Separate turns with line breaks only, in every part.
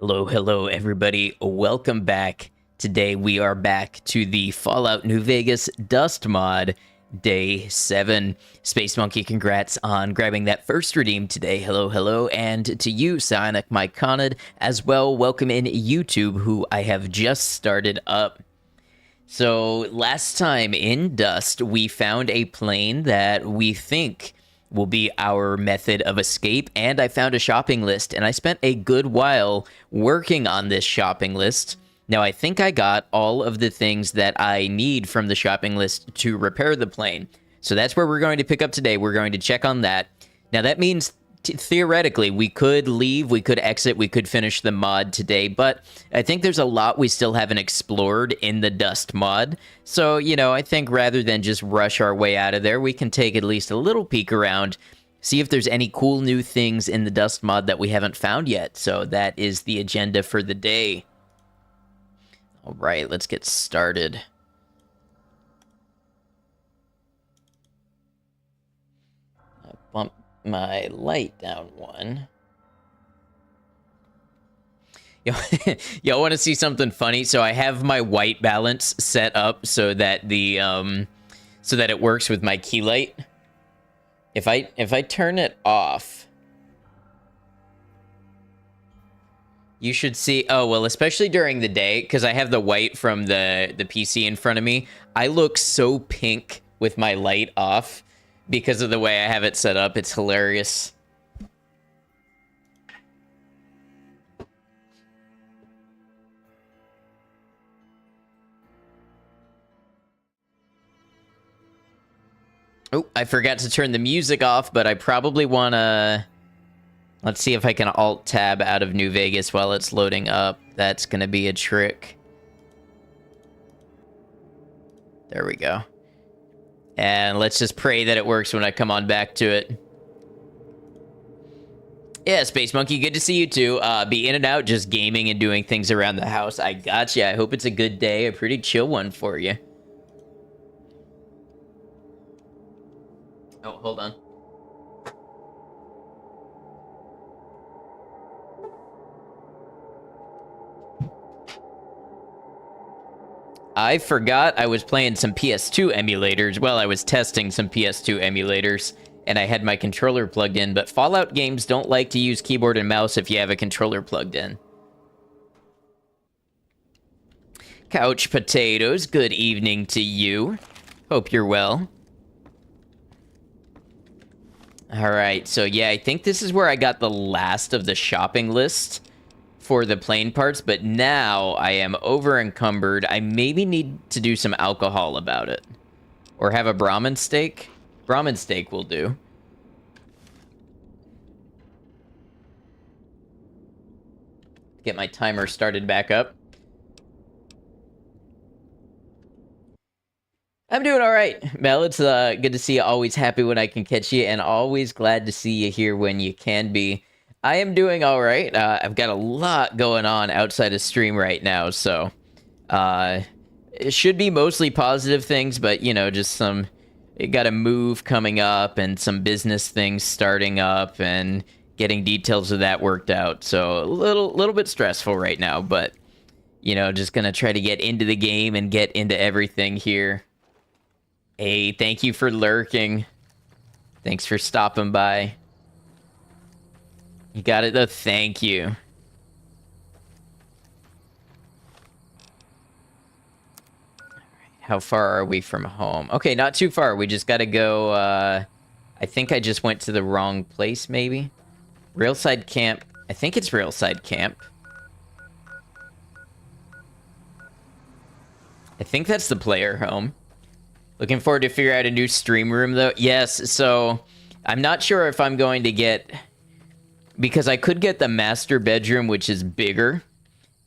Hello, everybody. Welcome back. Today we are back to the Fallout New Vegas Dust mod, Day 7. Space Monkey, congrats on grabbing that first redeem today. Hello. And to you, Psionic Myconid, as well, welcome in YouTube, who I have just started up. So, last time in Dust, we found a plane that we think will be our method of escape, and I found a shopping list, and I spent a good while working on this shopping list. Now, I think I got all of the things that I need from the shopping list to repair the plane. So that's where we're going to pick up today. We're going to check on that. Now, that means theoretically, we could leave, we could exit, we could finish the mod today, but I think there's a lot we still haven't explored in the Dust mod. So, I think rather than just rush our way out of there, we can take at least a little peek around, see if there's any cool new things in the Dust mod that we haven't found yet. So that is the agenda for the day. All right, let's get started. Bump my light down one. Y'all want to see something funny? So I have my white balance set up so that it works with my key light. If I turn it off, you should see. Oh well, especially during the day, because I have the white from the PC in front of me. I look so pink with my light off. Because of the way I have it set up, it's hilarious. Oh, I forgot to turn the music off, but I probably want to... Let's see if I can Alt-Tab out of New Vegas while it's loading up. That's going to be a trick. There we go. And let's just pray that it works when I come on back to it. Yeah, Space Monkey, good to see you too. Be in and out, just gaming and doing things around the house. I gotcha. I hope it's a good day, a pretty chill one for you. Oh, hold on. I forgot I was playing some PS2 emulators. Well, I was testing some PS2 emulators, and I had my controller plugged in, but Fallout games don't like to use keyboard and mouse if you have a controller plugged in. Couch Potatoes, good evening to you. Hope you're well. Alright, so yeah, I think this is where I got the last of the shopping list for the plane parts, but now I am over encumbered. I maybe need to do some alcohol about it. Or have a Brahmin steak. Brahmin steak will do. Get my timer started back up. I'm doing all right, Mel. It's good to see you. Always happy when I can catch you, and always glad to see you here when you can be. I am doing all right. I've got a lot going on outside of stream right now, so it should be mostly positive things, but, just some... Got a move coming up and some business things starting up and getting details of that worked out. So a little bit stressful right now, but, just going to try to get into the game and get into everything here. Hey, thank you for lurking. Thanks for stopping by. You got it, though? Thank you. How far are we from home? Okay, not too far. We just gotta go, I think I just went to the wrong place, maybe? Railside Camp. I think it's Railside Camp. I think that's the player home. Looking forward to figure out a new stream room, though. Yes, so I'm not sure if I'm going to get... Because I could get the master bedroom, which is bigger,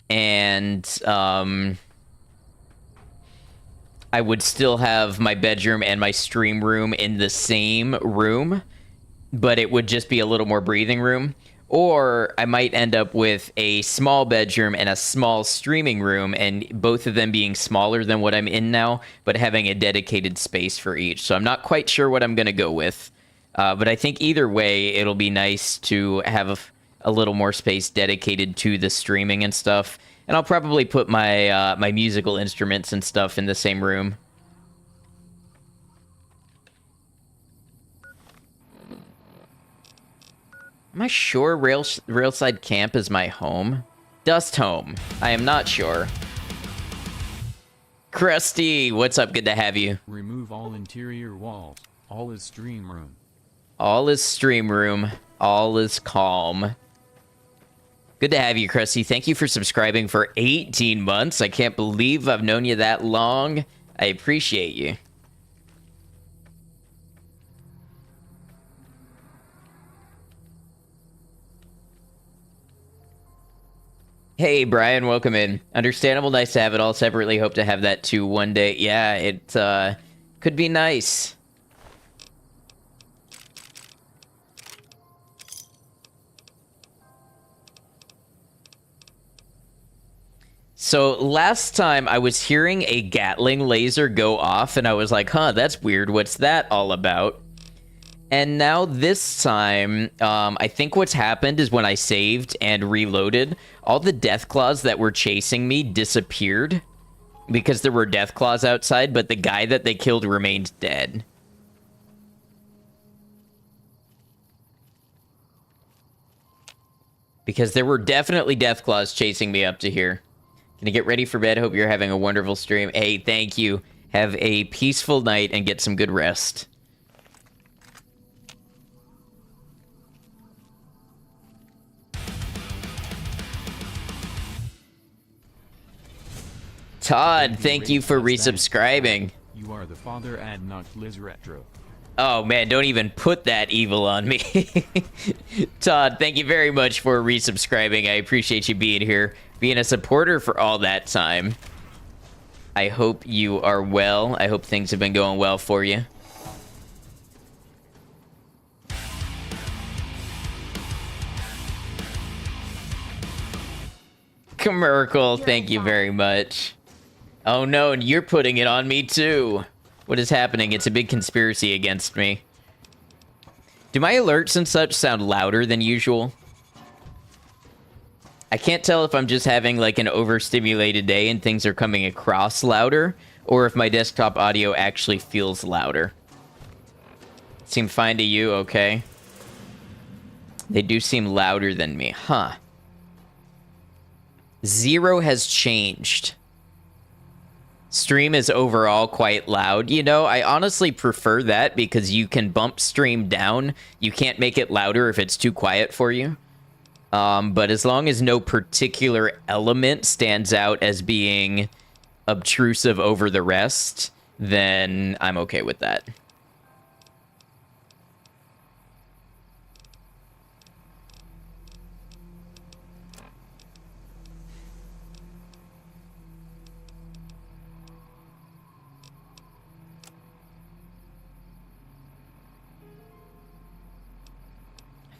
and I would still have my bedroom and my stream room in the same room, but it would just be a little more breathing room. Or I might end up with a small bedroom and a small streaming room, and both of them being smaller than what I'm in now, but having a dedicated space for each. So I'm not quite sure what I'm going to go with. But I think either way, it'll be nice to have a little more space dedicated to the streaming and stuff. And I'll probably put my my musical instruments and stuff in the same room. Am I sure Railside Camp is my home? Dust Home. I am not sure. Krusty, what's up? Good to have you.
Remove all interior walls. All is stream room.
All is stream room. All is calm. Good to have you, Krusty. Thank you for subscribing for 18 months. I can't believe I've known you that long. I appreciate you. Hey, Brian, welcome in. Understandable, nice to have it all separately. Hope to have that too one day. Yeah, it could be nice. So last time I was hearing a Gatling laser go off and I was like, huh, that's weird. What's that all about? And now this time, I think what's happened is when I saved and reloaded, all the Deathclaws that were chasing me disappeared because there were Deathclaws outside, but the guy that they killed remained dead. Because there were definitely Deathclaws chasing me up to here. Gonna get ready for bed. Hope you're having a wonderful stream. Hey, thank you. Have a peaceful night and get some good rest. Todd, thank you for resubscribing.
You are the father Adnock Liz Retro.
Oh man, don't even put that evil on me. Todd, thank you very much for resubscribing. I appreciate you being here, being a supporter for all that time. I hope you are well. I hope things have been going well for you. Merkel, thank you very much. Oh no, and you're putting it on me too. What is happening? It's a big conspiracy against me. Do my alerts and such sound louder than usual? I can't tell if I'm just having like an overstimulated day and things are coming across louder, or if my desktop audio actually feels louder. Seem fine to you, okay? They do seem louder than me, huh? 0 has changed. Stream is overall quite loud. You know, I honestly prefer that because you can bump stream down. You can't make it louder if it's too quiet for you. But as long as no particular element stands out as being obtrusive over the rest, then I'm okay with that.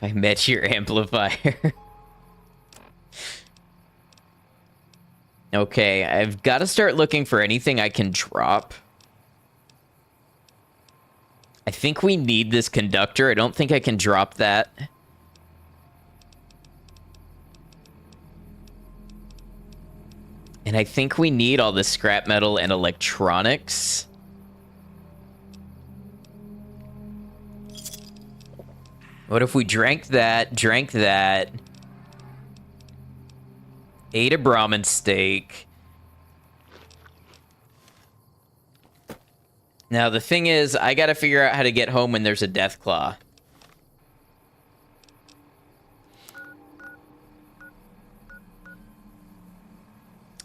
I met your amplifier. Okay, I've got to start looking for anything I can drop. I think we need this conductor. I don't think I can drop that. And I think we need all the scrap metal and electronics. What if we drank that, ate a Brahmin steak. Now, the thing is, I gotta figure out how to get home when there's a Deathclaw.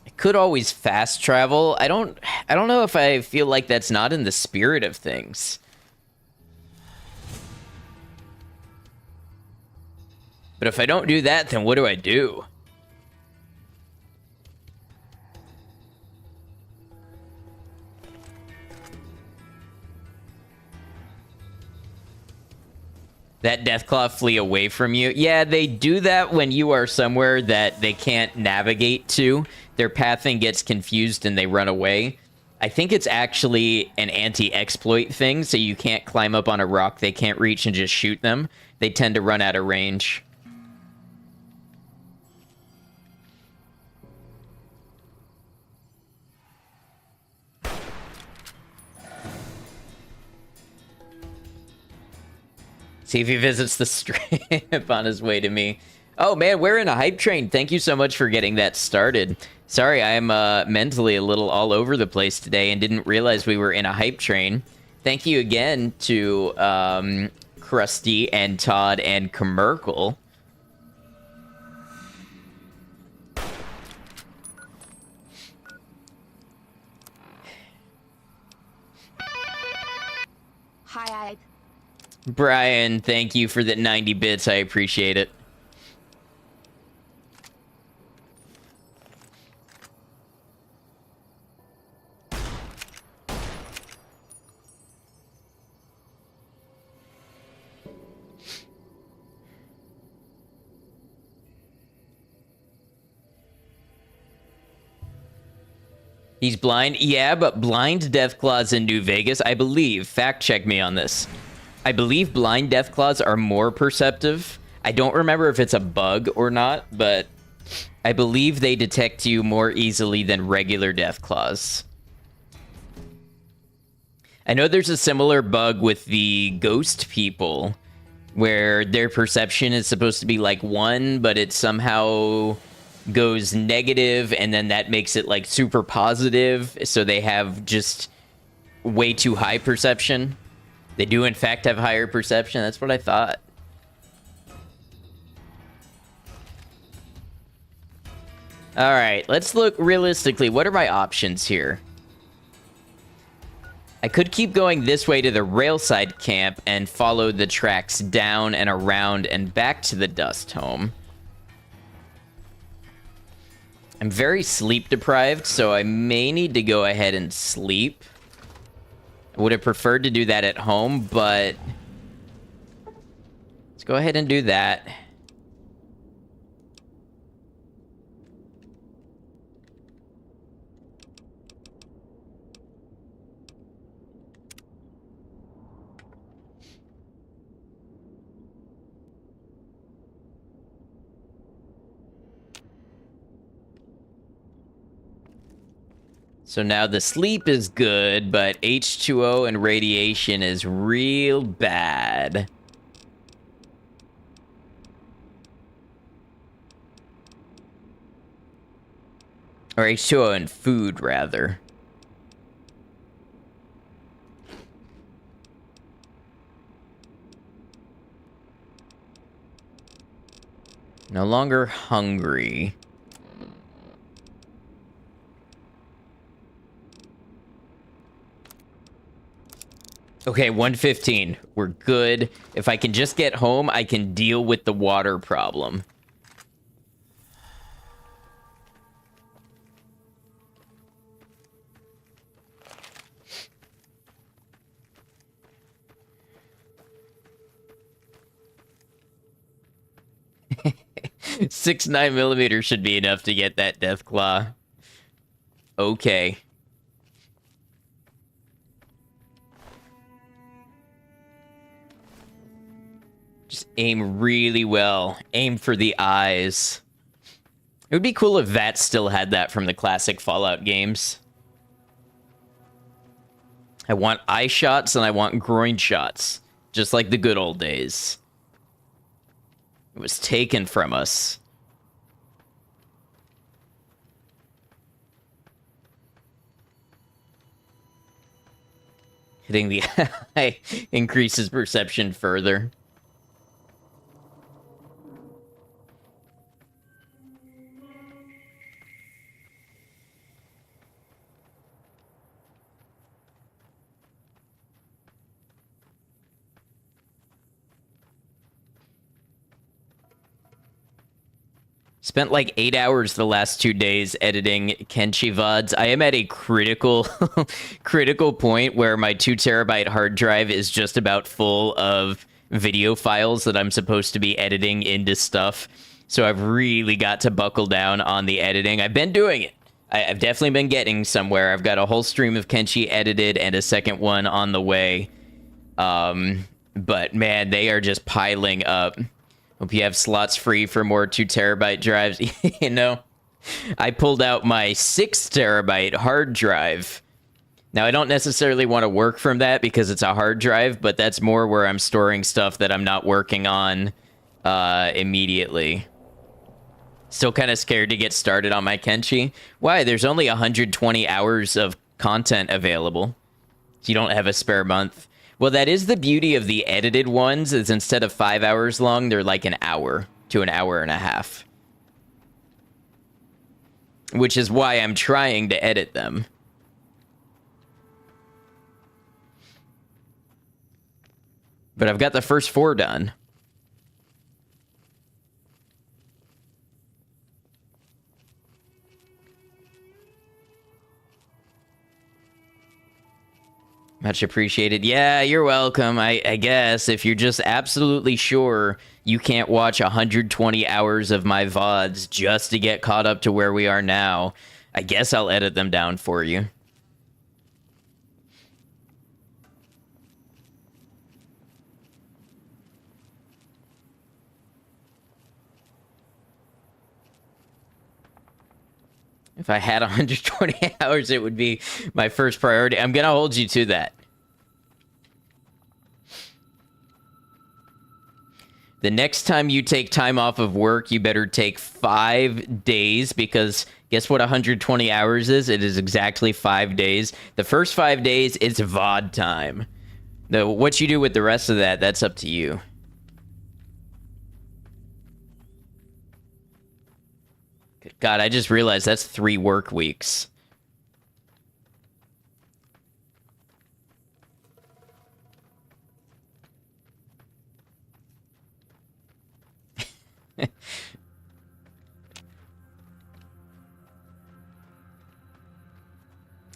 I could always fast travel. I don't know if I feel like that's not in the spirit of things. But if I don't do that, then what do I do? That Deathclaw flee away from you? Yeah, they do that when you are somewhere that they can't navigate to. Their pathing gets confused and they run away. I think it's actually an anti-exploit thing, so you can't climb up on a rock they can't reach and just shoot them. They tend to run out of range. See if he visits the strip on his way to me. Oh man, we're in a hype train. Thank you so much for getting that started. Sorry, I'm mentally a little all over the place today and didn't realize we were in a hype train. Thank you again to Krusty and Todd and Commerkle.
Hi,
Brian, thank you for the 90 bits. I appreciate it. He's blind? Yeah, but blind Deathclaws in New Vegas, I believe, fact check me on this. I believe blind Deathclaws are more perceptive. I don't remember if it's a bug or not, but I believe they detect you more easily than regular Deathclaws. I know there's a similar bug with the ghost people, where their perception is supposed to be like 1, but it somehow goes negative, and then that makes it like super positive, so they have just way too high perception. They do in fact have higher perception. That's what I thought. All right, let's look realistically. What are my options here? I could keep going this way to the railside camp and follow the tracks down and around and back to the dust home. I'm very sleep deprived, so I may need to go ahead and sleep. I would have preferred to do that at home, but let's go ahead and do that. So now the sleep is good, but H2O and radiation is real bad. Or H2O and food, rather. No longer hungry. Okay, 115. We're good. If I can just get home, I can deal with the water problem. Six 9mm should be enough to get that Deathclaw. Okay. Just aim really well. Aim for the eyes. It would be cool if VAT still had that from the classic Fallout games. I want eye shots and I want groin shots. Just like the good old days. It was taken from us. Hitting the eye increases perception further. Spent like 8 hours the last 2 days editing Kenshi VODs. I am at a critical point where my 2TB hard drive is just about full of video files that I'm supposed to be editing into stuff. So I've really got to buckle down on the editing. I've been doing it. I've definitely been getting somewhere. I've got a whole stream of Kenshi edited and a second one on the way. But man, they are just piling up. Hope you have slots free for more 2TB drives. You know, I pulled out my 6TB hard drive Now, I don't necessarily want to work from that because it's a hard drive, but that's more where I'm storing stuff that I'm not working on immediately. Still kind of scared to get started on my Kenshi. Why? There's only 120 hours of content available. So you don't have a spare month. Well, that is the beauty of the edited ones, is instead of 5 hours long, they're like an hour to an hour and a half. Which is why I'm trying to edit them. But I've got the first 4 done. Much appreciated. Yeah, you're welcome. I guess if you're just absolutely sure you can't watch 120 hours of my VODs just to get caught up to where we are now, I guess I'll edit them down for you. If I had 120 hours, it would be my first priority. I'm going to hold you to that. The next time you take time off of work, you better take 5 days, because guess what 120 hours is? It is exactly 5 days. The first 5 days, it's VOD time. What you do with the rest of that, that's up to you. God, I just realized that's 3 work weeks.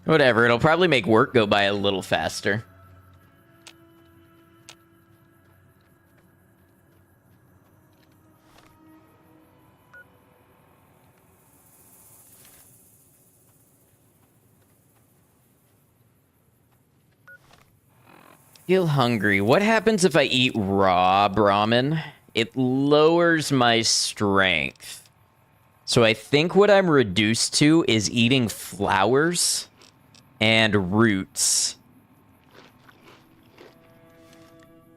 Whatever, it'll probably make work go by a little faster. Feel hungry. What happens if I eat raw ramen? It lowers my strength. So I think what I'm reduced to is eating flowers and roots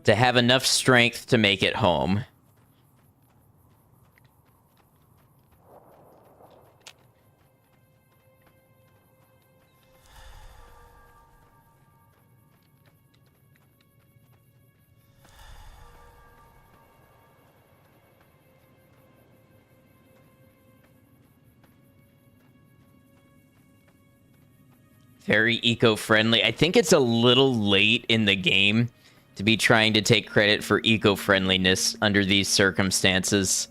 to have enough strength to make it home. Very eco-friendly. I think it's a little late in the game to be trying to take credit for eco-friendliness under these circumstances.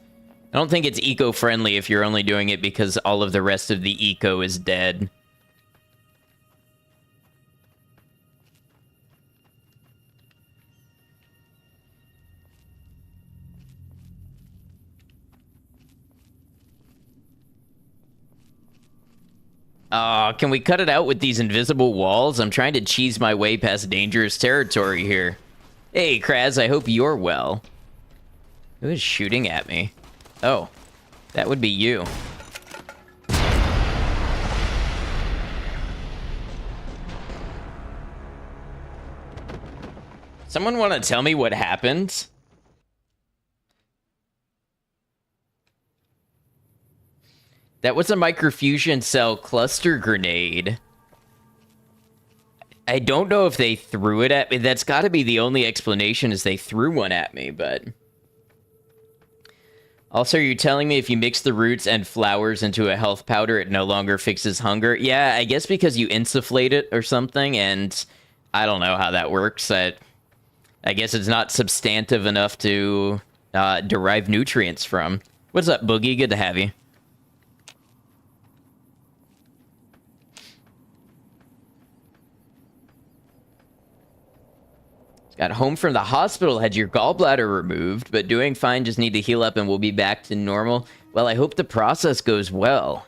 I don't think it's eco-friendly if you're only doing it because all of the rest of the eco is dead. Can we cut it out with these invisible walls? I'm trying to cheese my way past dangerous territory here. Hey, Kraz, I hope you're well. Who is shooting at me? Oh, that would be you. Someone want to tell me what happened? That was a microfusion cell cluster grenade. I don't know if they threw it at me. That's got to be the only explanation, is they threw one at me, but... Also, you're telling me if you mix the roots and flowers into a health powder, it no longer fixes hunger? Yeah, I guess because you insufflate it or something, and I don't know how that works. I guess it's not substantive enough to derive nutrients from. What's up, Boogie? Good to have you. Got home from the hospital, had your gallbladder removed, but doing fine, just need to heal up and we'll be back to normal. Well, I hope the process goes well.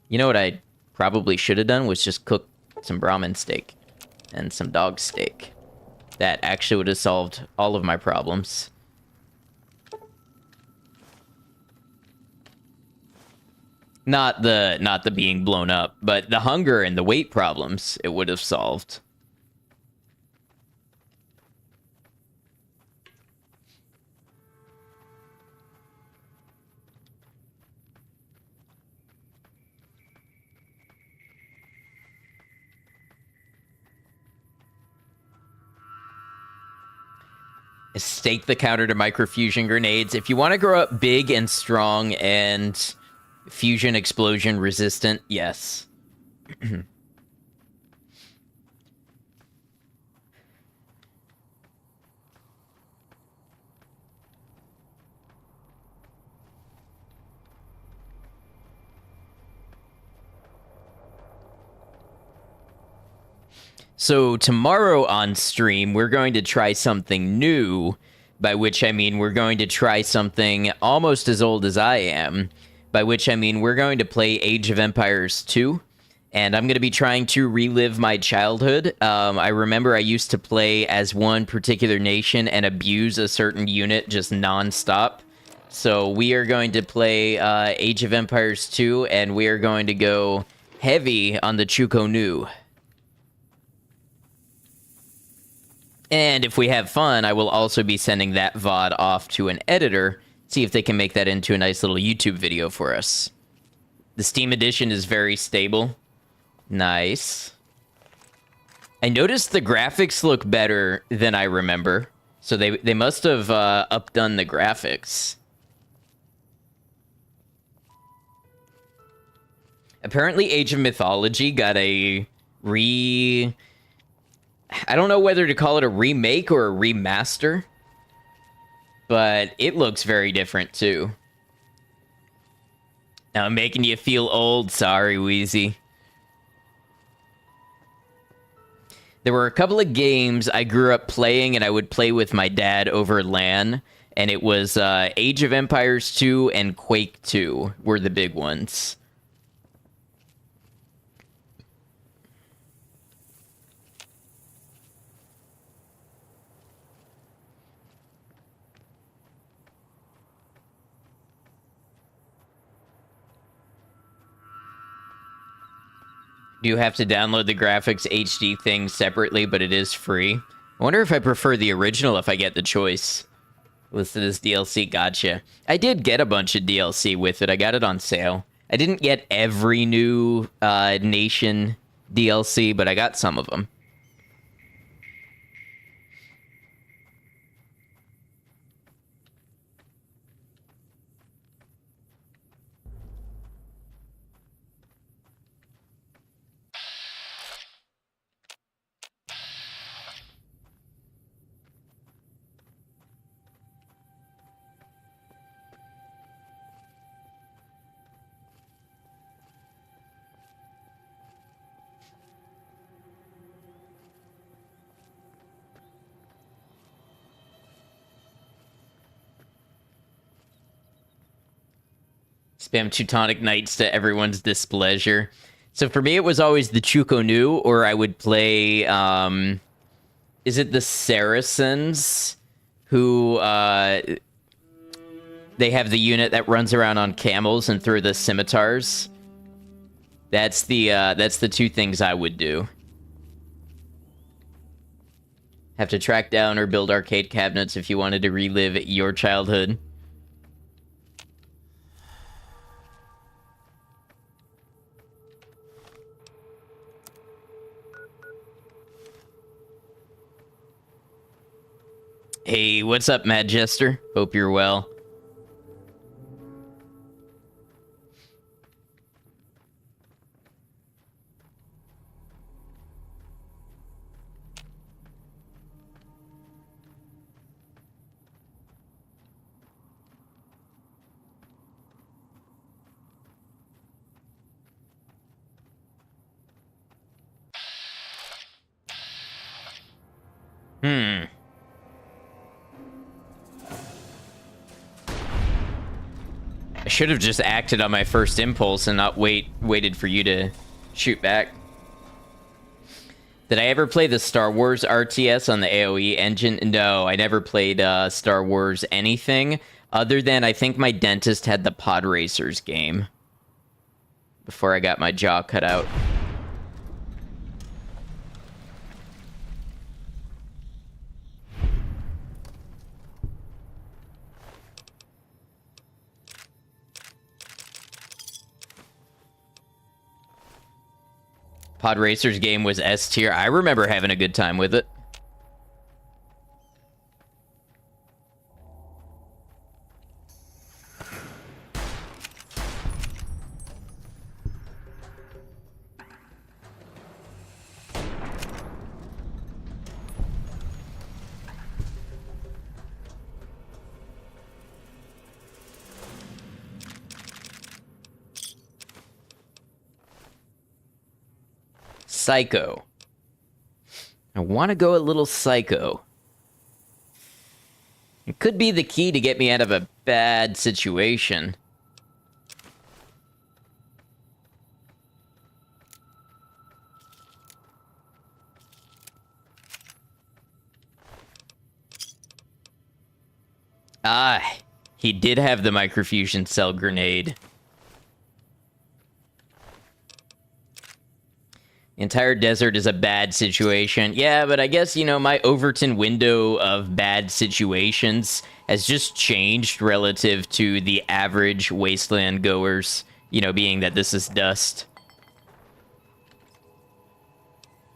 You know what I probably should have done was just cook some Brahmin steak and some dog steak. That actually would have solved all of my problems. Not the being blown up, but the hunger and the weight problems it would have solved. Stake the counter to microfusion grenades. If you want to grow up big and strong and fusion explosion resistant, yes. So tomorrow on stream, we're going to try something new, by which I mean we're going to try something almost as old as I am, by which I mean we're going to play Age of Empires 2, and I'm going to be trying to relive my childhood. I remember I used to play as one particular nation and abuse a certain unit just non-stop. So we are going to play Age of Empires 2, and we are going to go heavy on the Chuko Nu. And if we have fun, I will also be sending that VOD off to an editor, see if they can make that into a nice little YouTube video for us. The Steam edition is very stable. Nice. I noticed the graphics look better than I remember, so they must have updone the graphics. Apparently Age of Mythology got a I don't know whether to call it a remake or a remaster, but it looks very different too. Now I'm making you feel old, sorry, Wheezy. There were a couple of games I grew up playing and I would play with my dad over LAN, and it was Age of Empires 2 and Quake 2 were the big ones. You have to download the graphics HD thing separately, but it is free. I wonder if I prefer the original if I get the choice. Listed as DLC, gotcha. I did get a bunch of DLC with it. I got it on sale. I didn't get every new nation DLC, but I got some of them. Spam Teutonic Knights to everyone's displeasure. So for me, it was always the Chuko Nu, or I would play, is it the Saracens, who, they have the unit that runs around on camels and through the scimitars. That's the two things I would do. Have to track down or build arcade cabinets if you wanted to relive your childhood. Hey, what's up, Mad Jester? Hope you're well. I should have just acted on my first impulse and not waited for you to shoot back. Did I ever play the Star Wars RTS on the AoE engine? No, I never played Star Wars anything, other than I think my dentist had the Pod Racers game. before I got my jaw cut out. Pod Racer's game was S tier. I remember having a good time with it. Psycho. I want to go a little psycho. It could be the key to get me out of a bad situation. Ah, he did have the microfusion cell grenade. Entire desert is a bad situation. Yeah, but I guess, you know, my Overton window of bad situations has just changed relative to the average wasteland goers, you know, being that this is dust.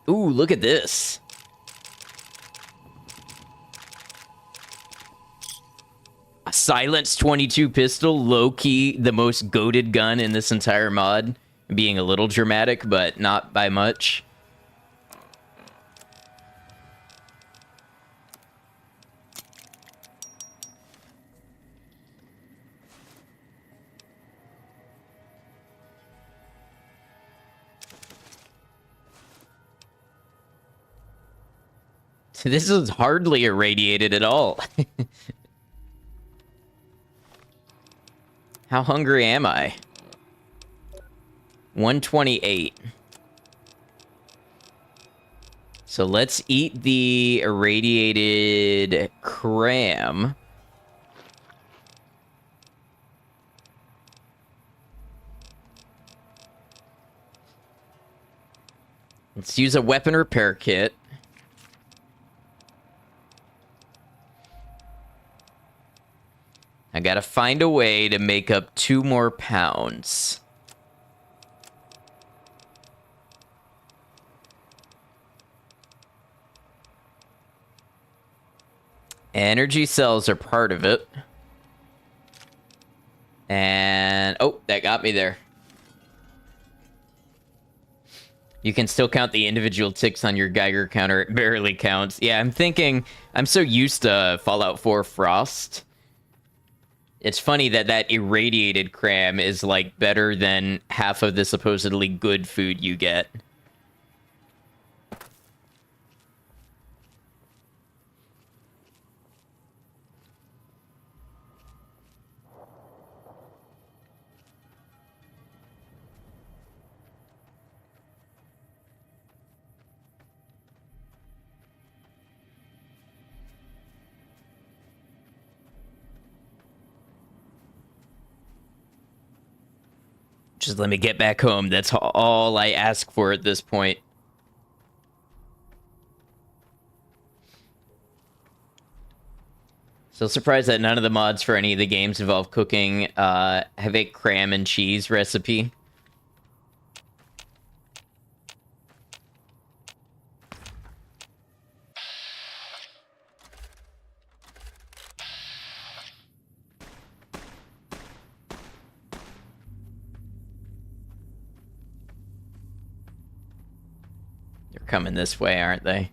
Ooh, look at this. A silenced 22 pistol, low-key the most goated gun in this entire mod. Being a little dramatic, but not by much. This is hardly irradiated at all. How hungry am I? 128. So let's eat the irradiated cram. Let's use a weapon repair kit. I gotta find a way to make up 2 more pounds. Energy cells are part of it. And... oh, that got me there. You can still count the individual ticks on your Geiger counter. It barely counts. Yeah, I'm thinking... I'm so used to Fallout 4 Frost. It's funny that that irradiated cram is, like, better than half of the supposedly good food you get. Just let me get back home. That's all I ask for at this point. So surprised that none of the mods for any of the games involve cooking have a cram and cheese recipe. They're coming this way, aren't they?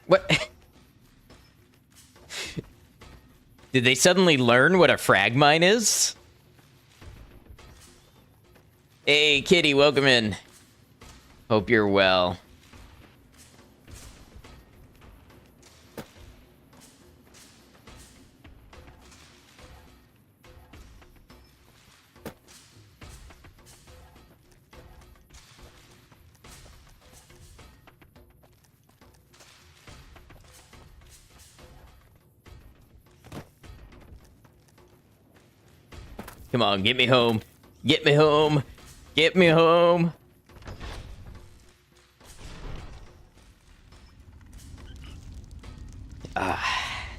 What? Did they suddenly learn what a frag mine is? Hey, kitty, welcome in. Hope you're well. Come on, get me home. Get me home. Get me home.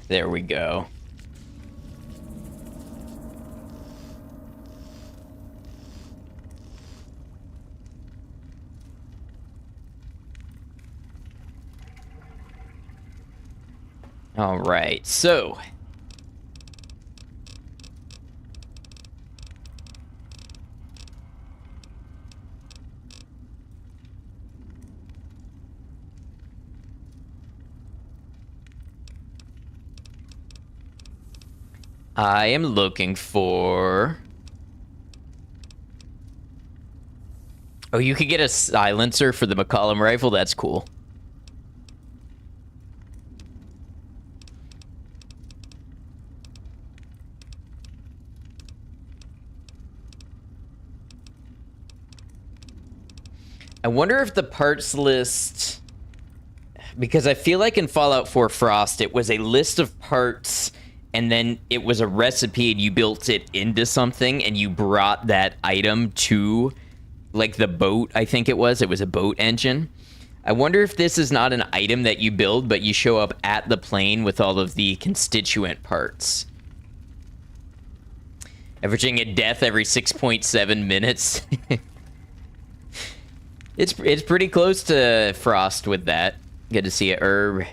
There we go. All right, so I am looking for... Oh, you could get a silencer for the McCollum rifle? That's cool. I wonder if the parts list... Because I feel like in Fallout 4 Frost, it was a list of parts... And then it was a recipe and you built it into something and you brought that item to, like, the boat, I think it was. It was a boat engine. I wonder if this is not an item that you build, but you show up at the plane with all of the constituent parts. Averaging a death every 6.7 minutes. It's pretty close to Frost with that. Good to see it, Herb.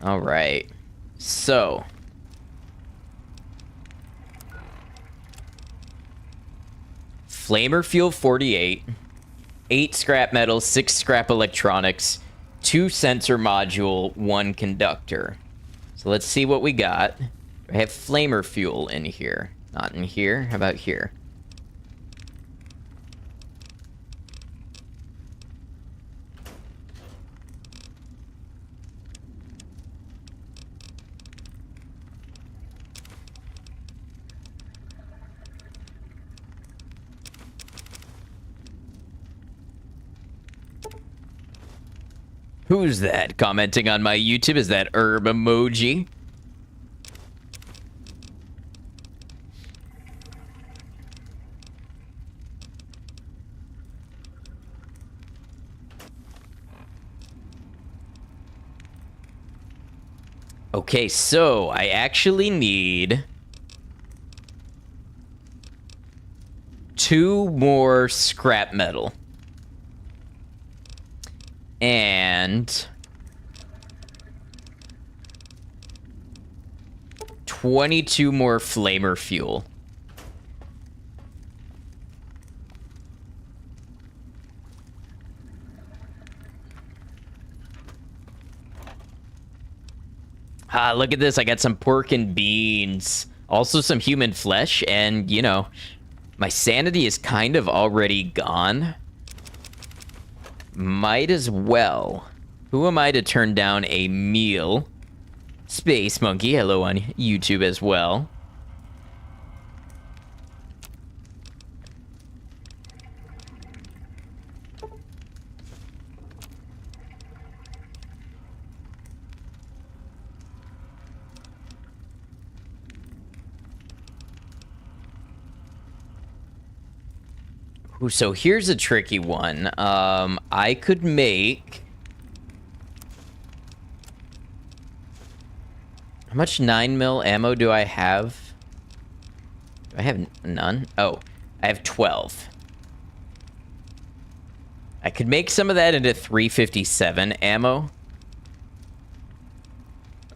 All right. So... Flamer fuel 48, 8 scrap metal, 6 scrap electronics, 2 sensor module, 1 conductor. So let's see what we got. I have flamer fuel in here. Not in here. How about here? Who's that commenting on my YouTube? Is that herb emoji? Okay, so I actually need 2 more scrap metal. And 22 more flamer fuel. Ah, look at this. I got some pork and beans. Also some human flesh. And, you know, my sanity is kind of already gone. Might as well. Who am I to turn down a meal? Space Monkey, hello on YouTube as well. Ooh, so here's a tricky one. I could make... How much 9mm ammo do I have? Do I have none? Oh, I have 12. I could make some of that into 357 ammo.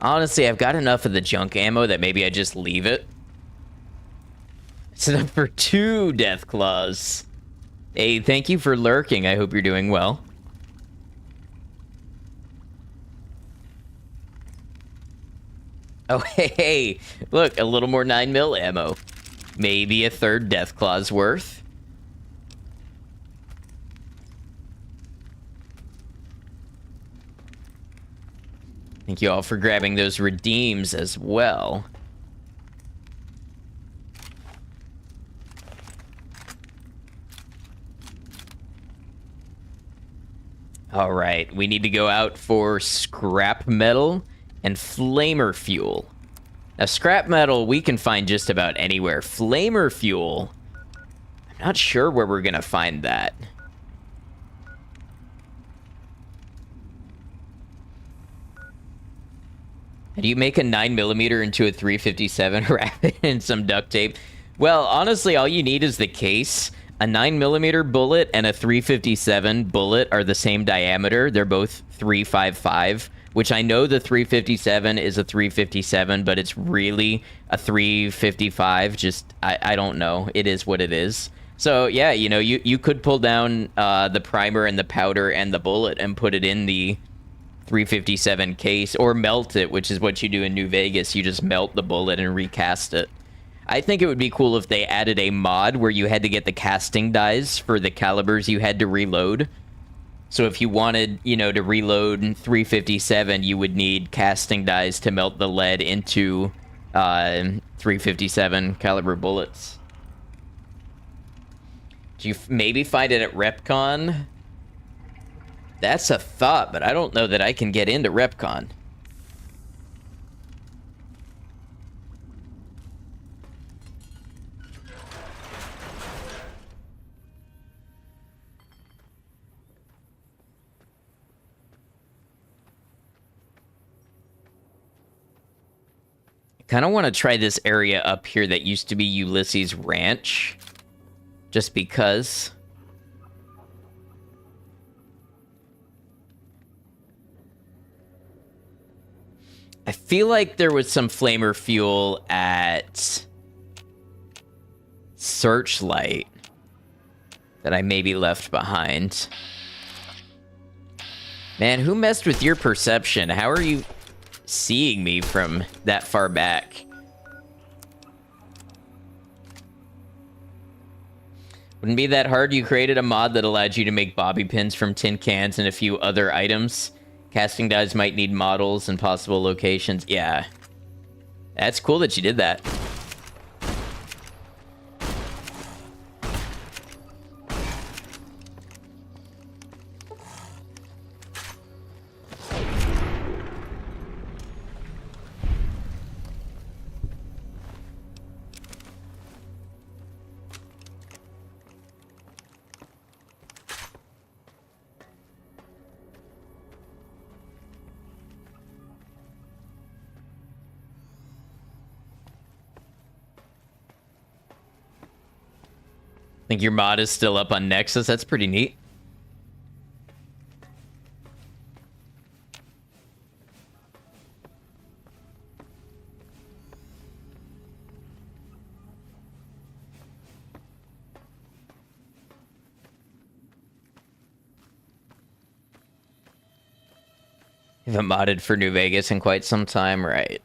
Honestly, I've got enough of the junk ammo that maybe I just leave it. It's enough for 2 death claws. Hey, thank you for lurking. I hope you're doing well. Oh, hey, look, a little more 9mm ammo. Maybe a 3rd death claw's worth. Thank you all for grabbing those redeems as well. All right, we need to go out for scrap metal and flamer fuel. Now, scrap metal, we can find just about anywhere. Flamer fuel, I'm not sure where we're going to find that. How do you make a 9mm into a 357? Wrap it in some duct tape. Well, honestly, all you need is the case. A 9mm bullet and a 357 bullet are the same diameter. They're both 355, which I know the 357 is a 357, but it's really a 355. Just, I don't know. It is what it is. So, yeah, you know, you could pull down the primer and the powder and the bullet and put it in the 357 case, or melt it, which is what you do in New Vegas. You just melt the bullet and recast it. I think it would be cool if they added a mod where you had to get the casting dies for the calibers you had to reload. So if you wanted, you know, to reload 357, you would need casting dies to melt the lead into 357 caliber bullets. Do you maybe find it at RepCon? That's a thought, but I don't know that I can get into RepCon. Kind of want to try this area up here that used to be Ulysses Ranch. Just because. I feel like there was some flamer fuel at Searchlight that I maybe left behind. Man, who messed with your perception? How are you seeing me from that far back? Wouldn't be that hard. You created a mod that allowed you to make bobby pins from tin cans and a few other items. Casting dies might need models and possible locations. Yeah. That's cool that you did that. Think your mod is still up on Nexus? That's pretty neat. Haven't modded for New Vegas in quite some time, right?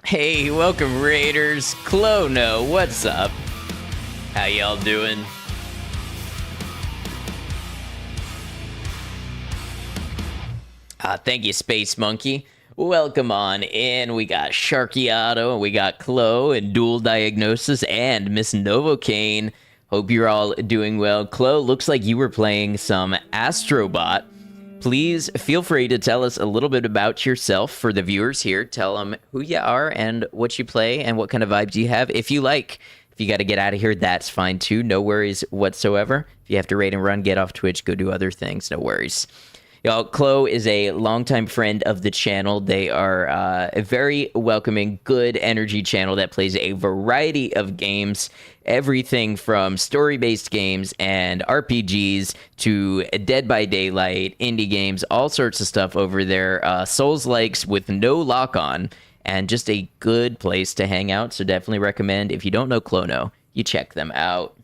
Hey, welcome Raiders. Clono, what's up? How y'all doing? Thank you, Space Monkey. Welcome on in. We got Sharkyado, we got Clo and Dual Diagnosis and Miss Novocaine. Hope you're all doing well. Clo, looks like you were playing some Astrobot. Please feel free to tell us a little bit about yourself for the viewers here. Tell them who you are and what you play and what kind of vibes you have. If you like, if you got to get out of here, that's fine too. No worries whatsoever. If you have to raid and run, get off Twitch, go do other things. No worries. Y'all, Chloe is a longtime friend of the channel. They are a very welcoming, good energy channel that plays a variety of games. Everything from story-based games and RPGs to Dead by Daylight, indie games, all sorts of stuff over there. Souls-likes with no lock-on, and just a good place to hang out. So definitely recommend, if you don't know Clono, you check them out.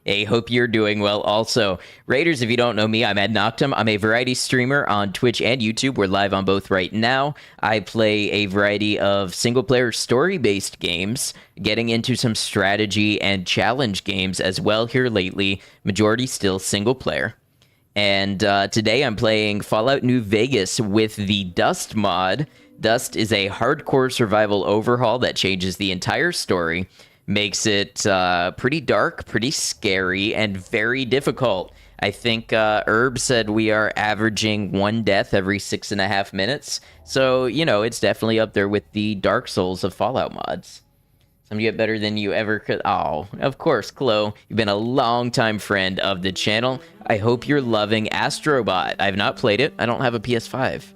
Hey, hope you're doing well also. Raiders, if you don't know me, I'm Ed Noctum. I'm a variety streamer on Twitch and YouTube. We're live on both right now. I play a variety of single-player story-based games, getting into some strategy and challenge games as well here lately. Majority still single-player. And today I'm playing Fallout New Vegas with the Dust mod. Dust is a hardcore survival overhaul that changes the entire story. Makes it pretty dark, pretty scary, and very difficult. I think Herb said we are averaging 1 death every 6.5 minutes. So, you know, it's definitely up there with the Dark Souls of Fallout mods. Some get better than you ever could. Oh, of course, Chloe. You've been a longtime friend of the channel. I hope you're loving Astrobot. I've not played it. I don't have a PS5.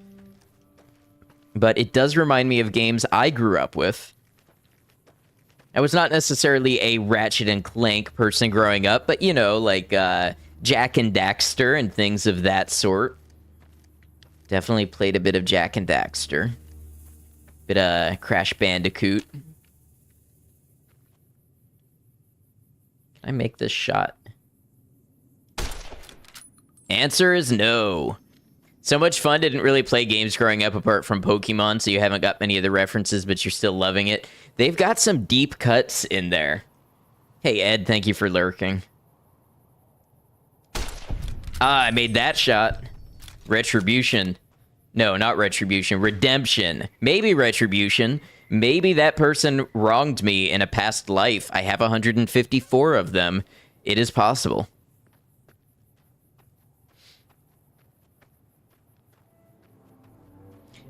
But it does remind me of games I grew up with. I was not necessarily a Ratchet and Clank person growing up, but, you know, like Jak and Daxter and things of that sort. Definitely played a bit of Jak and Daxter. Bit of Crash Bandicoot. Can I make this shot? Answer is no. So much fun. Didn't really play games growing up apart from Pokemon, so you haven't got many of the references, but you're still loving it. They've got some deep cuts in there. Hey, Ed, thank you for lurking. Ah, I made that shot. Retribution. No, not Retribution. Redemption. Maybe Retribution. Maybe that person wronged me in a past life. I have 154 of them. It is possible.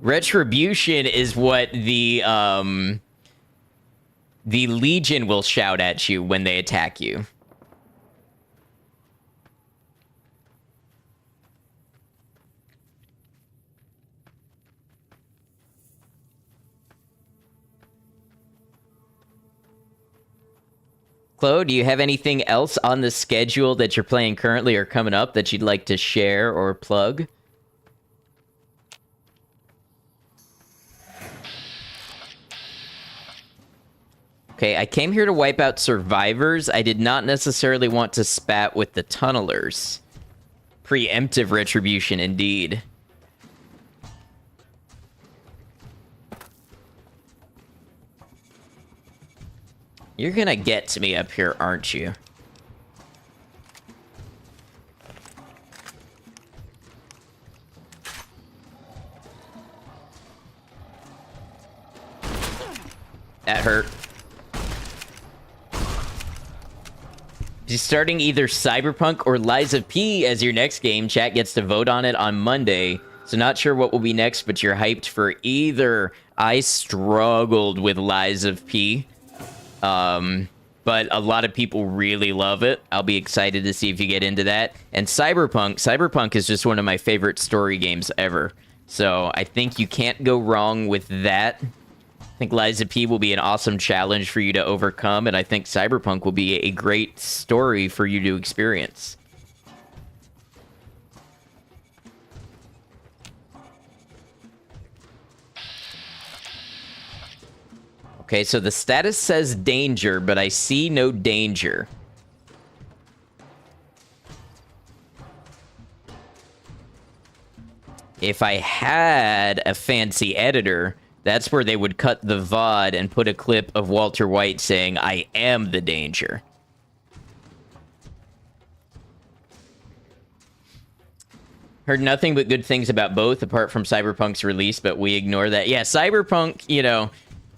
Retribution is what the Legion will shout at you when they attack you. Chloe, do you have anything else on the schedule that you're playing currently or coming up that you'd like to share or plug? Okay, I came here to wipe out survivors. I did not necessarily want to spat with the tunnelers. Preemptive retribution, indeed. You're gonna get to me up here, aren't you? That hurt. She's starting either Cyberpunk or Lies of P as your next game. Chat gets to vote on it on Monday. So not sure what will be next, but you're hyped for either. I struggled with Lies of P. But a lot of people really love it. I'll be excited to see if you get into that. And Cyberpunk. Cyberpunk is just one of my favorite story games ever. So I think you can't go wrong with that. I think Lies of P will be an awesome challenge for you to overcome, and I think Cyberpunk will be a great story for you to experience. Okay, so the status says danger, but I see no danger. If I had a fancy editor, that's where they would cut the VOD and put a clip of Walter White saying, "I am the danger." Heard nothing but good things about both, apart from Cyberpunk's release, but we ignore that. Yeah, Cyberpunk, you know,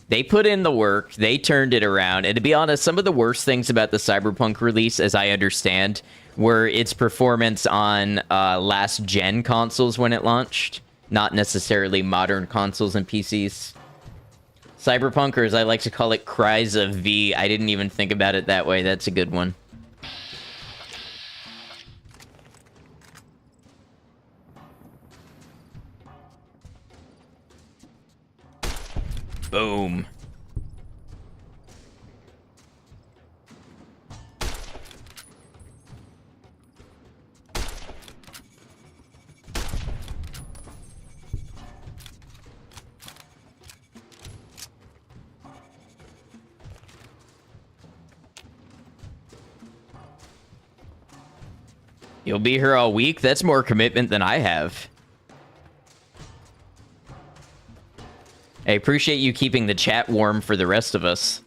they put in the work, they turned it around, and to be honest, some of the worst things about the Cyberpunk release, as I understand, were its performance on last-gen consoles when it launched. Not necessarily modern consoles and PCs. Cyberpunk, or as I like to call it, Cries of V. I didn't even think about it that way. That's a good one. Boom. You'll be here all week? That's more commitment than I have. I appreciate you keeping the chat warm for the rest of us.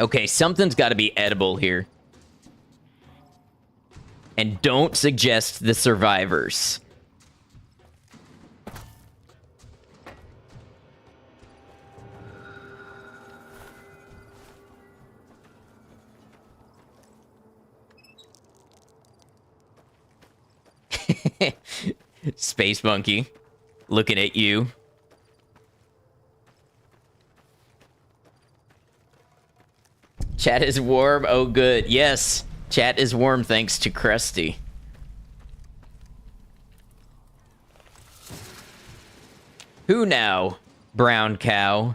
Okay, something's got to be edible here. And don't suggest the survivors. Space Monkey, looking at you. Chat is warm. Oh, good. Yes, chat is warm thanks to Krusty. Who now, brown cow?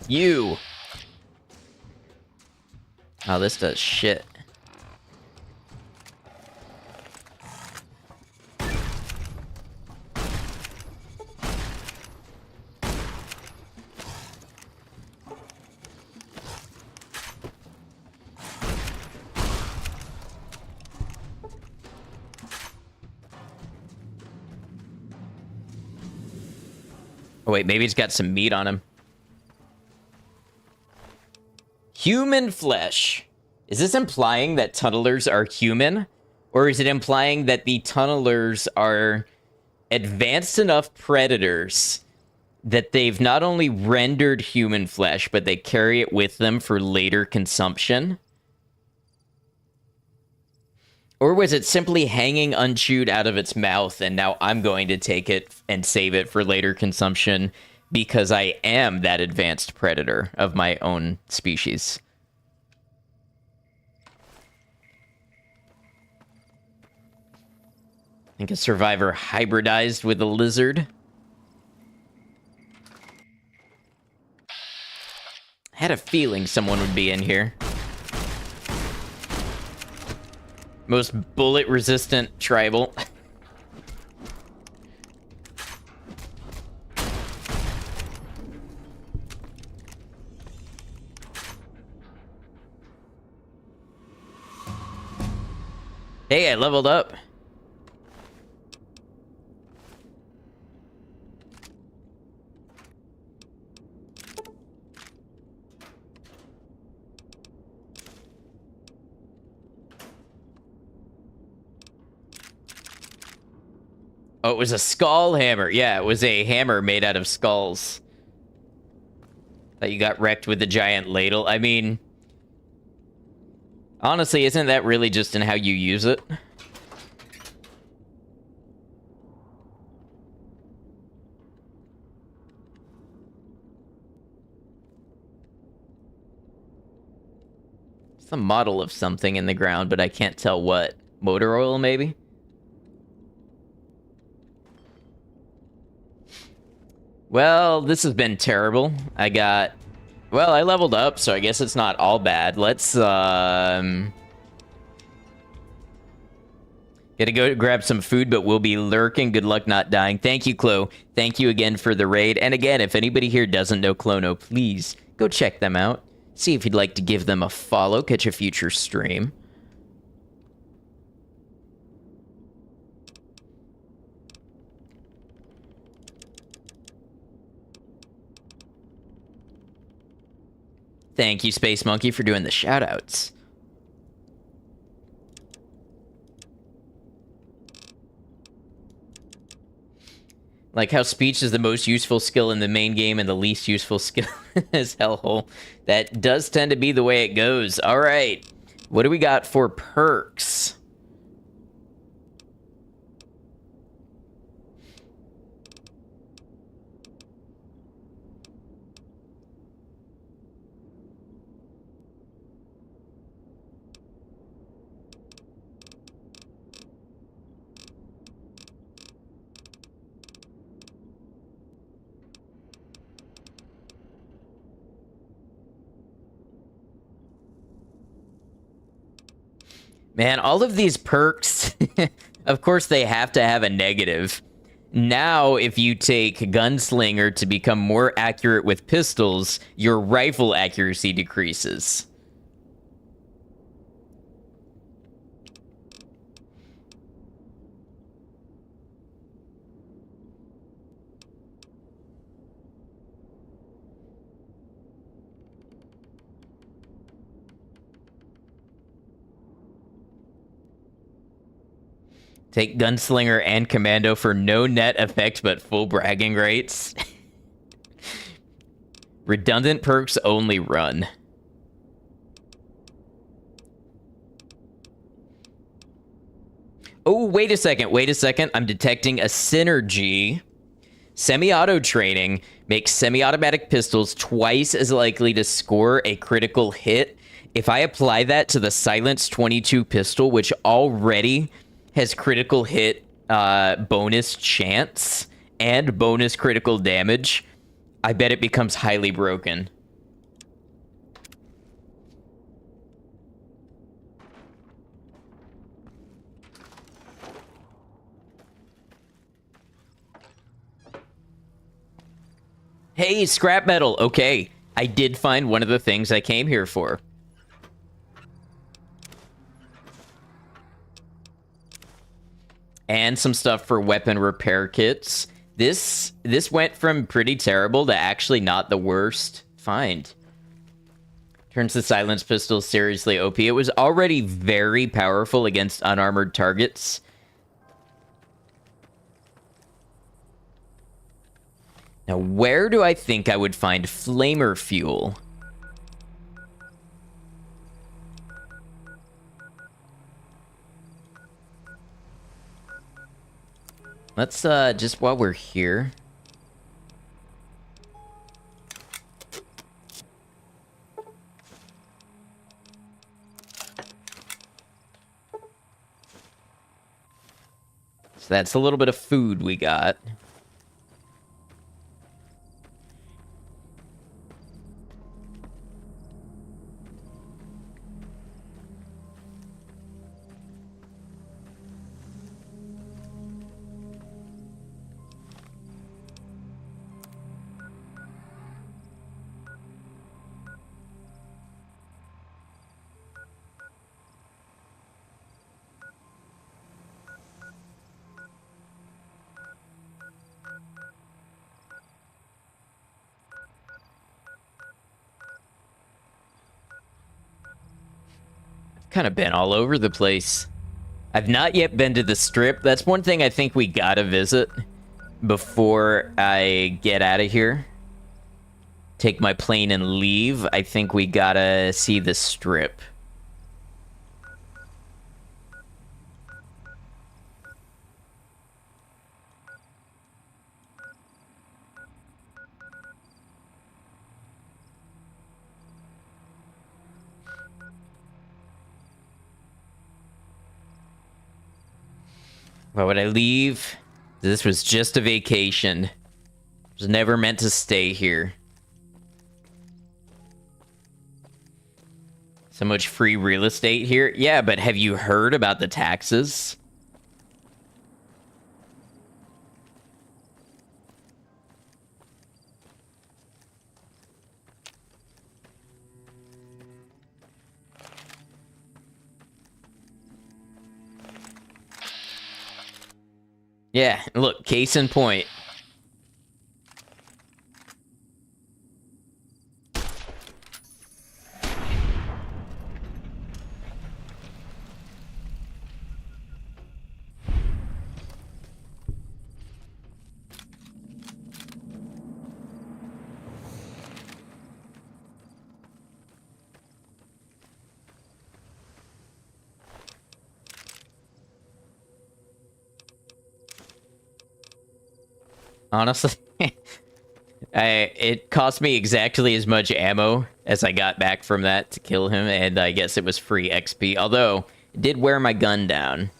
You. Oh, this does shit. Oh, wait, maybe he's got some meat on him. Human flesh. Is this implying that tunnelers are human? Or is it implying that the tunnelers are advanced enough predators that they've not only rendered human flesh, but they carry it with them for later consumption? Or was it simply hanging unchewed out of its mouth, and now I'm going to take it and save it for later consumption because I am that advanced predator of my own species? I think a survivor hybridized with a lizard. I had a feeling someone would be in here. Most bullet-resistant tribal. Hey, I leveled up. Oh, it was a skull hammer. Yeah, it was a hammer made out of skulls. That you got wrecked with a giant ladle. I mean, honestly, isn't that really just in how you use it? It's a model of something in the ground, but I can't tell what. Motor oil, maybe? Well, this has been terrible. Well, I leveled up, so I guess it's not all bad. Let's, gotta go grab some food, but we'll be lurking. Good luck not dying. Thank you, Clo. Thank you again for the raid. And again, if anybody here doesn't know Clono, please go check them out. See if you'd like to give them a follow, catch a future stream. Thank you, Space Monkey, for doing the shoutouts. Like how speech is the most useful skill in the main game and the least useful skill is Hellhole. That does tend to be the way it goes. All right. What do we got for perks? Man, all of these perks, of course they have to have a negative. Now, if you take Gunslinger to become more accurate with pistols, your rifle accuracy decreases. Take Gunslinger and Commando for no net effect but full bragging rates. Redundant perks only run. Oh, wait a second. I'm detecting a synergy. Semi-auto training makes semi-automatic pistols twice as likely to score a critical hit. If I apply that to the Silence 22 pistol, which already has critical hit bonus chance and bonus critical damage, I bet it becomes highly broken. Hey, scrap metal. Okay, I did find one of the things I came here for. And some stuff for weapon repair kits. This went from pretty terrible to actually not the worst find. Turns the silence pistol seriously OP. It was already very powerful against unarmored targets. Now, where do I think I would find flamer fuel? Let's, just while we're here. So that's a little bit of food we got. Kind of been all over the place. I've not yet been to the Strip. That's one thing I think we gotta visit before I get out of here. Take my plane and leave. I think we gotta see the Strip. Why would I leave? This was just a vacation. I was never meant to stay here. So much free real estate here? Yeah, but have you heard about the taxes? Yeah, look, case in point. Honestly, it cost me exactly as much ammo as I got back from that to kill him, and I guess it was free XP, although it did wear my gun down.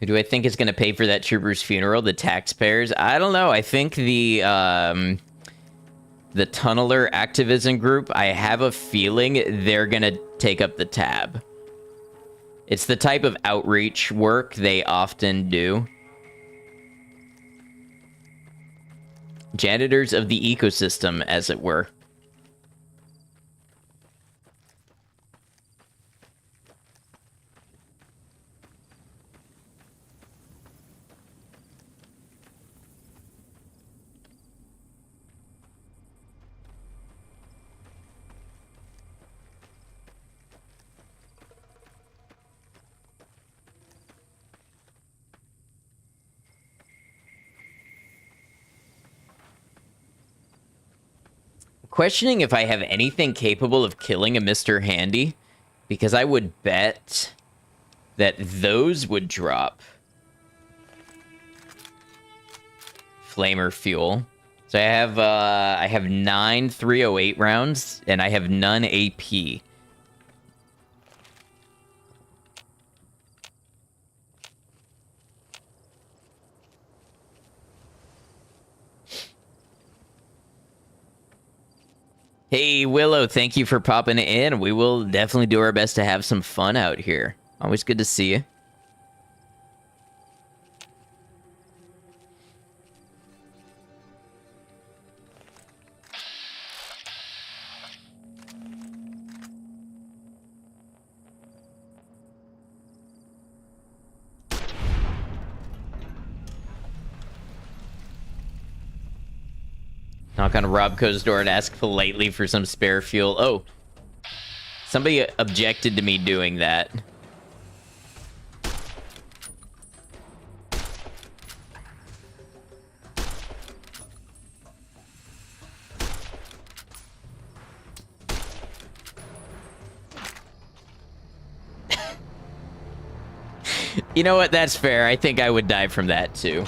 Who do I think is going to pay for that trooper's funeral? The taxpayers? I don't know. I think the the tunneler activism group, I have a feeling they're gonna take up the tab. It's the type of outreach work they often do. Janitors of the ecosystem, as it were. Questioning if I have anything capable of killing a Mr. Handy, because I would bet that those would drop flamer fuel. So I have 9 308 rounds, and I have none AP. Hey, Willow, thank you for popping in. We will definitely do our best to have some fun out here. Always good to see you. Knock on Robco's door and ask politely for some spare fuel. Oh, somebody objected to me doing that. You know what? That's fair. I think I would die from that too.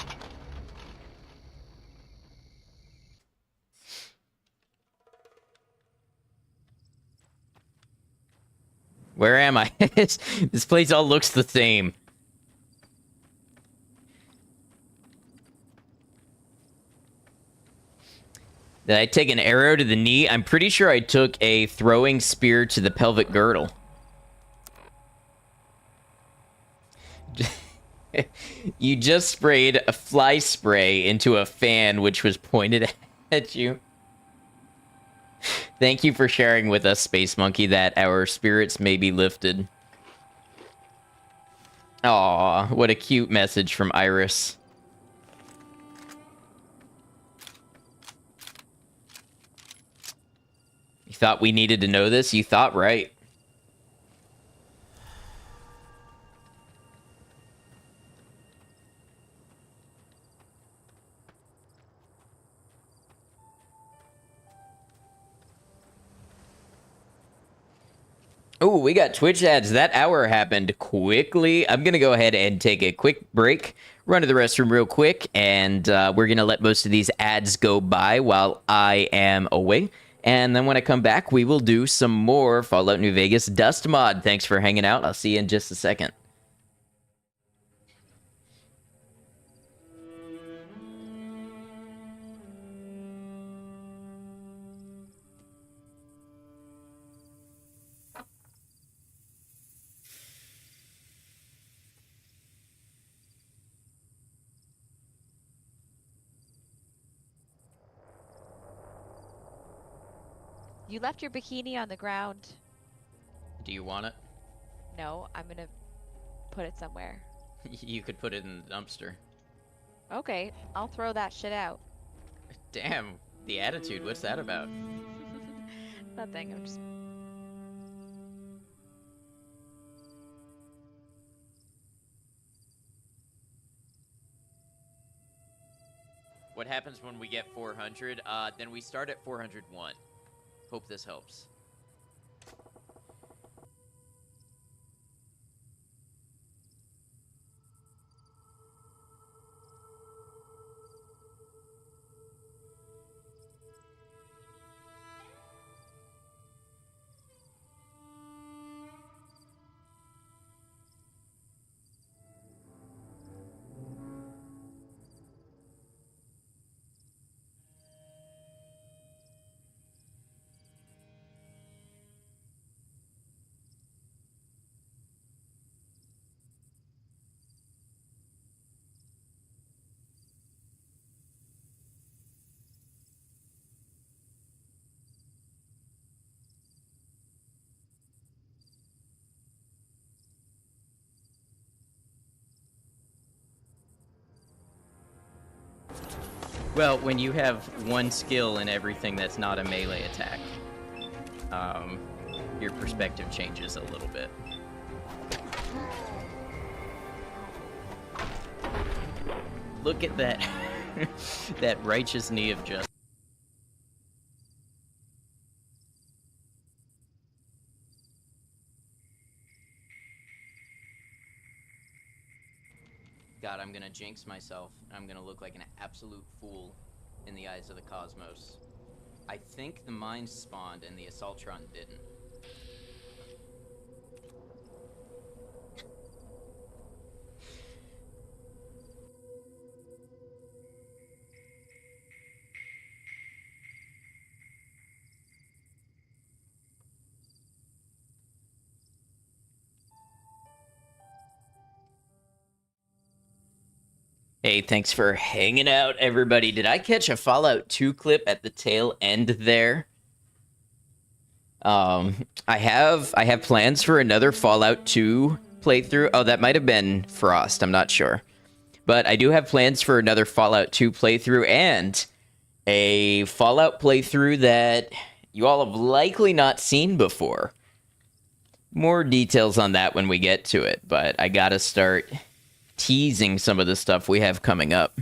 Where am I? This place all looks the same. Did I take an arrow to the knee? I'm pretty sure I took a throwing spear to the pelvic girdle. You just sprayed a fly spray into a fan which was pointed at you. Thank you for sharing with us, Space Monkey, that our spirits may be lifted. Aw, what a cute message from Iris. You thought we needed to know this? You thought right. Oh, we got Twitch ads. That hour happened quickly. I'm going to go ahead and take a quick break, run to the restroom real quick, and we're going to let most of these ads go by while I am away. And then when I come back, we will do some more Fallout New Vegas Dust Mod. Thanks for hanging out. I'll see you in just a second.
You left your bikini on the ground.
Do you want it?
No, I'm gonna put it somewhere.
You could put it in the dumpster.
Okay, I'll throw that shit out.
Damn, the attitude. What's that about?
Nothing, I'm just...
What happens when we get 400? Then we start at 401. Hope this helps. Well, when you have one skill in everything that's not a melee attack, your perspective changes a little bit. Look at that, that righteous knee of justice. God, I'm gonna jinx myself. I'm gonna look like an absolute fool in the eyes of the cosmos. I think the mines spawned and the Assaultron didn't. Hey, thanks for hanging out, everybody. Did I catch a Fallout 2 clip at the tail end there? I have plans for another Fallout 2 playthrough. Oh, that might have been Frost. I'm not sure. But I do have plans for another Fallout 2 playthrough and a Fallout playthrough that you all have likely not seen before. More details on that when we get to it, but I gotta start teasing some of the stuff we have coming up.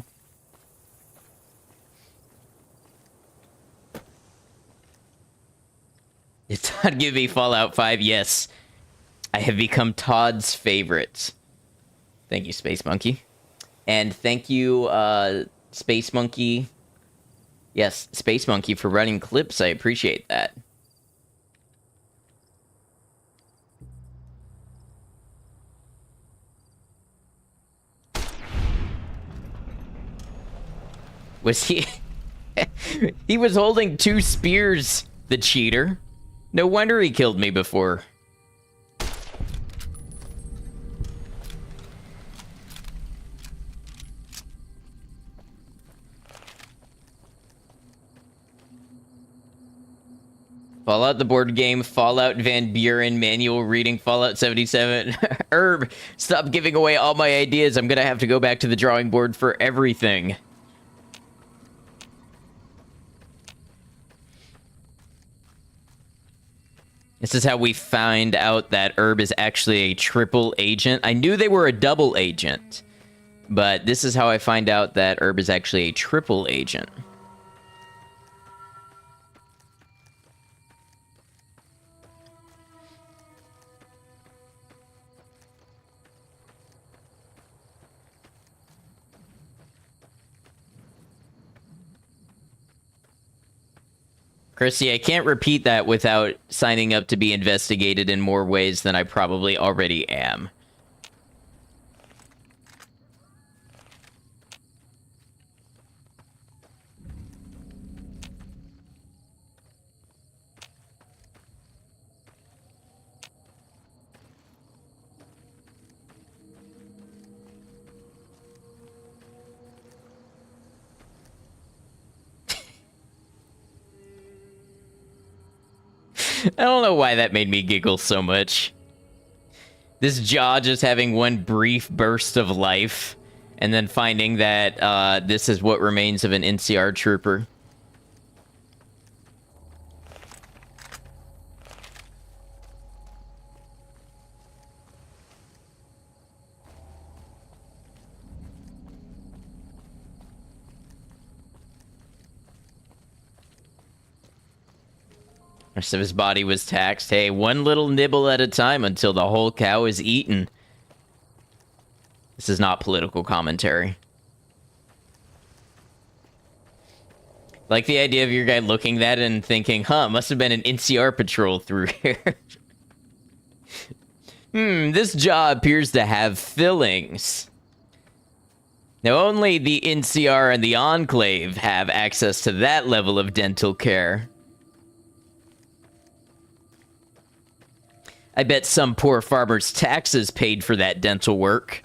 Did Todd give me Fallout 5? Yes. I have become Todd's favorite. Thank you, Space Monkey. And thank you, Space Monkey. Yes, Space Monkey for running clips. I appreciate that. Was he... He was holding 2 spears, the cheater. No wonder he killed me before. Fallout the board game, Fallout Van Buren, manual reading, Fallout 77. Herb, stop giving away all my ideas. I'm gonna have to go back to the drawing board for everything. This is how we find out that Herb is actually a triple agent. I knew they were a double agent, but this is how I find out that Herb is actually a triple agent. Chrissy, I can't repeat that without signing up to be investigated in more ways than I probably already am. I don't know why that made me giggle so much. This jaw just having one brief burst of life, and then finding that this is what remains of an NCR trooper. The rest of his body was taxed. Hey, one little nibble at a time until the whole cow is eaten. This is not political commentary. Like the idea of your guy looking at it and thinking, huh, must have been an NCR patrol through here. This jaw appears to have fillings. Now, only the NCR and the Enclave have access to that level of dental care. I bet some poor farmer's taxes paid for that dental work.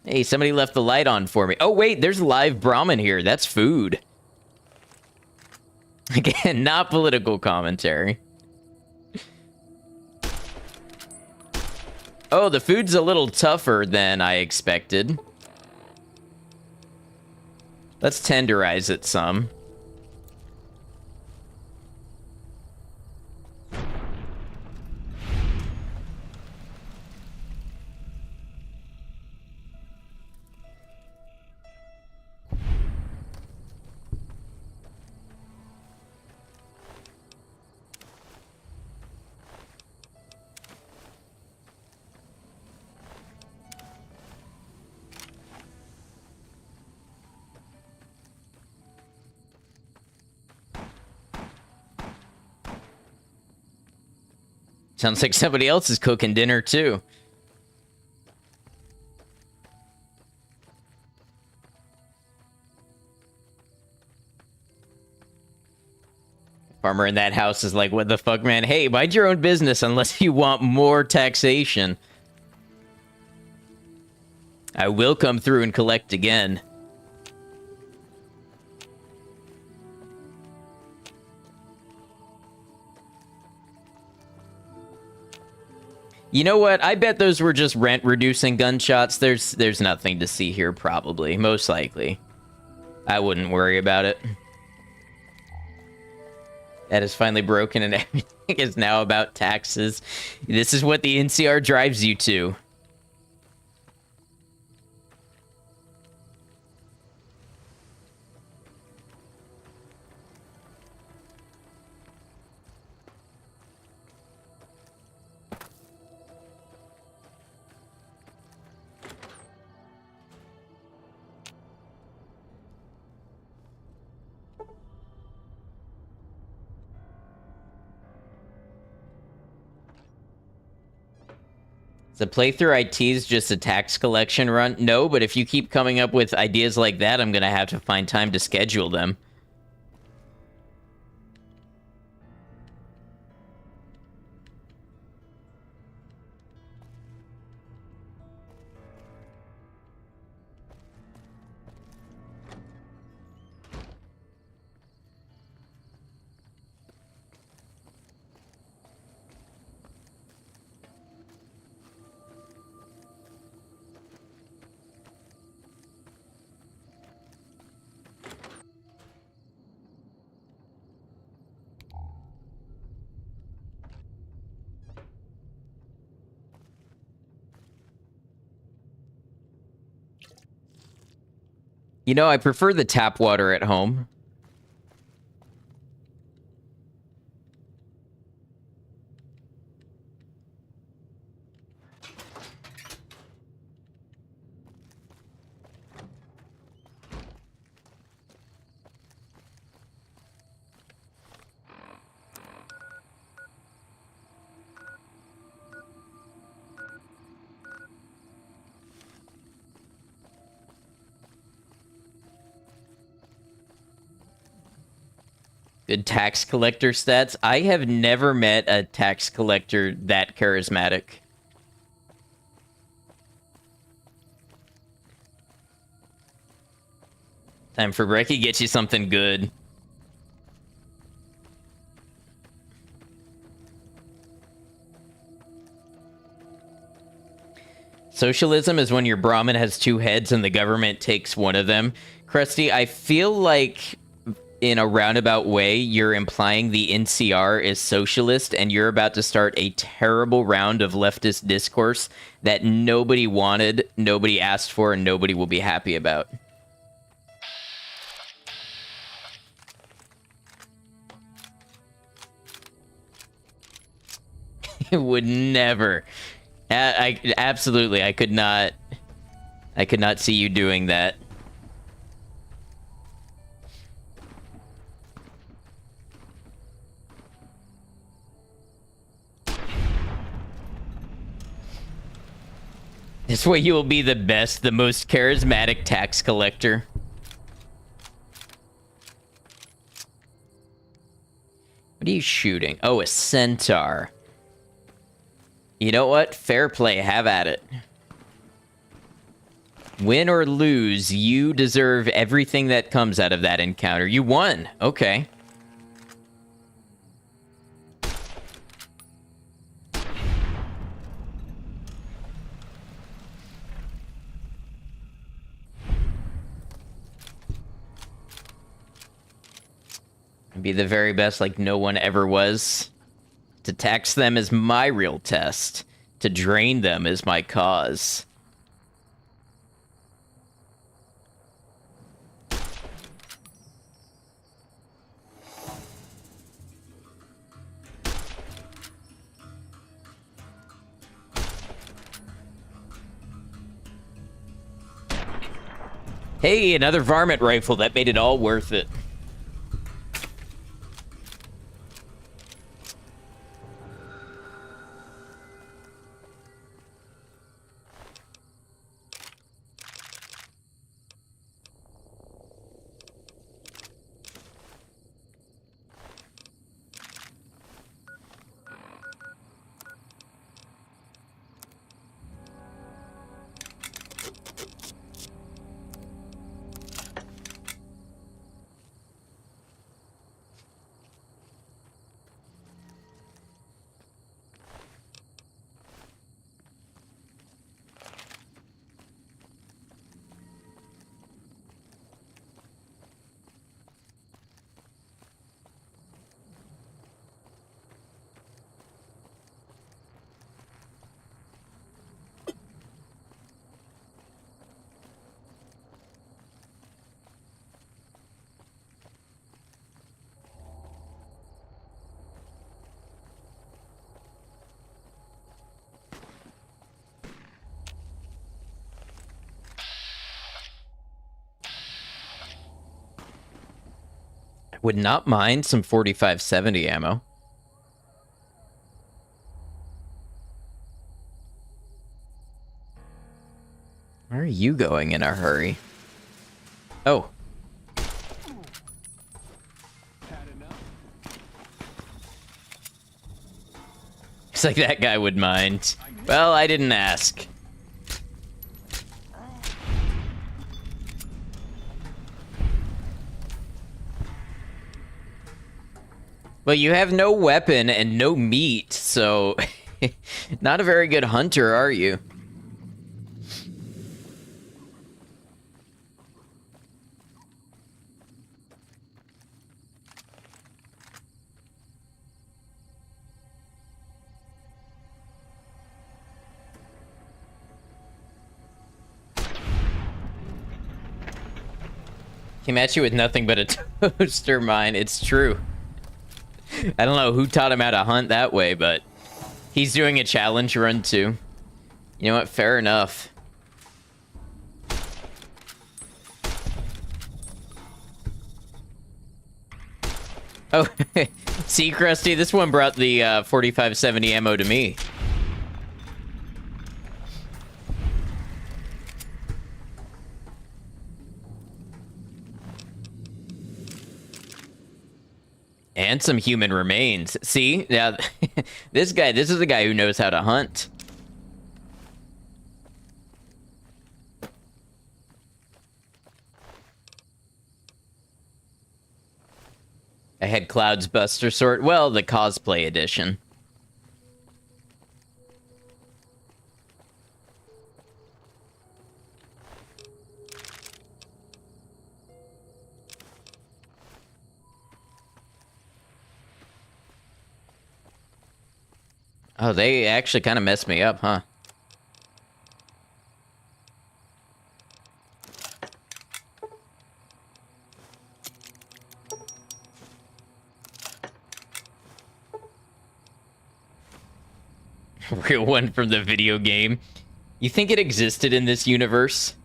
Hey, somebody left the light on for me. Oh, wait, there's live Brahmin here. That's food. Again, not political commentary. Oh, the food's a little tougher than I expected. Let's tenderize it some. Sounds like somebody else is cooking dinner, too. Farmer in that house is like, what the fuck, man? Hey, mind your own business unless you want more taxation. I will come through and collect again. You know what? I bet those were just rent-reducing gunshots. There's nothing to see here, probably. Most likely. I wouldn't worry about it. That is finally broken and everything is now about taxes. This is what the NCR drives you to. The playthrough IT is just a tax collection run? No, but if you keep coming up with ideas like that, I'm gonna have to find time to schedule them. You know, I prefer the tap water at home. Good tax collector stats. I have never met a tax collector that charismatic. Time for Brekkie. Get you something good. Socialism is when your Brahmin has two heads and the government takes one of them. Krusty, I feel like in a roundabout way, you're implying the NCR is socialist and you're about to start a terrible round of leftist discourse that nobody wanted, nobody asked for, and nobody will be happy about. It would never. Absolutely, I could not see you doing that. This way you will be the best, the most charismatic tax collector. What are you shooting? Oh, a centaur. You know what? Fair play. Have at it. Win or lose, you deserve everything that comes out of that encounter. You won. Okay. Be the very best like no one ever was. To tax them is my real test. To drain them is my cause. Hey, another varmint rifle. That made it all worth it. Would not mind some 4570 ammo. Where are you going in a hurry? Oh. Looks like that guy would mind. Well, I didn't ask. Well, you have no weapon and no meat, so not a very good hunter, are you? Came at you with nothing but a toaster mine. It's true. I don't know who taught him how to hunt that way, but he's doing a challenge run too. You know what? Fair enough. Oh, see, Krusty, this one brought the 4570 ammo to me. And some human remains. See? Now, this is a guy who knows how to hunt. I had Cloud's Buster Sword. Well, the cosplay edition. Oh, they actually kind of messed me up, huh? Real one from the video game. You think it existed in this universe?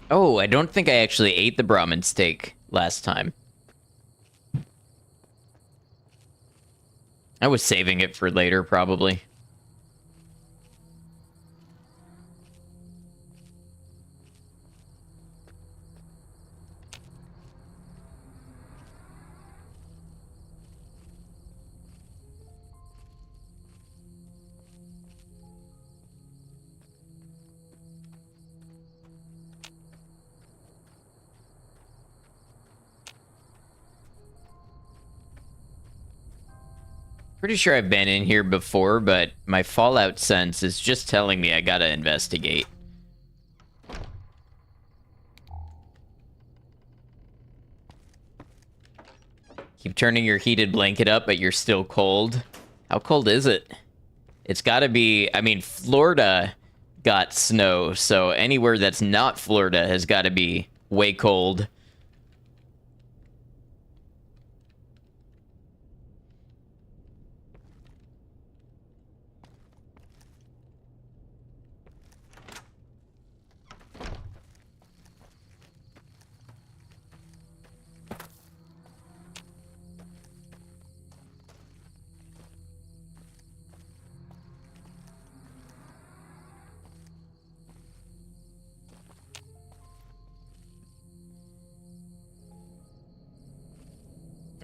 Oh, I don't think I actually ate the Brahmin steak last time. I was saving it for later, probably. Pretty sure I've been in here before, but my Fallout sense is just telling me I gotta investigate. Keep turning your heated blanket up, but you're still cold. How cold is it? It's gotta be... I mean, Florida got snow, so anywhere that's not Florida has gotta be way cold.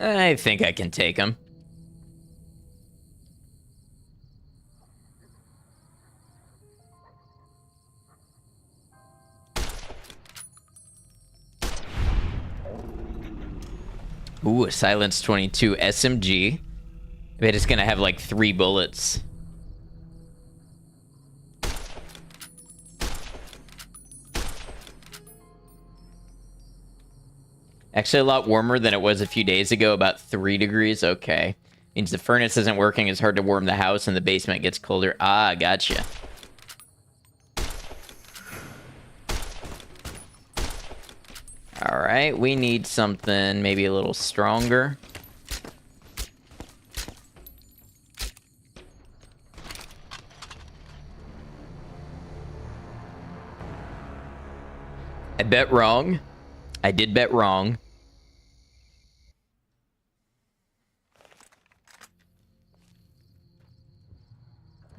I think I can take him. Ooh, a Silence 22 SMG. I bet it's gonna have like 3 bullets. Actually, a lot warmer than it was a few days ago, about 3 degrees. Okay. Means the furnace isn't working, it's hard to warm the house, and the basement gets colder. Ah, gotcha. Alright, we need something maybe a little stronger. I bet wrong. I did bet wrong.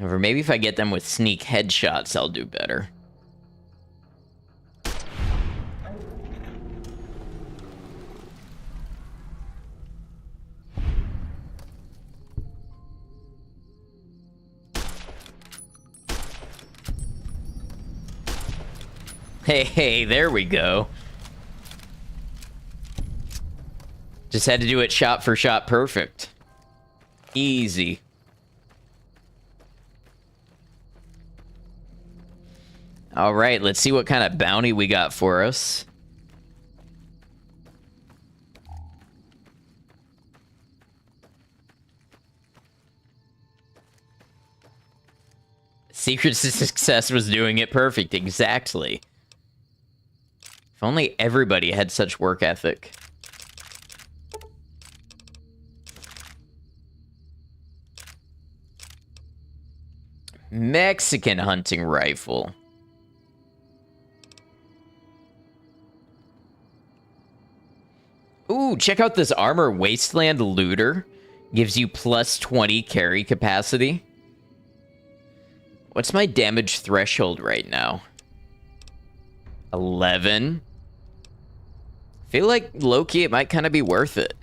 Or maybe if I get them with sneak headshots, I'll do better. Hey, there we go. Just had to do it shot for shot perfect. Easy. All right, let's see what kind of bounty we got for us. Secret to success was doing it perfect, exactly. If only everybody had such work ethic. Mexican hunting rifle. Ooh, check out this armor. Wasteland Looter. Gives you plus 20 carry capacity. What's my damage threshold right now? 11. Feel like low-key it might kind of be worth it.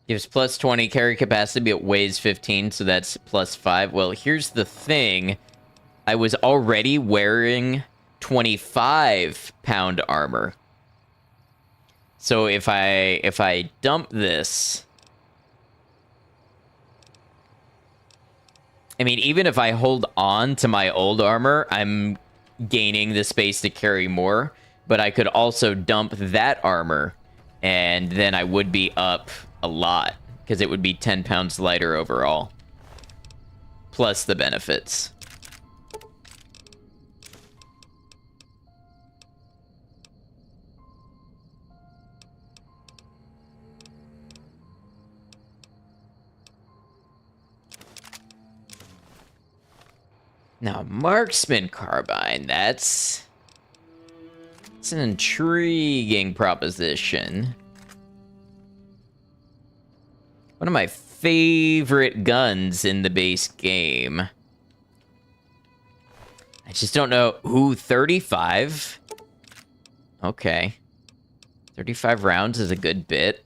Gives plus 20 carry capacity, but it weighs 15, so that's plus 5. Well, here's the thing. I was already wearing 25-pound armor. So if I dump this... I mean, even if I hold on to my old armor, I'm gaining the space to carry more. But I could also dump that armor, and then I would be up a lot, because it would be 10 pounds lighter overall. Plus the benefits. Now, marksman carbine, it's an intriguing proposition. One of my favorite guns in the base game. I just don't know. Ooh, 35? Okay. 35 rounds is a good bit.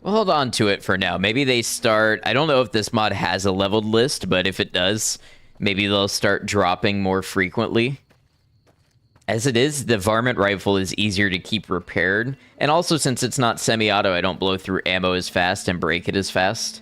We'll hold on to it for now. Maybe they start... I don't know if this mod has a leveled list, but if it does, maybe they'll start dropping more frequently. As it is, the varmint rifle is easier to keep repaired. And also, since it's not semi-auto, I don't blow through ammo as fast and break it as fast.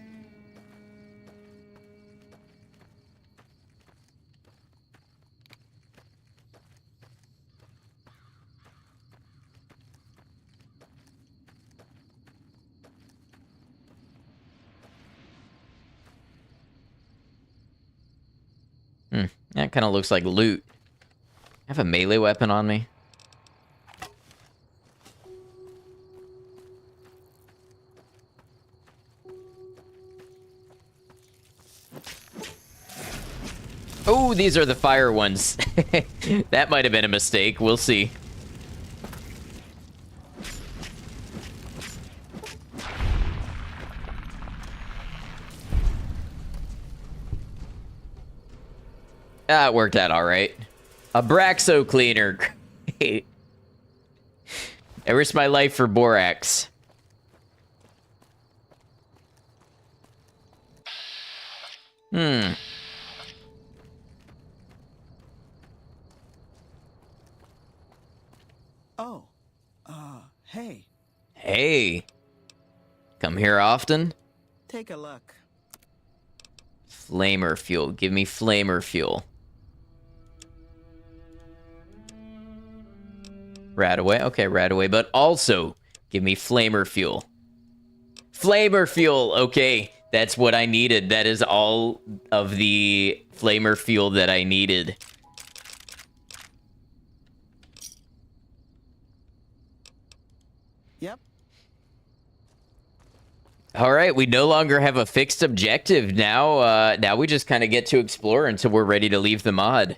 That kind of looks like loot. I have a melee weapon on me. Oh, these are the fire ones. That might have been a mistake. We'll see. Ah, it worked out all right. A Braxo cleaner. Great. I risked my life for borax.
Oh, hey,
Hey. Come here often?
take a look.
Flamer fuel. Give me flamer fuel. Radaway. Okay, Radaway. But also, give me flamer fuel. Flamer fuel! Okay, that's what I needed. That is all of the flamer fuel that I needed.
Yep.
All right, we no longer have a fixed objective now. Now we just kind of get to explore until we're ready to leave the mod.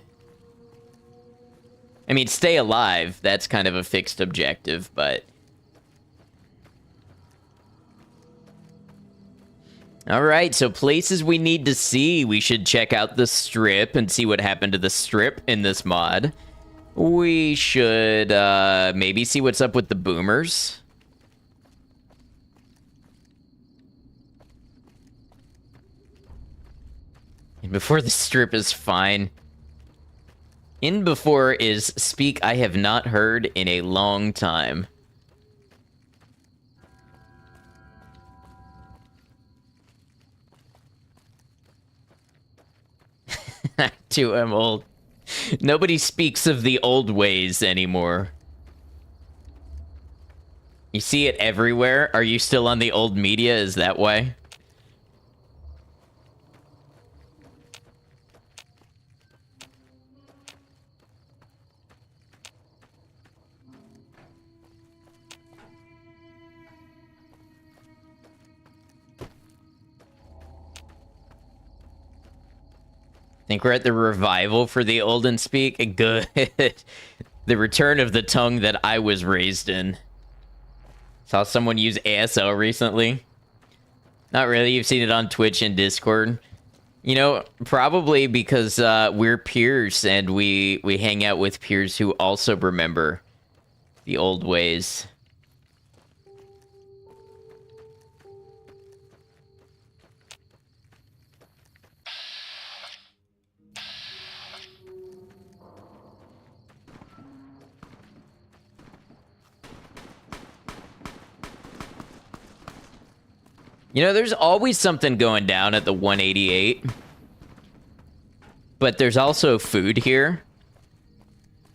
I mean, stay alive. That's kind of a fixed objective, but... All right, so places we need to see. We should check out the strip and see what happened to the strip in this mod. We should maybe see what's up with the boomers. And before the strip is fine. In before is speak I have not heard in a long time. Too, I'm old. Nobody speaks of the old ways anymore. You see it everywhere? Are you still on the old media? Is that why? Think we're at the revival for the old and speak? Good. The return of the tongue that I was raised in. Saw someone use ASL recently. Not really. You've seen it on Twitch and Discord. You know, probably because we're peers and we hang out with peers who also remember the old ways. You know, there's always something going down at the 188. But there's also food here.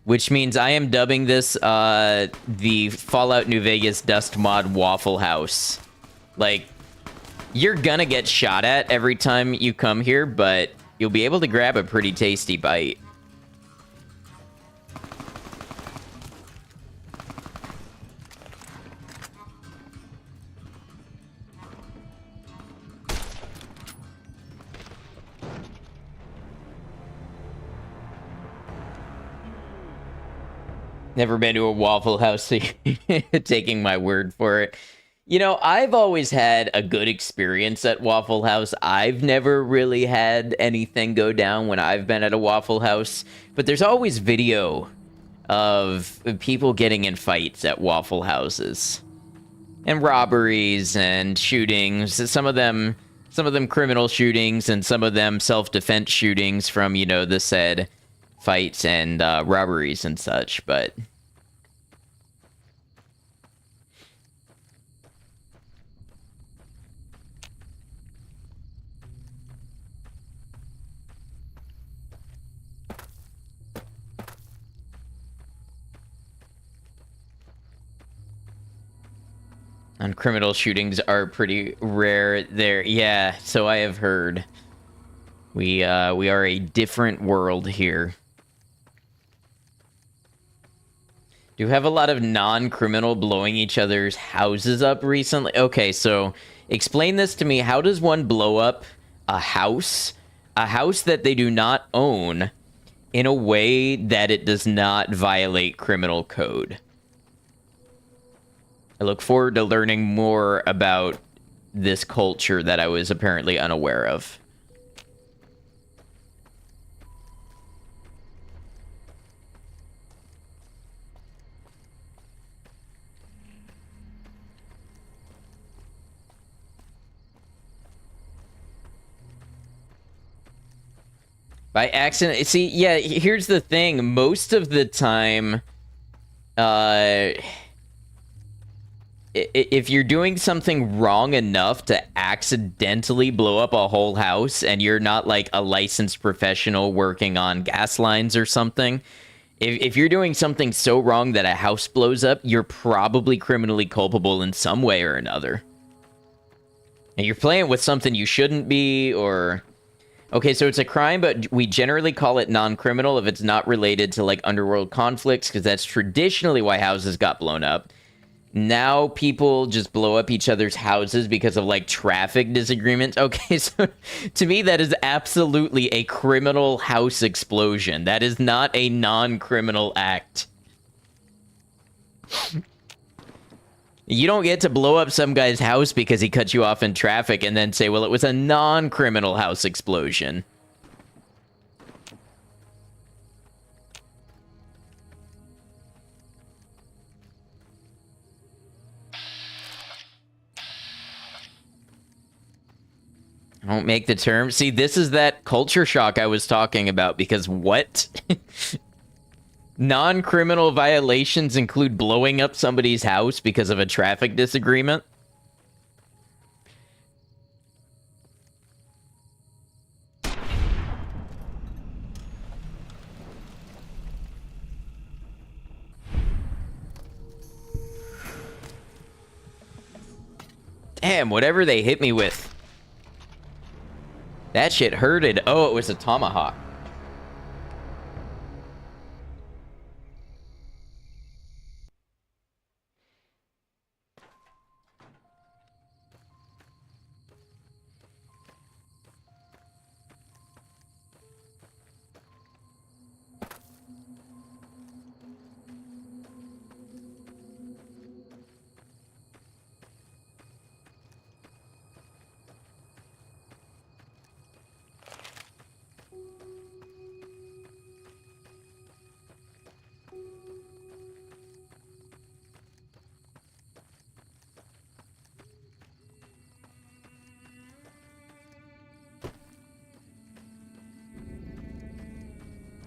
Which means I am dubbing this the Fallout New Vegas Dust Mod Waffle House. Like, You're gonna get shot at every time you come here, but you'll be able to grab a pretty tasty bite. Never been to a Waffle House, so taking my word for it. You know, I've always had a good experience at Waffle House. I've never really had anything go down when I've been at a Waffle House, but there's always video of people getting in fights at Waffle Houses. And robberies and shootings. Some of them criminal shootings and some of them self-defense shootings from, you know, the said fights and robberies and such, but and criminal shootings are pretty rare there. Yeah, so I have heard. We are a different world here. Do you have a lot of non-criminal blowing each other's houses up recently? Okay, so explain this to me. How does one blow up a house that they do not own, in a way that it does not violate criminal code? I look forward to learning more about this culture that I was apparently unaware of. By accident. See, yeah, here's the thing. Most of the time, if you're doing something wrong enough to accidentally blow up a whole house and you're not like a licensed professional working on gas lines or something, if you're doing something so wrong that a house blows up, you're probably criminally culpable in some way or another. And you're playing with something you shouldn't be, or... Okay, so it's a crime, but we generally call it non-criminal if it's not related to, like, underworld conflicts, because that's traditionally why houses got blown up. Now people just blow up each other's houses because of, like, traffic disagreements. Okay, so to me, that is absolutely a criminal house explosion. That is not a non-criminal act. You don't get to blow up some guy's house because he cut you off in traffic and then say, well, it was a non-criminal house explosion. Don't make the term. See, this is that culture shock I was talking about, because what? Non-criminal violations include blowing up somebody's house because of a traffic disagreement? Damn, whatever they hit me with. That shit hurted. Oh, it was a tomahawk.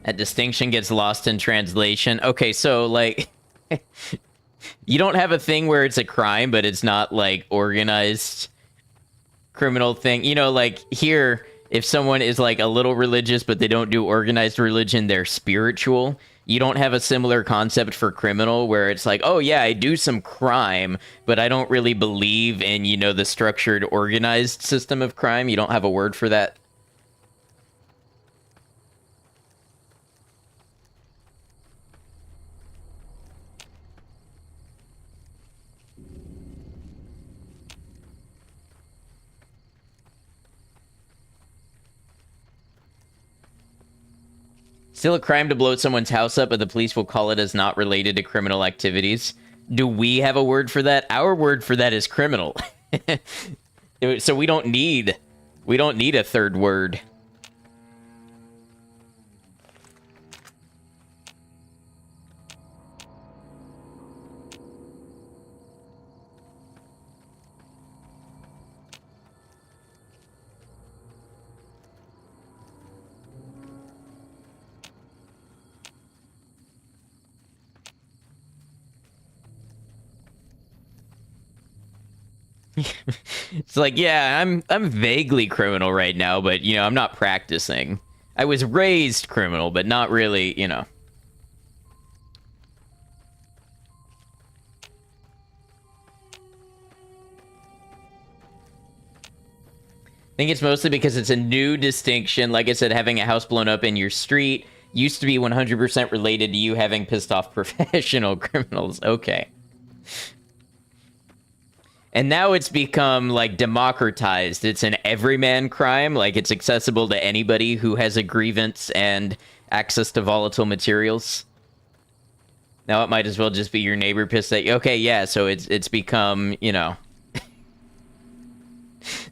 That distinction gets lost in translation. Okay, so, like, you don't have a thing where it's a crime, but it's not, like, organized criminal thing. You know, like, here, if someone is, like, a little religious, but they don't do organized religion, they're spiritual. You don't have a similar concept for criminal where it's like, oh yeah, I do some crime, but I don't really believe in, you know, the structured, organized system of crime. You don't have a word for that? Still a crime to blow someone's house up, but the police will call it as not related to criminal activities. Do we have a word for that? Our word for that is criminal. So we don't need a third word. It's like, yeah, I'm vaguely criminal right now, but you know, I'm not practicing. I was raised criminal, but not really, you know. I think it's mostly because it's a new distinction. Like I said, having a house blown up in your street used to be 100% related to you having pissed off professional criminals. Okay. And now it's become, like, democratized. It's an everyman crime. Like, it's accessible to anybody who has a grievance and access to volatile materials. Now it might as well just be your neighbor pissed at you. Okay, yeah, so it's become, you know...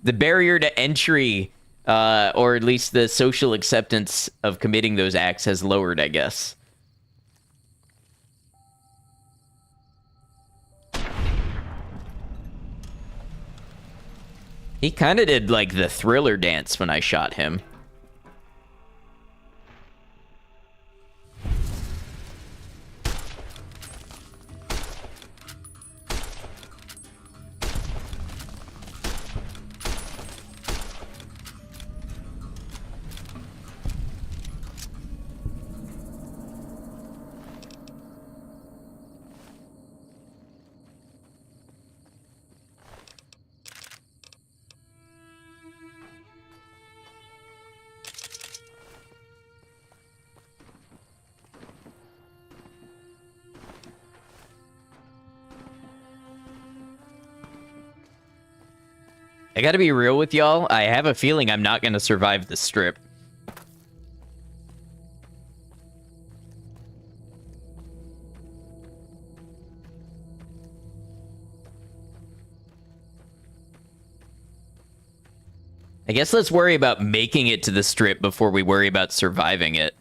the barrier to entry, or at least the social acceptance of committing those acts has lowered, I guess. He kind of did, like, the Thriller dance when I shot him. I gotta be real with y'all, I have a feeling I'm not gonna survive the strip. I guess let's worry about making it to the strip before we worry about surviving it.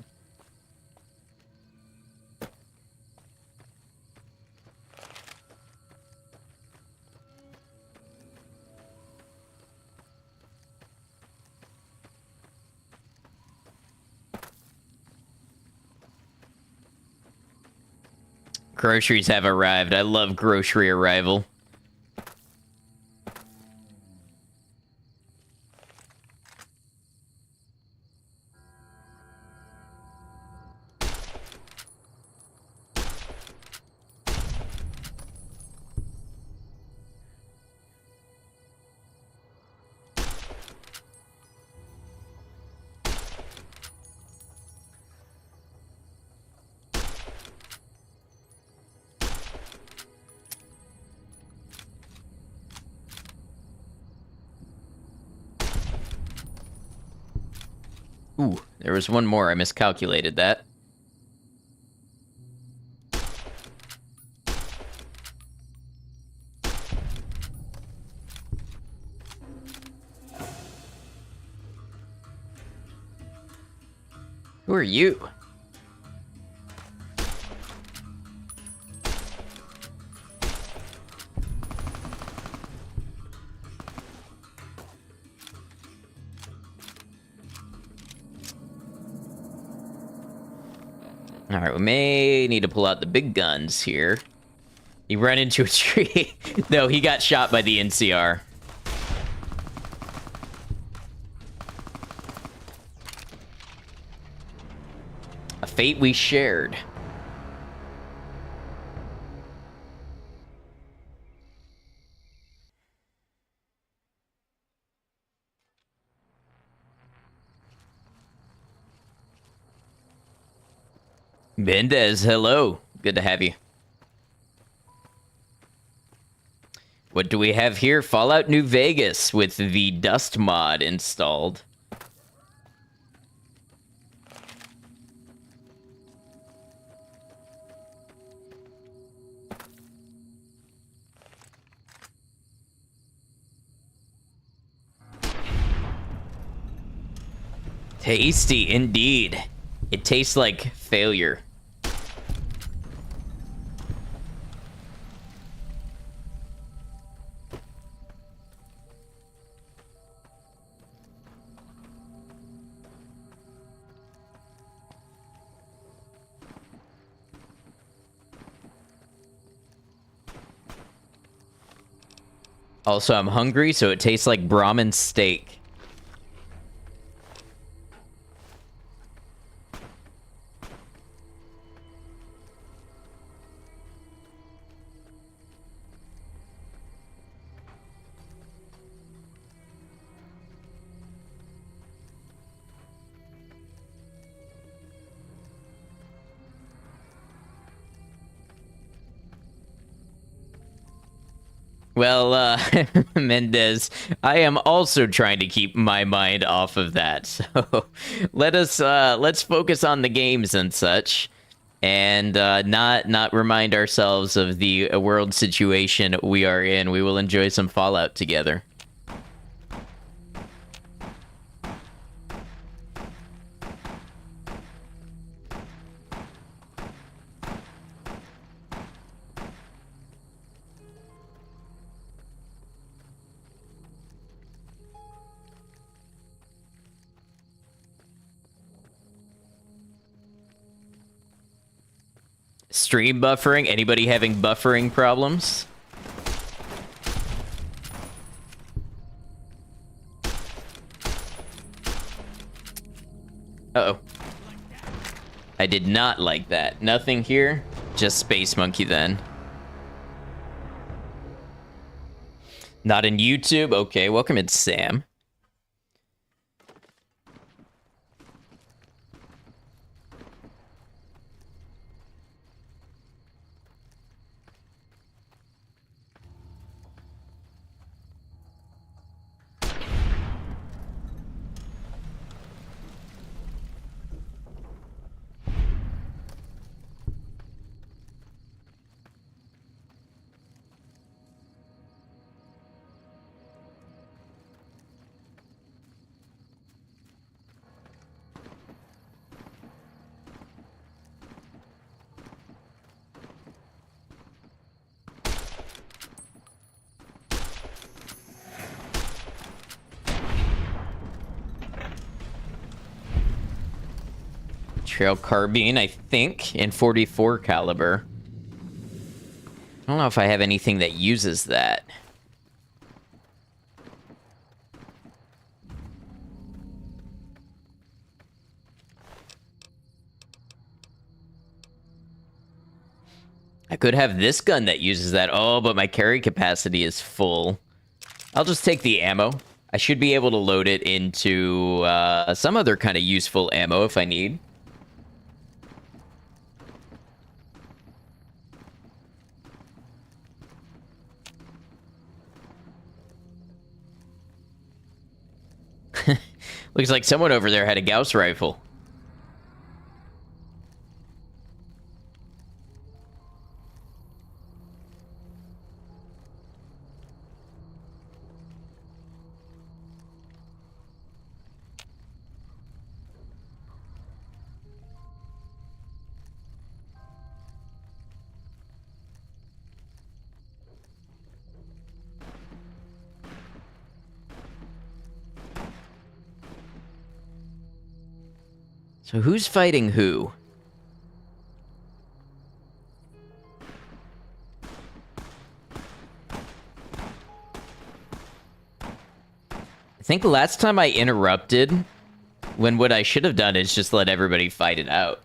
Groceries have arrived. I love grocery arrival. Ooh, there was one more. I miscalculated that. Who are you? Alright, we may need to pull out the big guns here. He ran into a tree. No, he got shot by the NCR. A fate we shared. Mendez, hello. Good to have you. What do we have here? Fallout New Vegas with the Dust mod installed. Tasty indeed. It tastes like failure. Also, I'm hungry, so it tastes like Brahmin steak. Well, Mendez, I am also trying to keep my mind off of that. So let's focus on the games and such, and not remind ourselves of the world situation we are in. We will enjoy some Fallout together. Stream buffering? Anybody having buffering problems? Uh-oh. I did not like that. Nothing here. Just Space Monkey then. Not in YouTube? Okay, welcome in, Sam. Trail carbine, I think, in 44 caliber. I don't know if I have anything that uses that. I could have this gun that uses that. Oh, but my carry capacity is full. I'll just take the ammo. I should be able to load it into some other kind of useful ammo if I need. Looks like someone over there had a Gauss rifle. So who's fighting who? I think last time I interrupted, when what I should have done is just let everybody fight it out.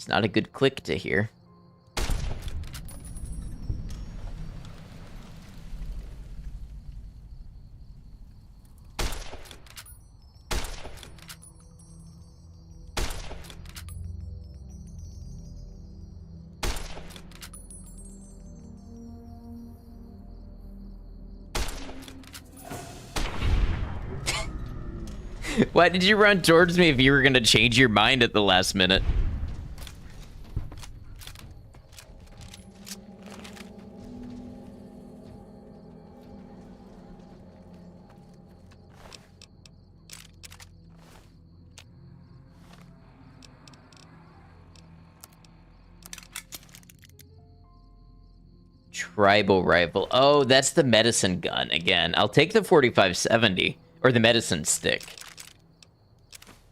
It's not a good click to hear. Why did you run towards me if you were going to change your mind at the last minute? Tribal rifle. Oh, that's the medicine gun again. I'll take the 4570 or the medicine stick.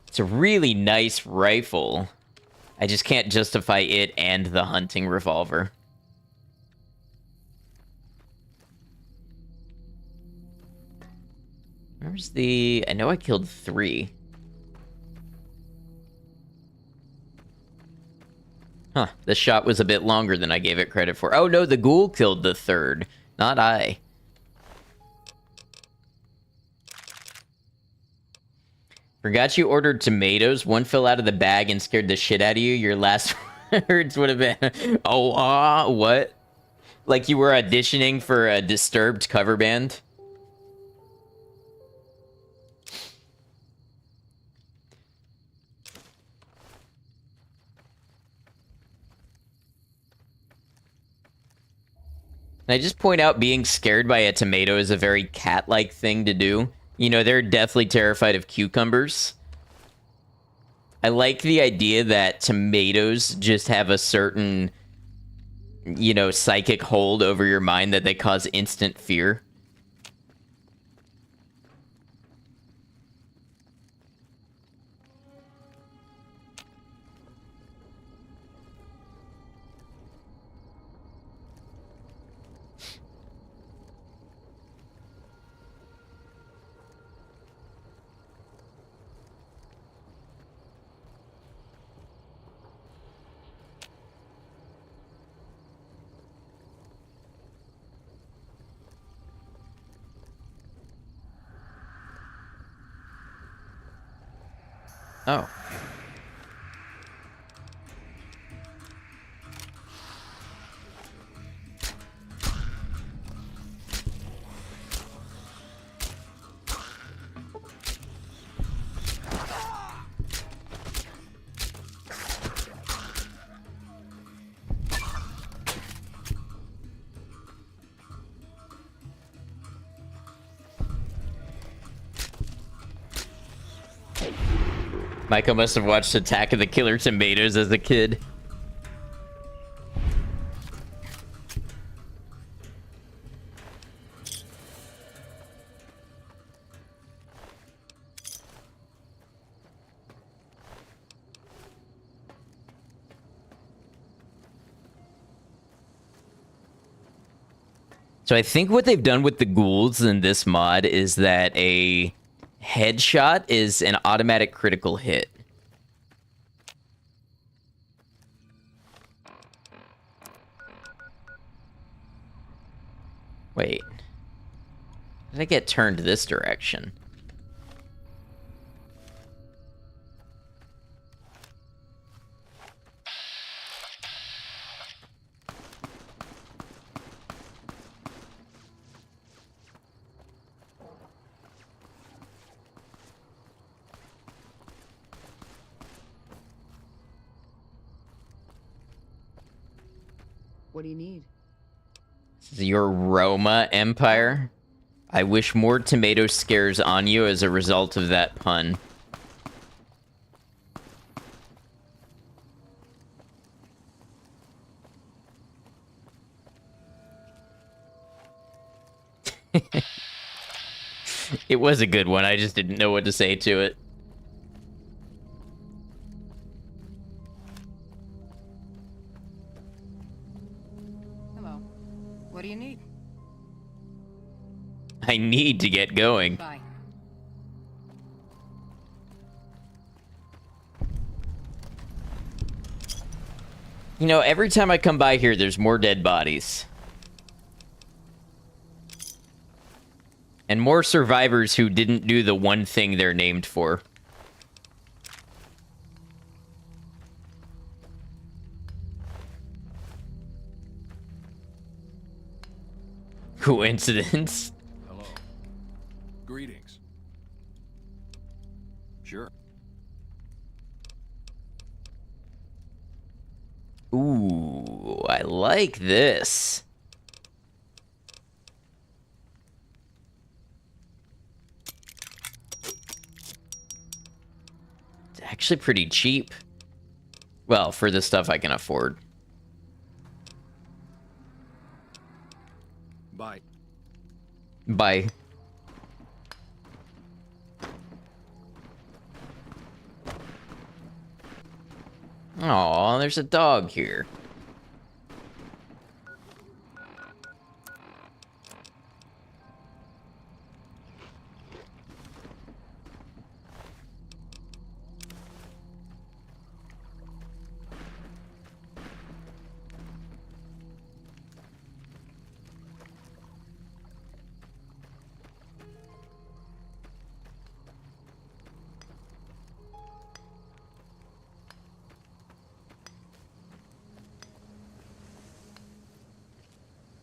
It's a really nice rifle. I just can't justify it and the hunting revolver. Where's the... I know I killed 3. Huh, the shot was a bit longer than I gave it credit for. Oh no, the ghoul killed the 3rd, not I. Forgot you ordered tomatoes. One fell out of the bag and scared the shit out of you. Your last words would have been, oh, what? Like you were auditioning for a Disturbed cover band? And I just point out being scared by a tomato is a very cat-like thing to do. You know, they're deathly terrified of cucumbers. I like the idea that tomatoes just have a certain, you know, psychic hold over your mind that they cause instant fear. Oh. Michael must have watched Attack of the Killer Tomatoes as a kid. So I think what they've done with the ghouls in this mod is that a headshot is an automatic critical hit. Wait. Did I get turned this direction?
What do you need?
This is your Roma Empire. I wish more tomato scares on you as a result of that pun. It was a good one. I just didn't know what to say to it.
Hello. What do you need?
I need to get going.
Bye.
You know, every time I come by here, there's more dead bodies. And more survivors who didn't do the one thing they're named for. Coincidence?
Hello. Greetings. Sure.
Ooh, I like this. It's actually pretty cheap. Well, for the stuff I can afford.
Bye.
Bye. Aw, there's a dog here.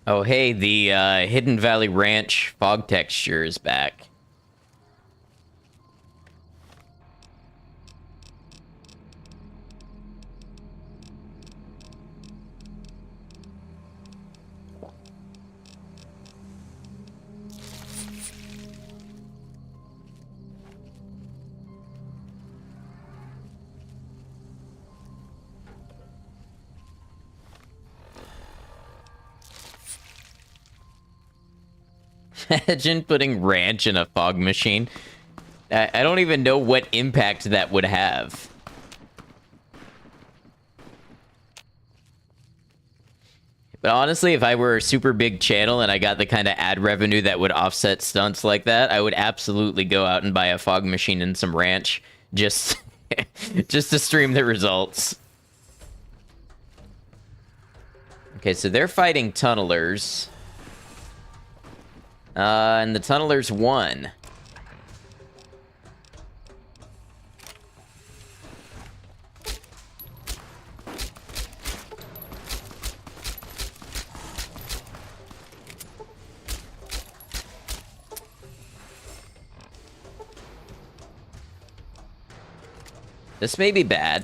Oh, hey, the Hidden Valley Ranch fog texture is back. Imagine putting ranch in a fog machine. I don't even know what impact that would have. But honestly, if I were a super big channel and I got the kind of ad revenue that would offset stunts like that, I would absolutely go out and buy a fog machine and some ranch just, just to stream the results. Okay, so they're fighting tunnelers. And the tunnelers won. This may be bad.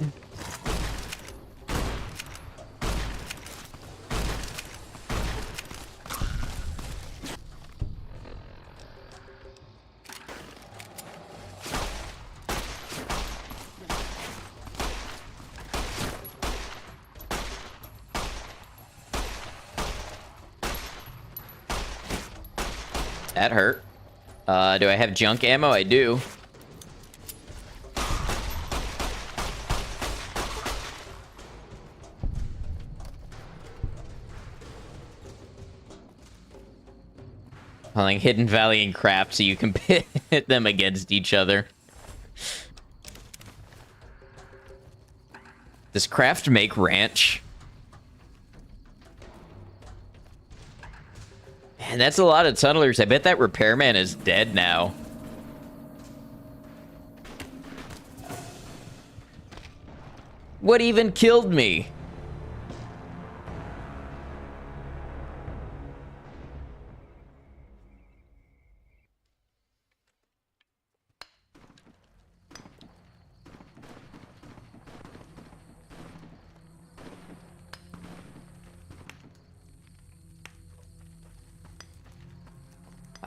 That hurt. Do I have junk ammo? I do. Calling Hidden Valley and Craft so you can pit them against each other. Does Craft make ranch? Man, that's a lot of tunnelers. I bet that repairman is dead now. What even killed me?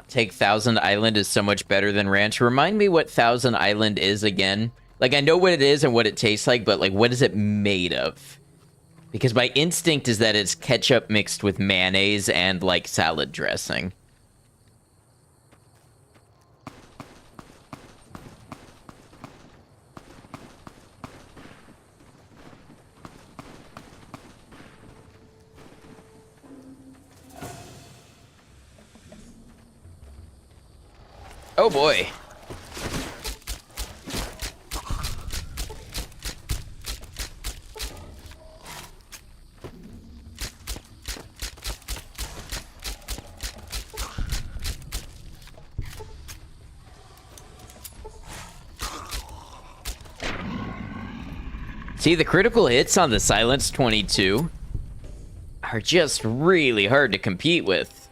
Take Thousand Island is so much better than Ranch. Remind me what Thousand Island is again. Like, I know what it is and what it tastes like, but, like, what is it made of? Because my instinct is that it's ketchup mixed with mayonnaise and, like, salad dressing. Oh boy. See, the critical hits on the Silence 22 are just really hard to compete with.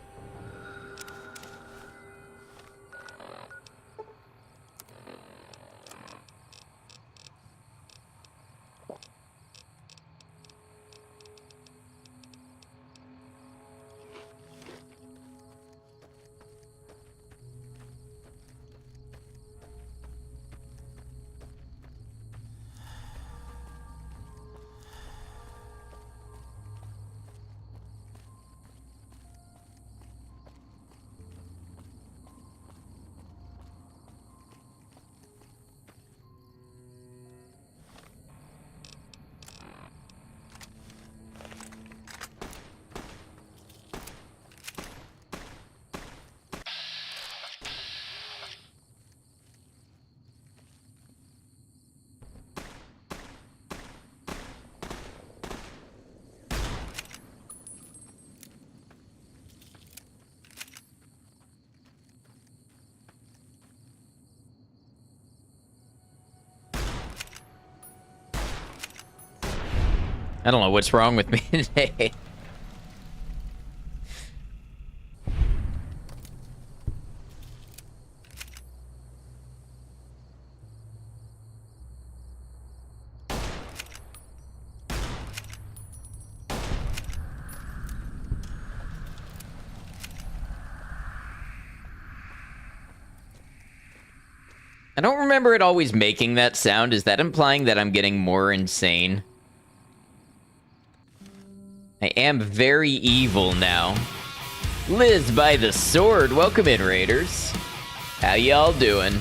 I don't know what's wrong with me today. I don't remember it always making that sound. Is that implying that I'm getting more insane? I am very evil now. Liz by the sword. Welcome in, Raiders. How y'all doing?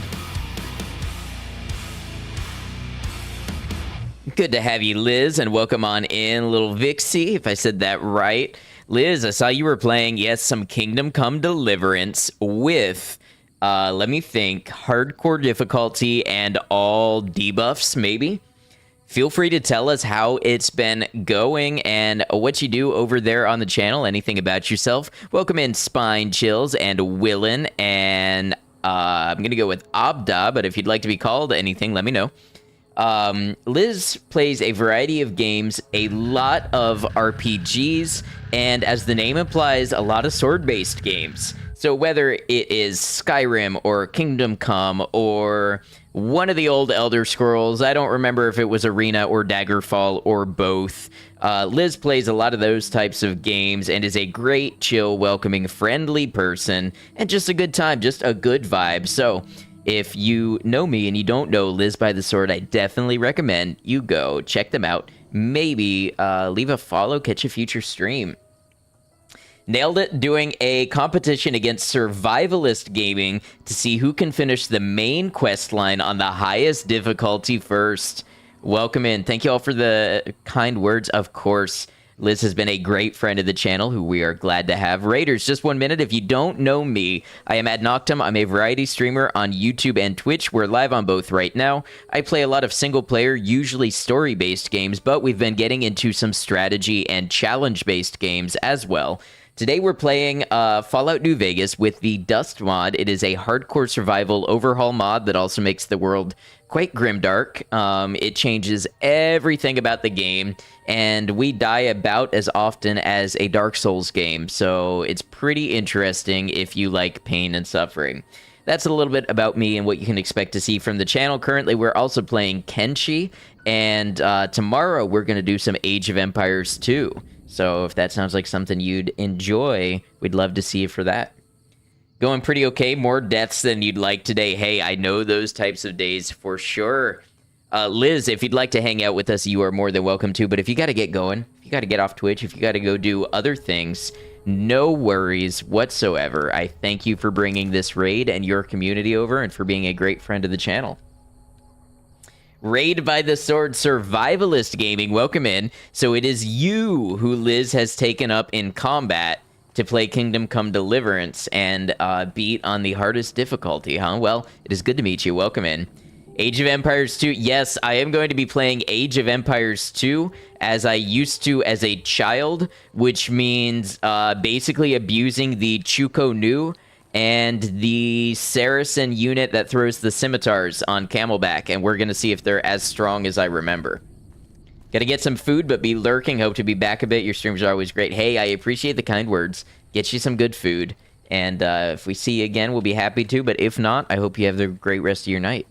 Good to have you, Liz, and welcome on in, little Vixie, if I said that right. Liz, I saw you were playing, yes, some Kingdom Come Deliverance with, let me think, hardcore difficulty and all debuffs, maybe? Feel free to tell us how it's been going and what you do over there on the channel, anything about yourself. Welcome in Spine Chills and Willin, and I'm going to go with Abda, but if you'd like to be called anything, let me know. Liz plays a variety of games, a lot of RPGs, and as the name implies, a lot of sword-based games. So whether it is Skyrim or Kingdom Come or one of the old Elder Scrolls, I don't remember if it was Arena or Daggerfall or both. Liz plays a lot of those types of games and is a great, chill, welcoming, friendly person, and just a good time, just a good vibe. So if you know me and you don't know Liz by the Sword, I definitely recommend you go check them out. Maybe leave a follow, catch a future stream. Nailed it doing a competition against survivalist gaming to see who can finish the main quest line on the highest difficulty first. Welcome in. Thank you all for the kind words, of course. Liz has been a great friend of the channel who we are glad to have. Raiders, just 1 minute. If you don't know me, I am Ad Noctum. I'm a variety streamer on YouTube and Twitch. We're live on both right now. I play a lot of single-player, usually story-based games, but we've been getting into some strategy and challenge-based games as well. Today we're playing Fallout New Vegas with the Dust mod. It is a hardcore survival overhaul mod that also makes the world quite grimdark. It changes everything about the game, and we die about as often as a Dark Souls game, so it's pretty interesting if you like pain and suffering. That's a little bit about me and what you can expect to see from the channel. Currently, we're also playing Kenshi, and tomorrow we're going to do some Age of Empires 2. So if that sounds like something you'd enjoy, we'd love to see you for that. Going pretty okay. More deaths than you'd like today. Hey, I know those types of days for sure. Liz, if you'd like to hang out with us, you are more than welcome to. But if you got to get going, if you got to get off Twitch, if you got to go do other things, no worries whatsoever. I thank you for bringing this raid and your community over and for being a great friend of the channel. Raid by the Sword Survivalist Gaming, welcome in. So it is you who Liz has taken up in combat to play Kingdom Come Deliverance and beat on the hardest difficulty, huh? Well, it is good to meet you. Welcome in. Age of Empires 2. Yes, I am going to be playing Age of Empires 2 as I used to as a child, which means basically abusing the Chuko Nu and the Saracen unit that throws the scimitars on Camelback, and we're going to see if they're as strong as I remember. Gotta get some food, but be lurking. Hope to be back a bit. Your streams are always great. Hey, I appreciate the kind words. Get you some good food. And if we see you again, we'll be happy to. But if not, I hope you have the great rest of your night.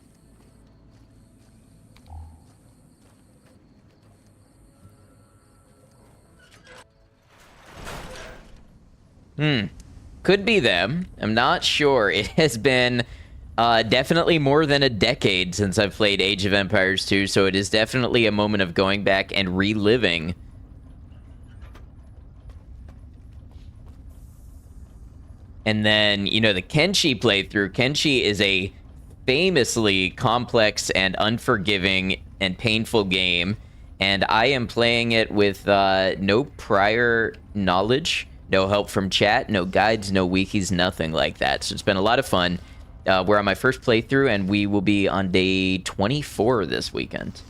Could be them. I'm not sure. It has been definitely more than a decade since I've played Age of Empires 2, so it is definitely a moment of going back and reliving. And then, you know, the Kenshi playthrough. Kenshi is a famously complex and unforgiving and painful game, and I am playing it with no prior knowledge, no help from chat, no guides, no wikis, nothing like that. So it's been a lot of fun. We're on my first playthrough, and we will be on day 24 this weekend.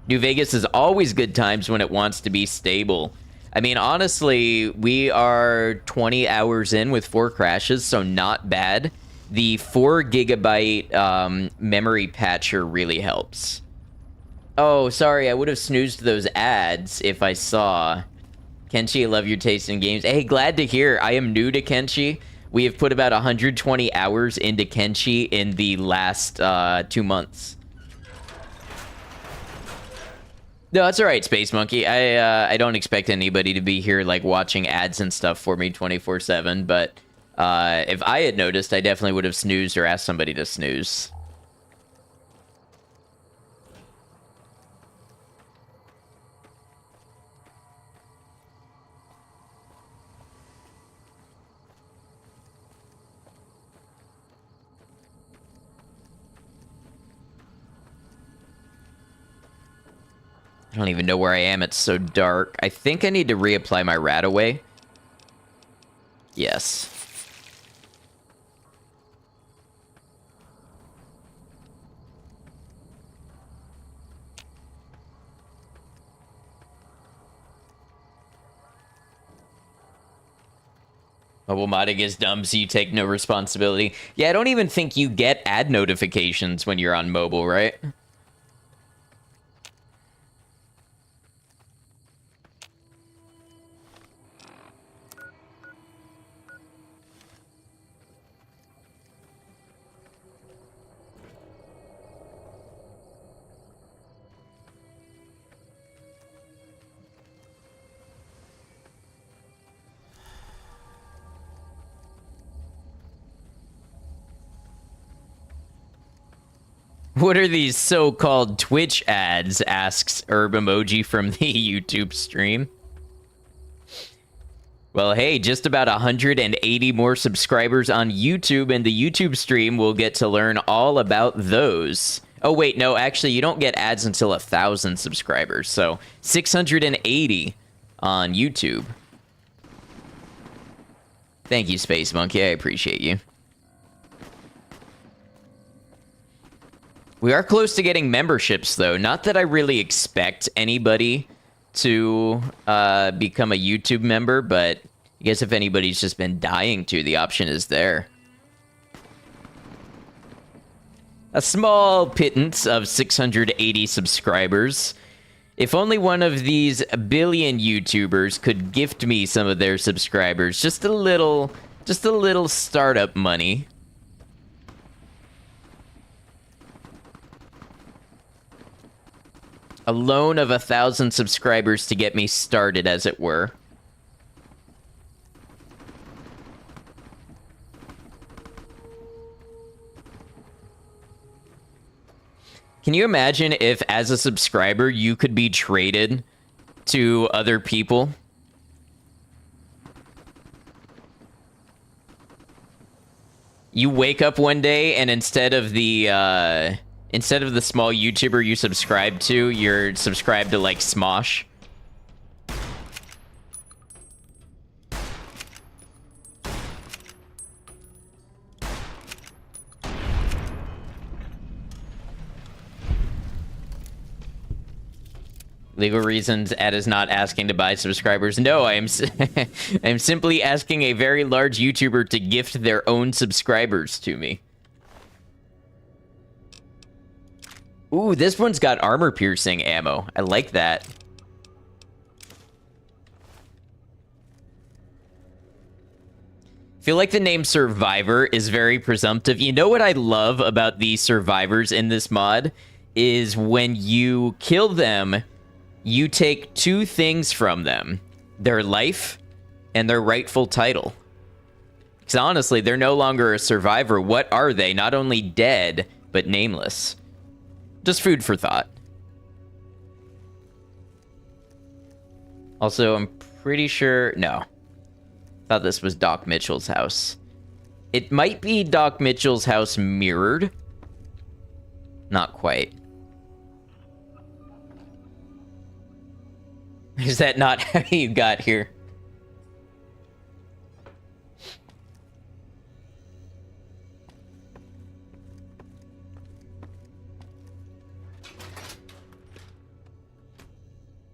New Vegas is always good times when it wants to be stable. I mean, honestly, we are 20 hours in with 4 crashes, so not bad. The 4 gigabyte memory patcher really helps. Oh, sorry, I would have snoozed those ads if I saw. Kenshi, I love your taste in games. Hey, glad to hear. I am new to Kenshi. We have put about 120 hours into Kenshi in the last 2 months. No, that's all right, Space Monkey. I don't expect anybody to be here like watching ads and stuff for me 24/7. But if I had noticed, I definitely would have snoozed or asked somebody to snooze. I don't even know where I am. It's so dark. I think I need to reapply my rat away. Yes. Mobile modding is dumb, so you take no responsibility. Yeah, I don't even think you get ad notifications when you're on mobile, right? What are these so-called Twitch ads, asks Herb Emoji from the YouTube stream. Well, hey, just about 180 more subscribers on YouTube, and the YouTube stream will get to learn all about those. Oh, wait, no, actually, you don't get ads until 1,000 subscribers, so 680 on YouTube. Thank you, Space Monkey. I appreciate you. We are close to getting memberships, though. Not that I really expect anybody to become a YouTube member, but I guess if anybody's just been dying to, the option is there. A small pittance of 680 subscribers. If only one of these billion YouTubers could gift me some of their subscribers. Just a little startup money. A loan of 1,000 subscribers to get me started, as it were. Can you imagine if, as a subscriber, you could be traded to other people? You wake up one day and instead of the small YouTuber you subscribe to, you're subscribed to, like, Smosh. Legal reasons, Ed is not asking to buy subscribers. No, I am I'm simply asking a very large YouTuber to gift their own subscribers to me. Ooh, this one's got armor-piercing ammo. I like that. feel like the name Survivor is very presumptive. You know what I love about the survivors in this mod is when you kill them, you take two things from them: their life and their rightful title. Because honestly, they're no longer a survivor. What are they? Not only dead, but nameless. Just food for thought. Also, I'm pretty sure... No. Thought this was Doc Mitchell's house. It might be Doc Mitchell's house mirrored. Not quite. Is that not how you got here?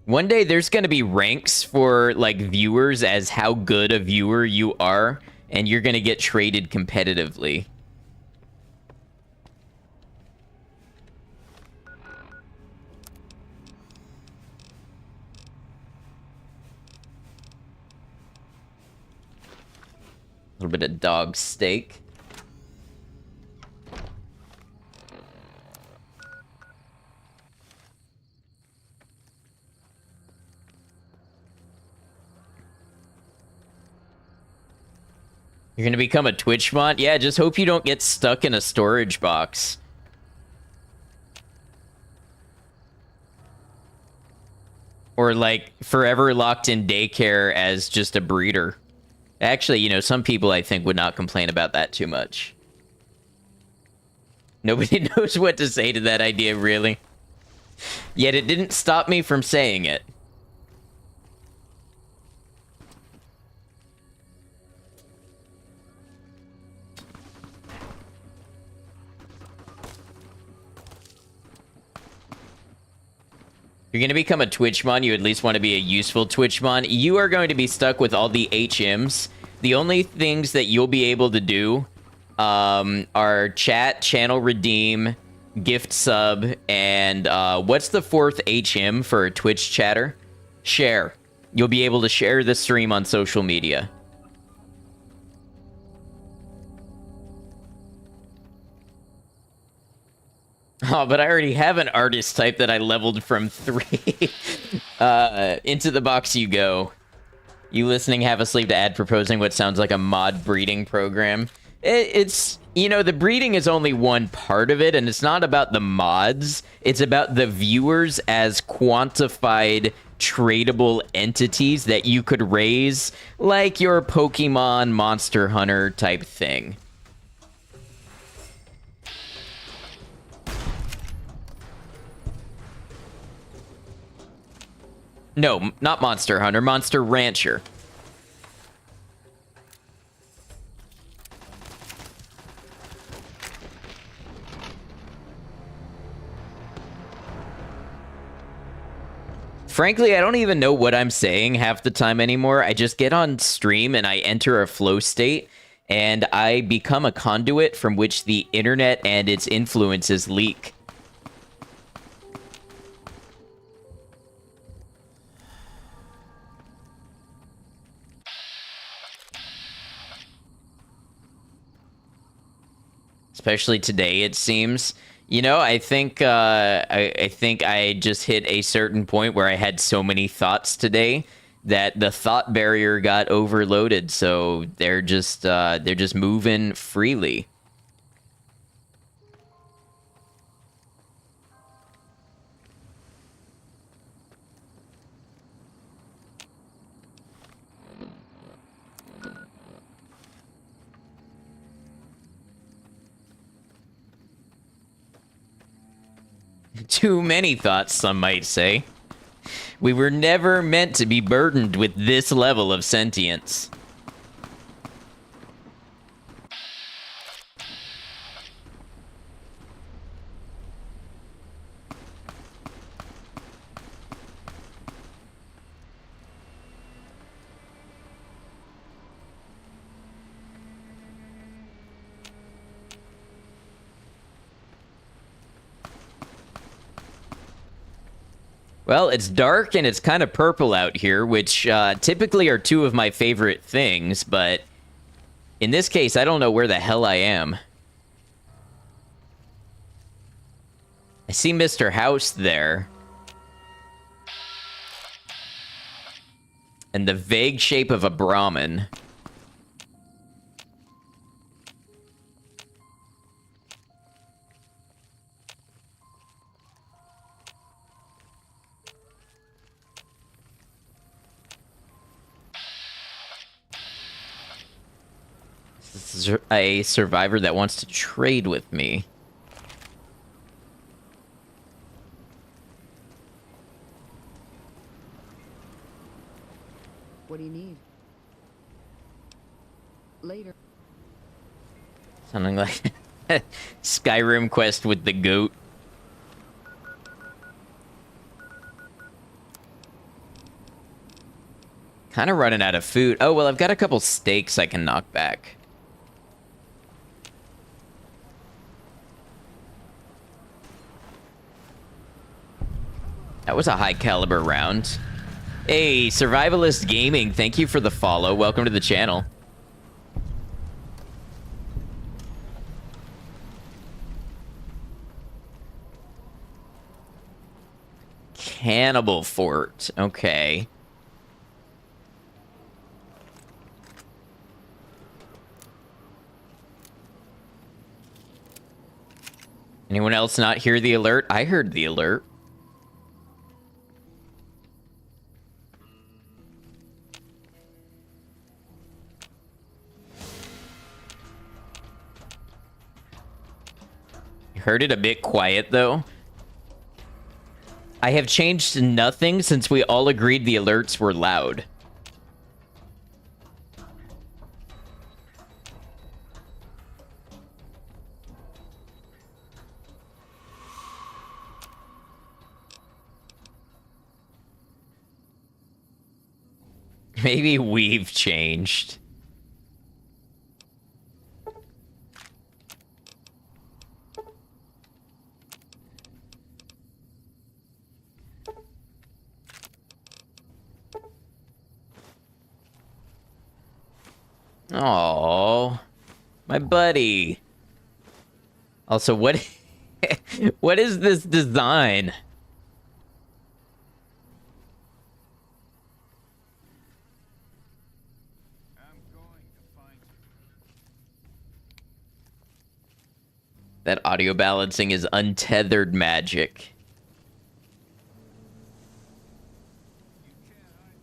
One day there's going to be ranks for, like, viewers as how good a viewer you are, and you're going to get traded competitively. A little bit of dog steak. You're gonna become a Twitch mod? Yeah, just hope you don't get stuck in a storage box. Or, like, forever locked in daycare as just a breeder. Actually, you know, some people, I think, would not complain about that too much. Nobody knows what to say to that idea, really. Yet it didn't stop me from saying it. If you're going to become a Twitchmon, you at least want to be a useful Twitchmon. You are going to be stuck with all the HMs. The only things that you'll be able to do are chat, channel redeem, gift sub, and what's the fourth HM for a Twitch chatter? Share. You'll be able to share the stream on social media. Oh, but I already have an artist type that I leveled from 3. Into the box you go. You listening have a sleeve to ad proposing what sounds like a mod breeding program. It's, you know, the breeding is only one part of it, and it's not about the mods. It's about the viewers as quantified, tradable entities that you could raise, like your Pokemon Monster Hunter type thing. No, not Monster Hunter, Monster Rancher. Frankly, I don't even know what I'm saying half the time anymore. I just get on stream and I enter a flow state, and I become a conduit from which the internet and its influences leak. Especially today, it seems. You know, I think I just hit a certain point where I had so many thoughts today that the thought barrier got overloaded. So they're just moving freely. Too many thoughts, some might say. We were never meant to be burdened with this level of sentience. Well, it's dark and it's kind of purple out here, which typically are two of my favorite things, but In this case, I don't know where the hell I am. I see Mr. House there. And the vague shape of a Brahmin. This is a survivor that wants to trade with me.
What do you need? Later.
Sounding like Skyrim quest with the goat. Kind of running out of food. Oh, well, I've got a couple steaks I can knock back. That was a high caliber round. Hey, Survivalist Gaming, thank you for the follow. Welcome to the channel. Cannibal Fort. Okay. Anyone else not hear the alert? I heard the alert. Heard it a bit quiet, though. I have changed nothing since we all agreed the alerts were loud. Maybe we've changed. Oh, my buddy. Also, what what is this design? That audio balancing is untethered magic.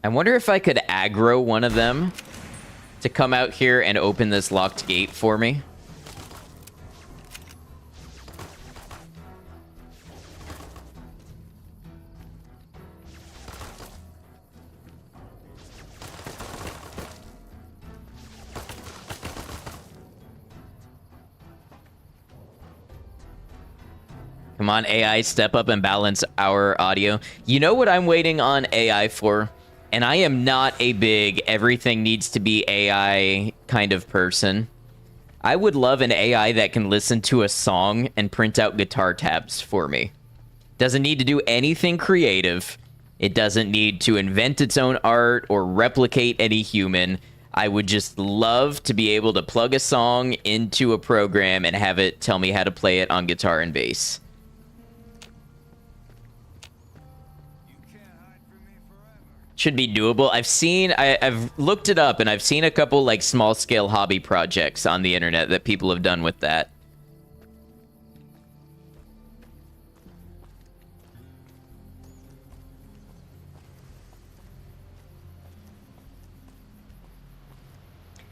I wonder if I could aggro one of them to come out here and open this locked gate for me. Come on, AI, step up and balance our audio. You know what I'm waiting on AI for? And I am not a big everything needs to be AI kind of person. I would love an AI that can listen to a song and print out guitar tabs for me. Doesn't need to do anything creative. It doesn't need to invent its own art or replicate any human. I would just love to be able to plug a song into a program and have it tell me how to play it on guitar and bass. Should be doable. I've looked it up and I've seen a couple like small scale hobby projects on the internet that people have done with that.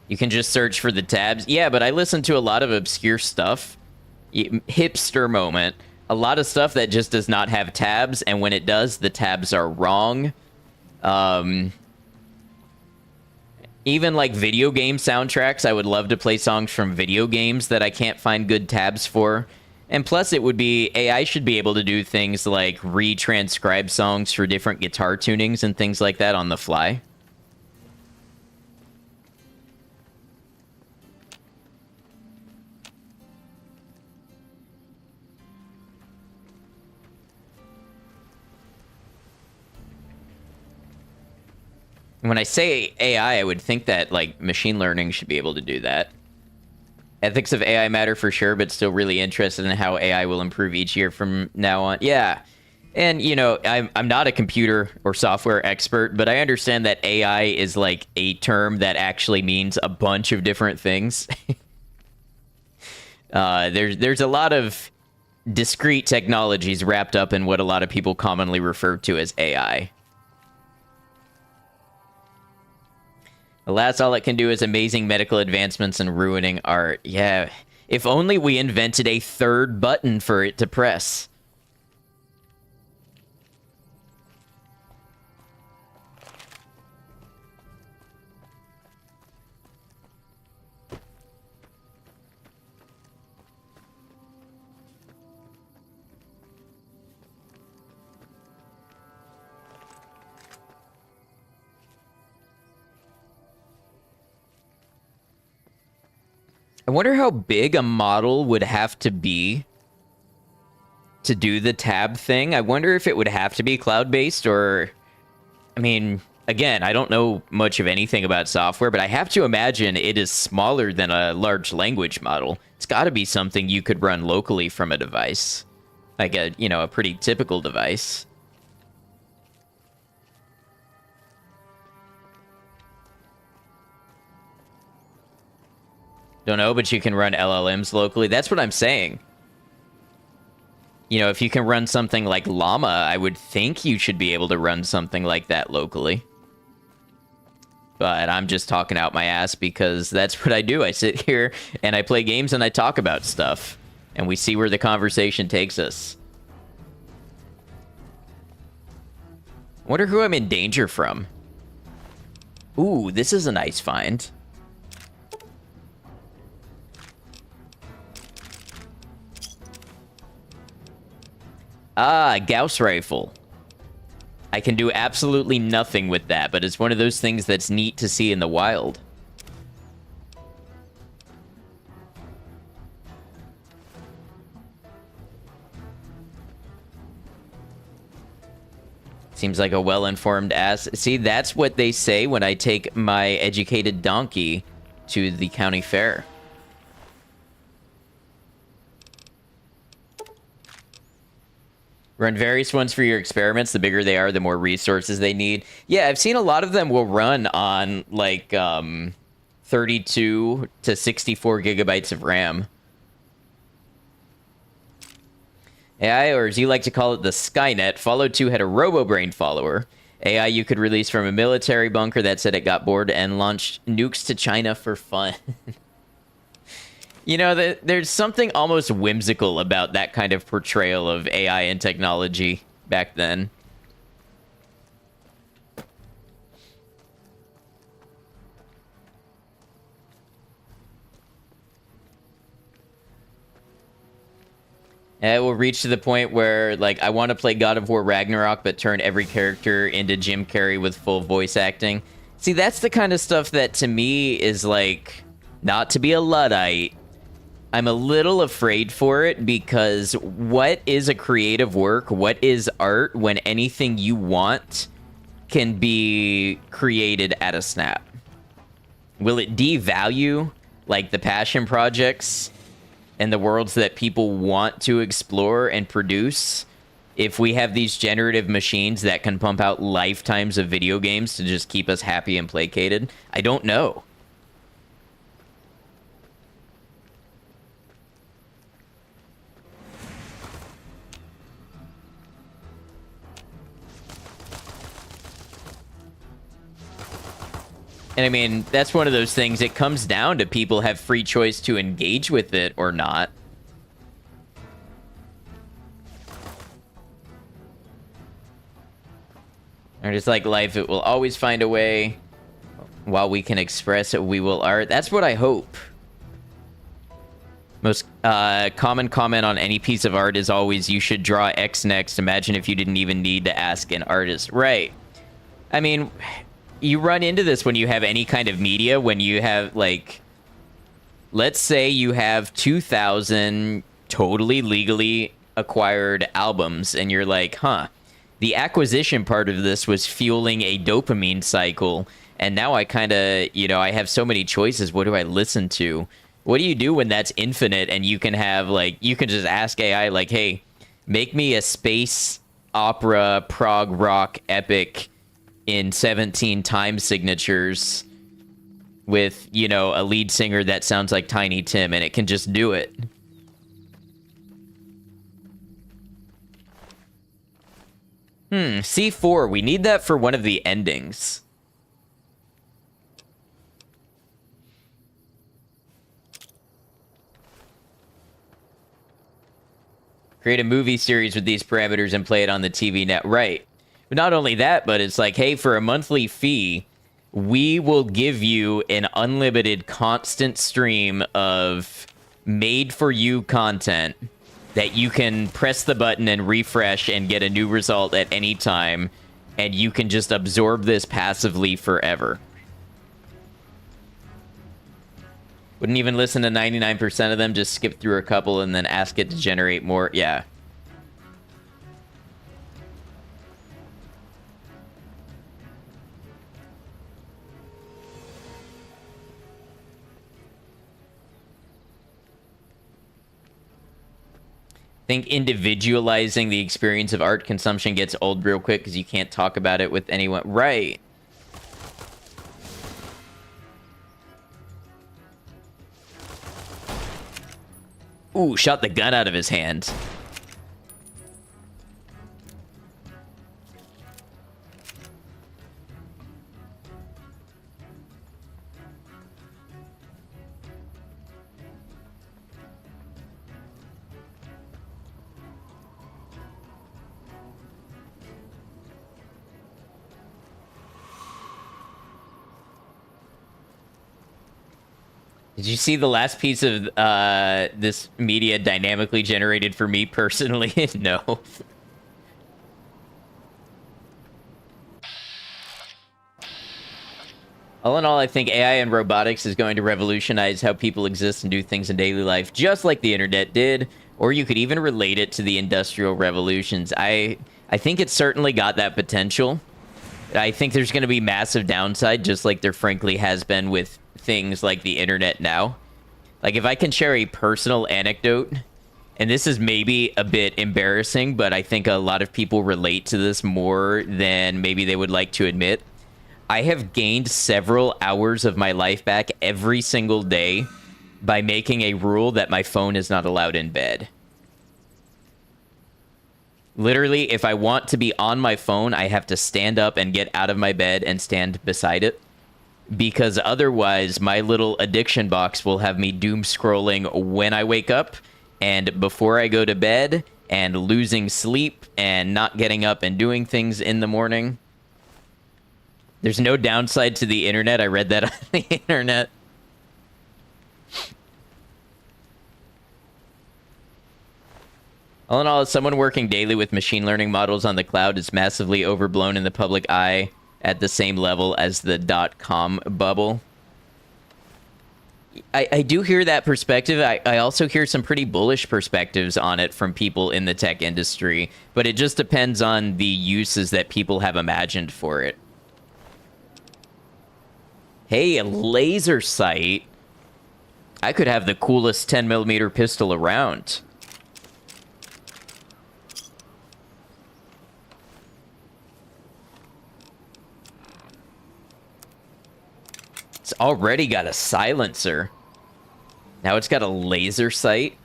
You can just search for the tabs. Yeah, but I listen to a lot of obscure stuff. Hipster moment. A lot of stuff that just does not have tabs, and when it does, the tabs are wrong. Even like video game soundtracks, I would love to play songs from video games that I can't find good tabs for. And plus it would be, AI should be able to do things like retranscribe songs for different guitar tunings and things like that on the fly. When I say AI, I would think that, like, machine learning should be able to do that. Ethics of AI matter for sure, but still really interested in how AI will improve each year from now on. Yeah. And, you know, I'm not a computer or software expert, but I understand that AI is, like, a term that actually means a bunch of different things. There's a lot of discrete technologies wrapped up in what a lot of people commonly refer to as AI. Alas, all it can do is amazing medical advancements and ruining art. Yeah, if only we invented a third button for it to press. I wonder how big a model would have to be to do the tab thing. I wonder if it would have to be cloud-based or... I mean, again, I don't know much of anything about software, but I have to imagine it is smaller than a large language model. It's got to be something you could run locally from a device. Like a, you know, a pretty typical device. Don't know, but you can run LLMs locally. That's what I'm saying. You know, if you can run something like Llama, I would think you should be able to run something like that locally. But I'm just talking out my ass because that's what I do. I sit here and I play games and I talk about stuff. And we see where the conversation takes us. I wonder who I'm in danger from. Ooh, this is a nice find. Ah, Gauss rifle. I can do absolutely nothing with that, but it's one of those things that's neat to see in the wild. Seems like a well-informed ass. See, that's what they say when I take my educated donkey to the county fair. Run various ones for your experiments. The bigger they are, the more resources they need. Yeah, I've seen a lot of them will run on, like, 32 to 64 gigabytes of RAM. AI, or as you like to call it, the Skynet, Fallout 2 had a RoboBrain follower. AI you could release from a military bunker that said it got bored and launched nukes to China for fun. You know, there's something almost whimsical about that kind of portrayal of AI and technology back then. It will reach to the point where, like, I want to play God of War Ragnarok, but turn every character into Jim Carrey with full voice acting. See, that's the kind of stuff that, to me, is, like, not to be a Luddite. I'm a little afraid for it because what is a creative work? What is art when anything you want can be created at a snap? Will it devalue, like, the passion projects and the worlds that people want to explore and produce if we have these generative machines that can pump out lifetimes of video games to just keep us happy and placated? I don't know. And I mean, that's one of those things. It comes down to people have free choice to engage with it or not. Or just like life, it will always find a way. While we can express it, we will art. That's what I hope. Most common comment on any piece of art is always, you should draw X next. Imagine if you didn't even need to ask an artist. Right. I mean, you run into this when you have any kind of media, when you have, like, let's say you have 2,000 totally legally acquired albums, and you're like, huh, the acquisition part of this was fueling a dopamine cycle. And now I kind of, I have so many choices. What do I listen to? What do you do when that's infinite and you can have, like, you can just ask AI, like, hey, make me a space opera prog rock epic in 17 time signatures with, a lead singer that sounds like Tiny Tim, and it can just do it. C4. We need that for one of the endings. Create a movie series with these parameters and play it on the TV net. Right. But not only that, but it's like, hey, for a monthly fee, we will give you an unlimited constant stream of made-for-you content that you can press the button and refresh and get a new result at any time, and you can just absorb this passively forever. Wouldn't even listen to 99% of them, just skip through a couple and then ask it to generate more. Yeah. I think individualizing the experience of art consumption gets old real quick because you can't talk about it with anyone. Right. Ooh, shot the gun out of his hand. Did you see the last piece of this media dynamically generated for me personally? No. All in all, I think AI and robotics is going to revolutionize how people exist and do things in daily life, just like the internet did. Or you could even relate it to the industrial revolutions. I think it's certainly got that potential. I think there's going to be massive downside, just like there frankly has been with things like the internet now. Like, if I can share a personal anecdote, and this is maybe a bit embarrassing, but I think a lot of people relate to this more than maybe they would like to admit. I have gained several hours of my life back every single day by making a rule that my phone is not allowed in bed. Literally, if I want to be on my phone, I have to stand up and get out of my bed and stand beside it. Because otherwise, my little addiction box will have me doom scrolling when I wake up and before I go to bed, and losing sleep and not getting up and doing things in the morning. There's no downside to the internet. I read that on the internet. All in all, as someone working daily with machine learning models on the cloud is massively overblown in the public eye at the same level as the .com bubble. I do hear that perspective. I also hear some pretty bullish perspectives on it from people in the tech industry, but it just depends on the uses that people have imagined for it. Hey, a laser sight. I could have the coolest 10mm pistol around. It's already got a silencer. Now it's got a laser sight.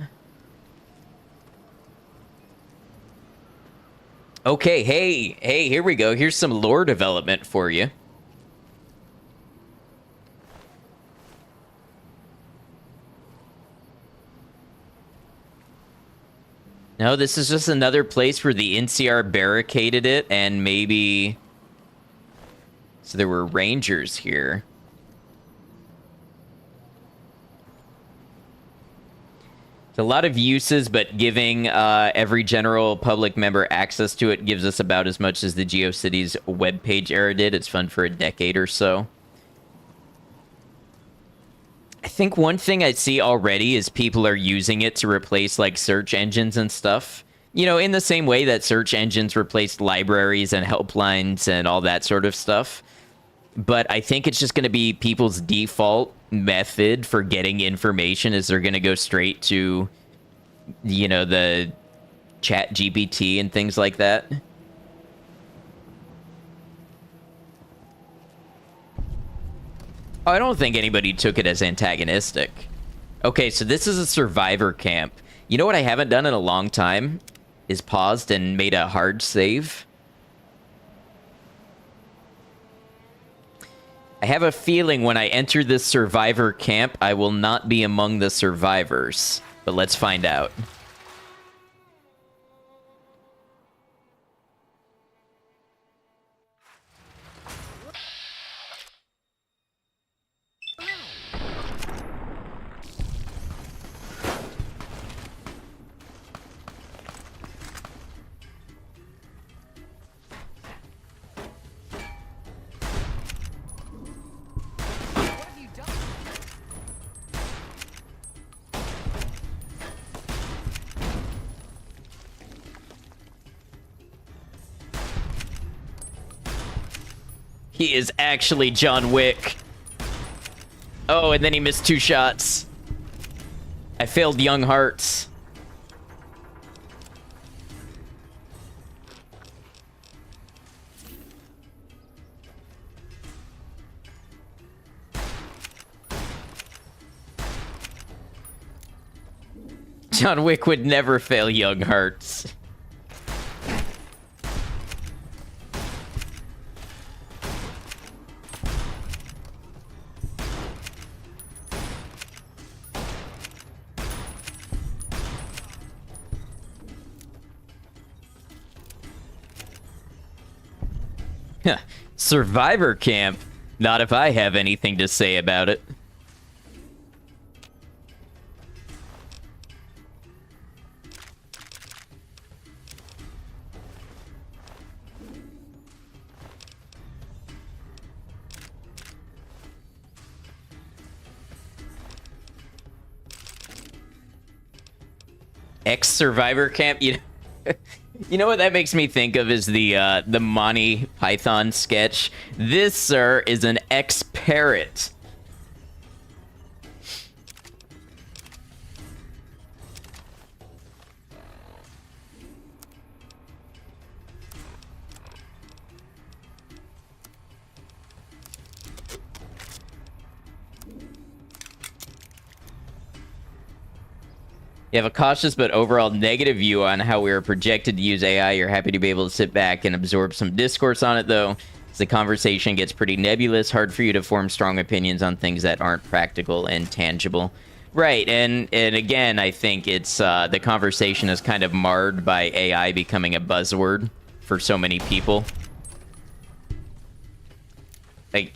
Okay, hey, here we go. Here's some lore development for you. No, this is just another place where the NCR barricaded it, and maybe... So there were rangers here. A lot of uses, but giving every general public member access to it gives us about as much as the GeoCities webpage era did. It's fun for a decade or so. I think one thing I see already is people are using it to replace, like, search engines and stuff. You know, in the same way that search engines replaced libraries and helplines and all that sort of stuff. But I think it's just going to be people's default method for getting information is they're going to go straight to, you know, the chat GPT and things like that. Oh, I don't think anybody took it as antagonistic. Okay, so this is a survivor camp. You know what I haven't done in a long time? Is paused and made a hard save. I have a feeling when I enter this survivor camp, I will not be among the survivors. But let's find out. He is actually John Wick. Oh, and then he missed 2 shots. I failed Young Hearts. John Wick would never fail Young Hearts. Survivor camp? Not if I have anything to say about it. Ex-survivor camp? You know what that makes me think of is the Monty Python sketch. This, sir, is an ex-parrot. You have a cautious but overall negative view on how we are projected to use AI. You're happy to be able to sit back and absorb some discourse on it, though. As the conversation gets pretty nebulous, hard for you to form strong opinions on things that aren't practical and tangible. Right, and again, I think it's the conversation is kind of marred by AI becoming a buzzword for so many people. Like,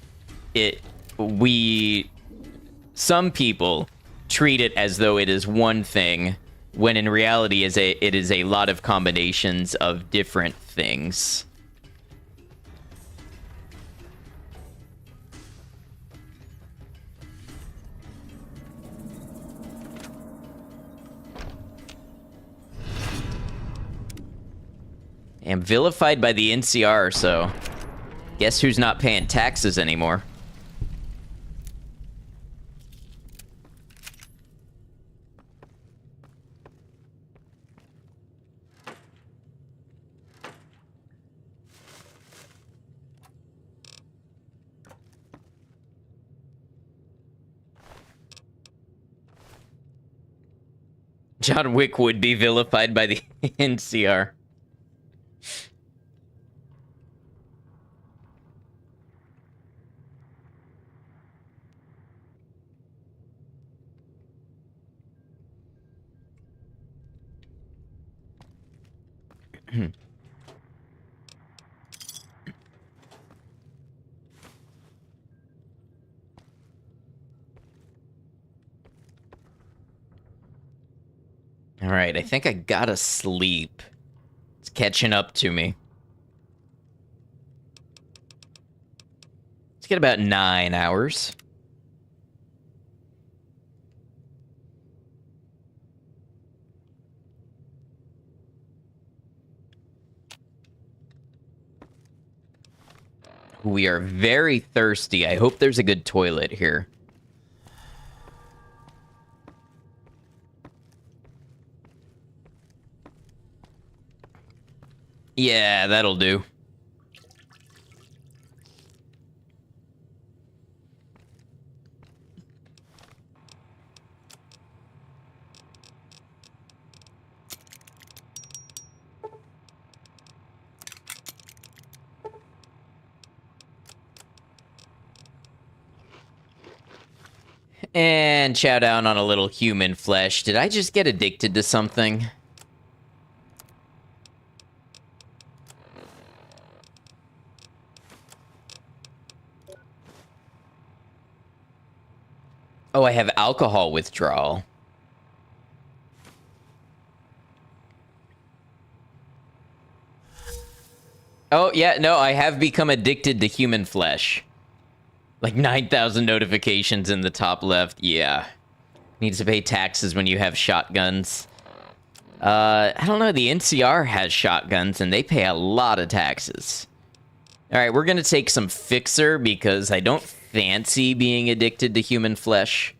some people treat it as though it is one thing, when in reality it is a lot of combinations of different things. I'm vilified by the NCR, so guess who's not paying taxes anymore? John Wick would be vilified by the NCR. All right, I think I gotta sleep. It's catching up to me. Let's get about 9 hours. We are very thirsty. I hope there's a good toilet here. Yeah, that'll do. And chow down on a little human flesh. Did I just get addicted to something? Oh, I have alcohol withdrawal. Oh, yeah, no, I have become addicted to human flesh. Like 9,000 notifications in the top left. Yeah. Needs to pay taxes when you have shotguns. I don't know. The NCR has shotguns, and they pay a lot of taxes. All right, we're going to take some Fixer because I don't fancy being addicted to human flesh.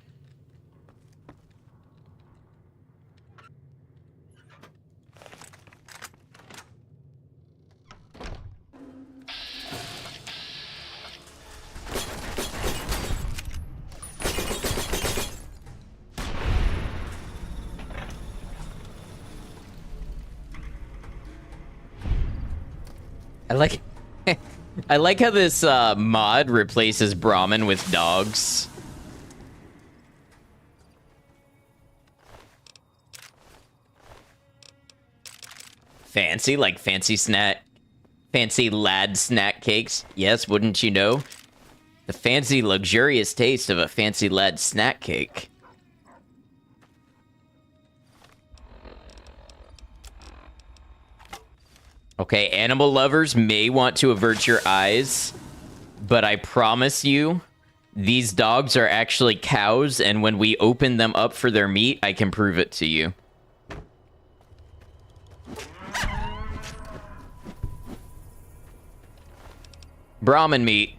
I like... I like how this mod replaces Brahmin with dogs. Fancy, like fancy lad snack cakes. Yes, wouldn't you know? The fancy, luxurious taste of a fancy lad snack cake. Okay, animal lovers may want to avert your eyes, but I promise you, these dogs are actually cows, and when we open them up for their meat, I can prove it to you. Brahmin meat.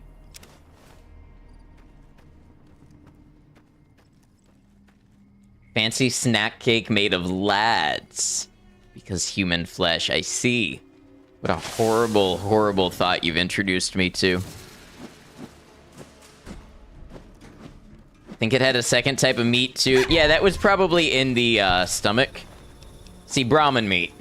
Fancy snack cake made of lads. Because human flesh, I see. What a horrible, horrible thought you've introduced me to. Think it had a second type of meat, too? Yeah, that was probably in the stomach. See, Brahmin meat.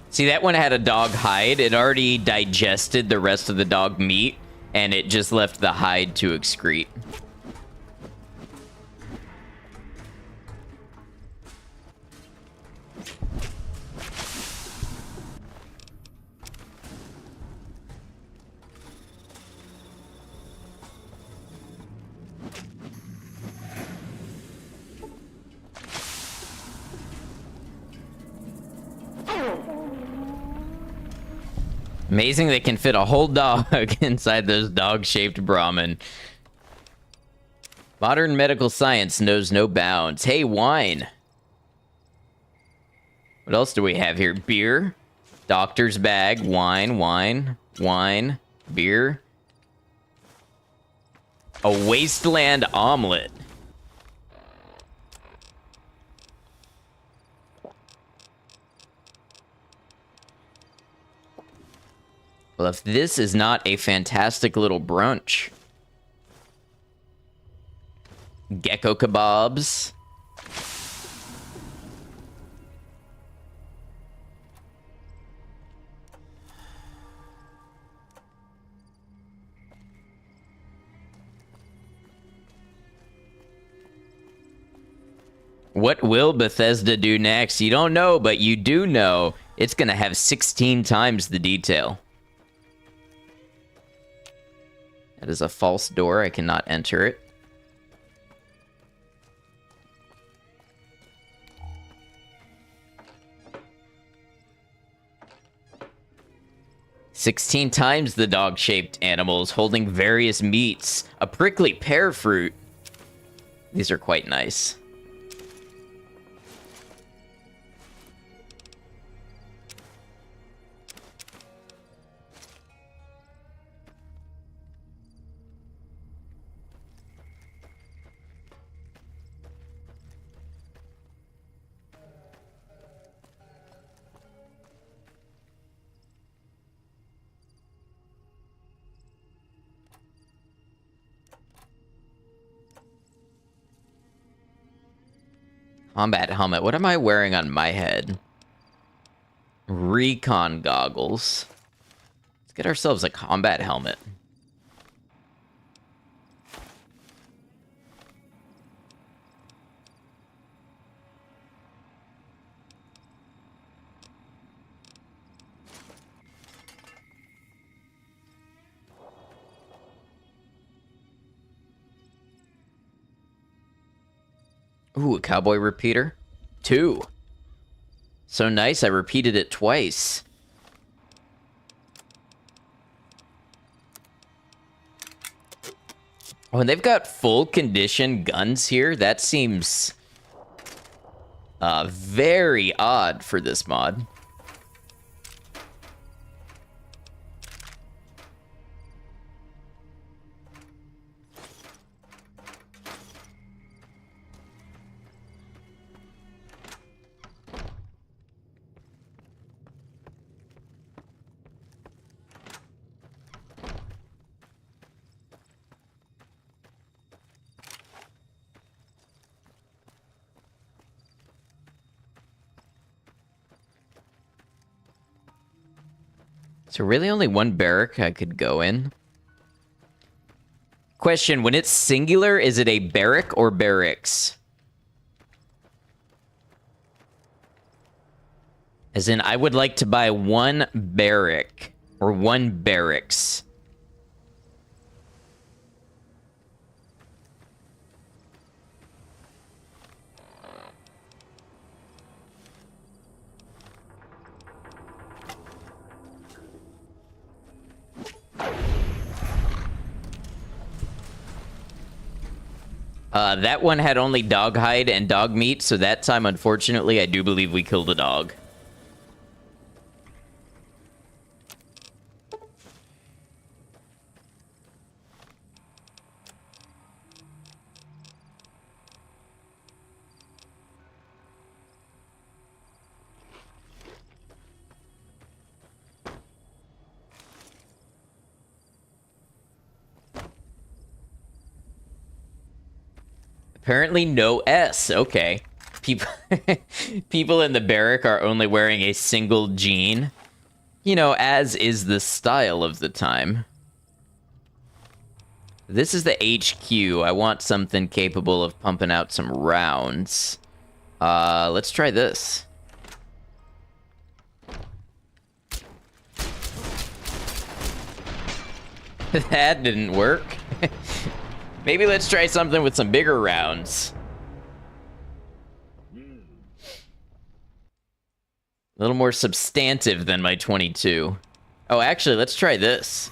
See, that one had a dog hide. It already digested the rest of the dog meat, and it just left the hide to excrete. Amazing they can fit a whole dog inside those dog-shaped Brahmin. Modern medical science knows no bounds. Hey, wine. What else do we have here? Beer. Doctor's bag. Wine, wine, wine, beer. A wasteland omelet. Well, if this is not a fantastic little brunch. Gecko kebabs. What will Bethesda do next? You don't know, but you do know it's going to have 16 times the detail. That is a false door. I cannot enter it. 16 times the dog-shaped animals holding various meats. A prickly pear fruit. These are quite nice. Combat helmet. What am I wearing on my head? Recon goggles. Let's get ourselves a combat helmet. Ooh, a cowboy repeater. 2. So nice, I repeated it twice. Oh, and they've got full condition guns here. That seems very odd for this mod. So really only one barrack I could go in? Question, when it's singular, is it a barrack or barracks? As in, I would like to buy one barrack or one barracks. That one had only dog hide and dog meat, so that time, unfortunately, I do believe we killed a dog. Apparently no S. Okay. People in the barrack are only wearing a single jean. You know, as is the style of the time. This is the HQ. I want something capable of pumping out some rounds. Let's try this. That didn't work. Maybe let's try something with some bigger rounds. A little more substantive than my 22. Oh, actually, let's try this.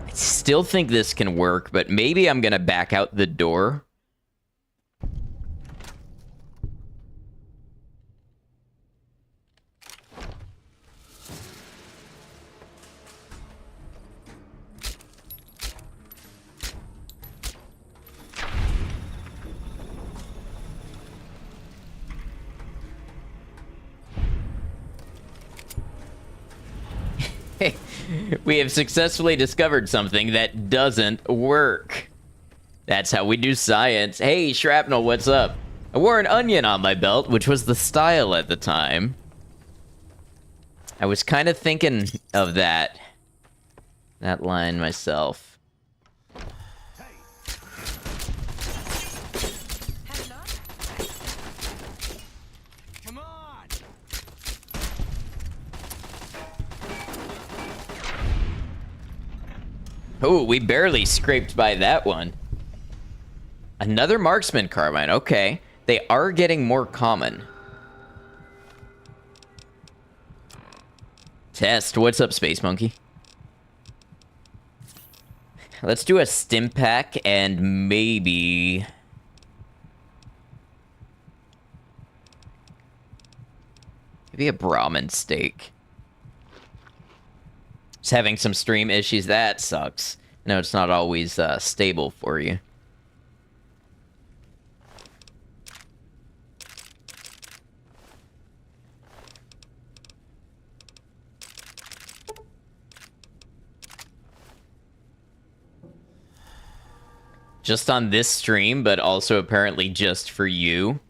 I still think this can work, but maybe I'm gonna back out the door. We have successfully discovered something that doesn't work. That's how we do science. Hey, Shrapnel, what's up? I wore an onion on my belt, which was the style at the time. I was kind of thinking of that line myself.
Come on!
Oh, we barely scraped by that one. Another marksman carbine. Okay. They are getting more common. Test. What's up, Space Monkey? Let's do a stim pack and maybe... maybe a Brahmin steak. Just having some stream issues. That sucks. No, it's not always stable for you. Just on this stream, but also apparently just for you.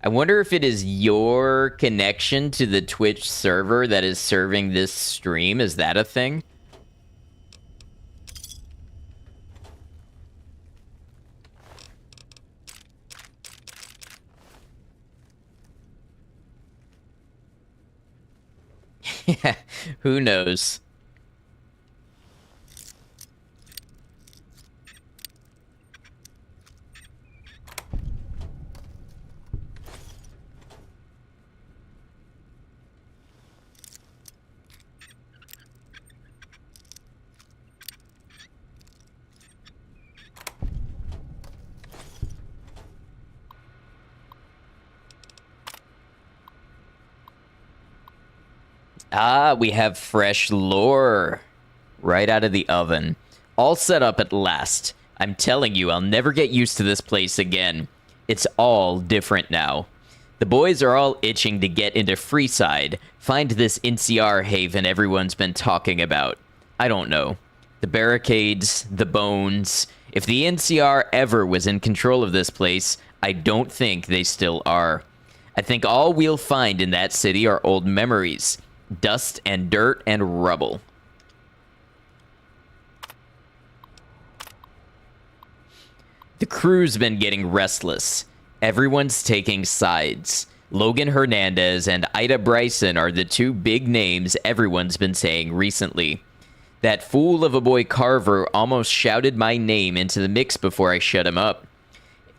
I wonder if it is your connection to the Twitch server that is serving this stream. Is that a thing? Yeah, who knows? Ah, we have fresh lore right out of the oven. All set up at last. I'm telling you, I'll never get used to this place again. It's all different now. The boys are all itching to get into Freeside, find this NCR haven everyone's been talking about. I don't know. The barricades, the bones. If the NCR ever was in control of this place, I don't think they still are. I think all we'll find in that city are old memories. Dust and dirt and rubble. The crew's been getting restless. Everyone's taking sides. Logan Hernandez and Ida Bryson are the two big names everyone's been saying recently. That fool of a boy Carver almost shouted my name into the mix before I shut him up.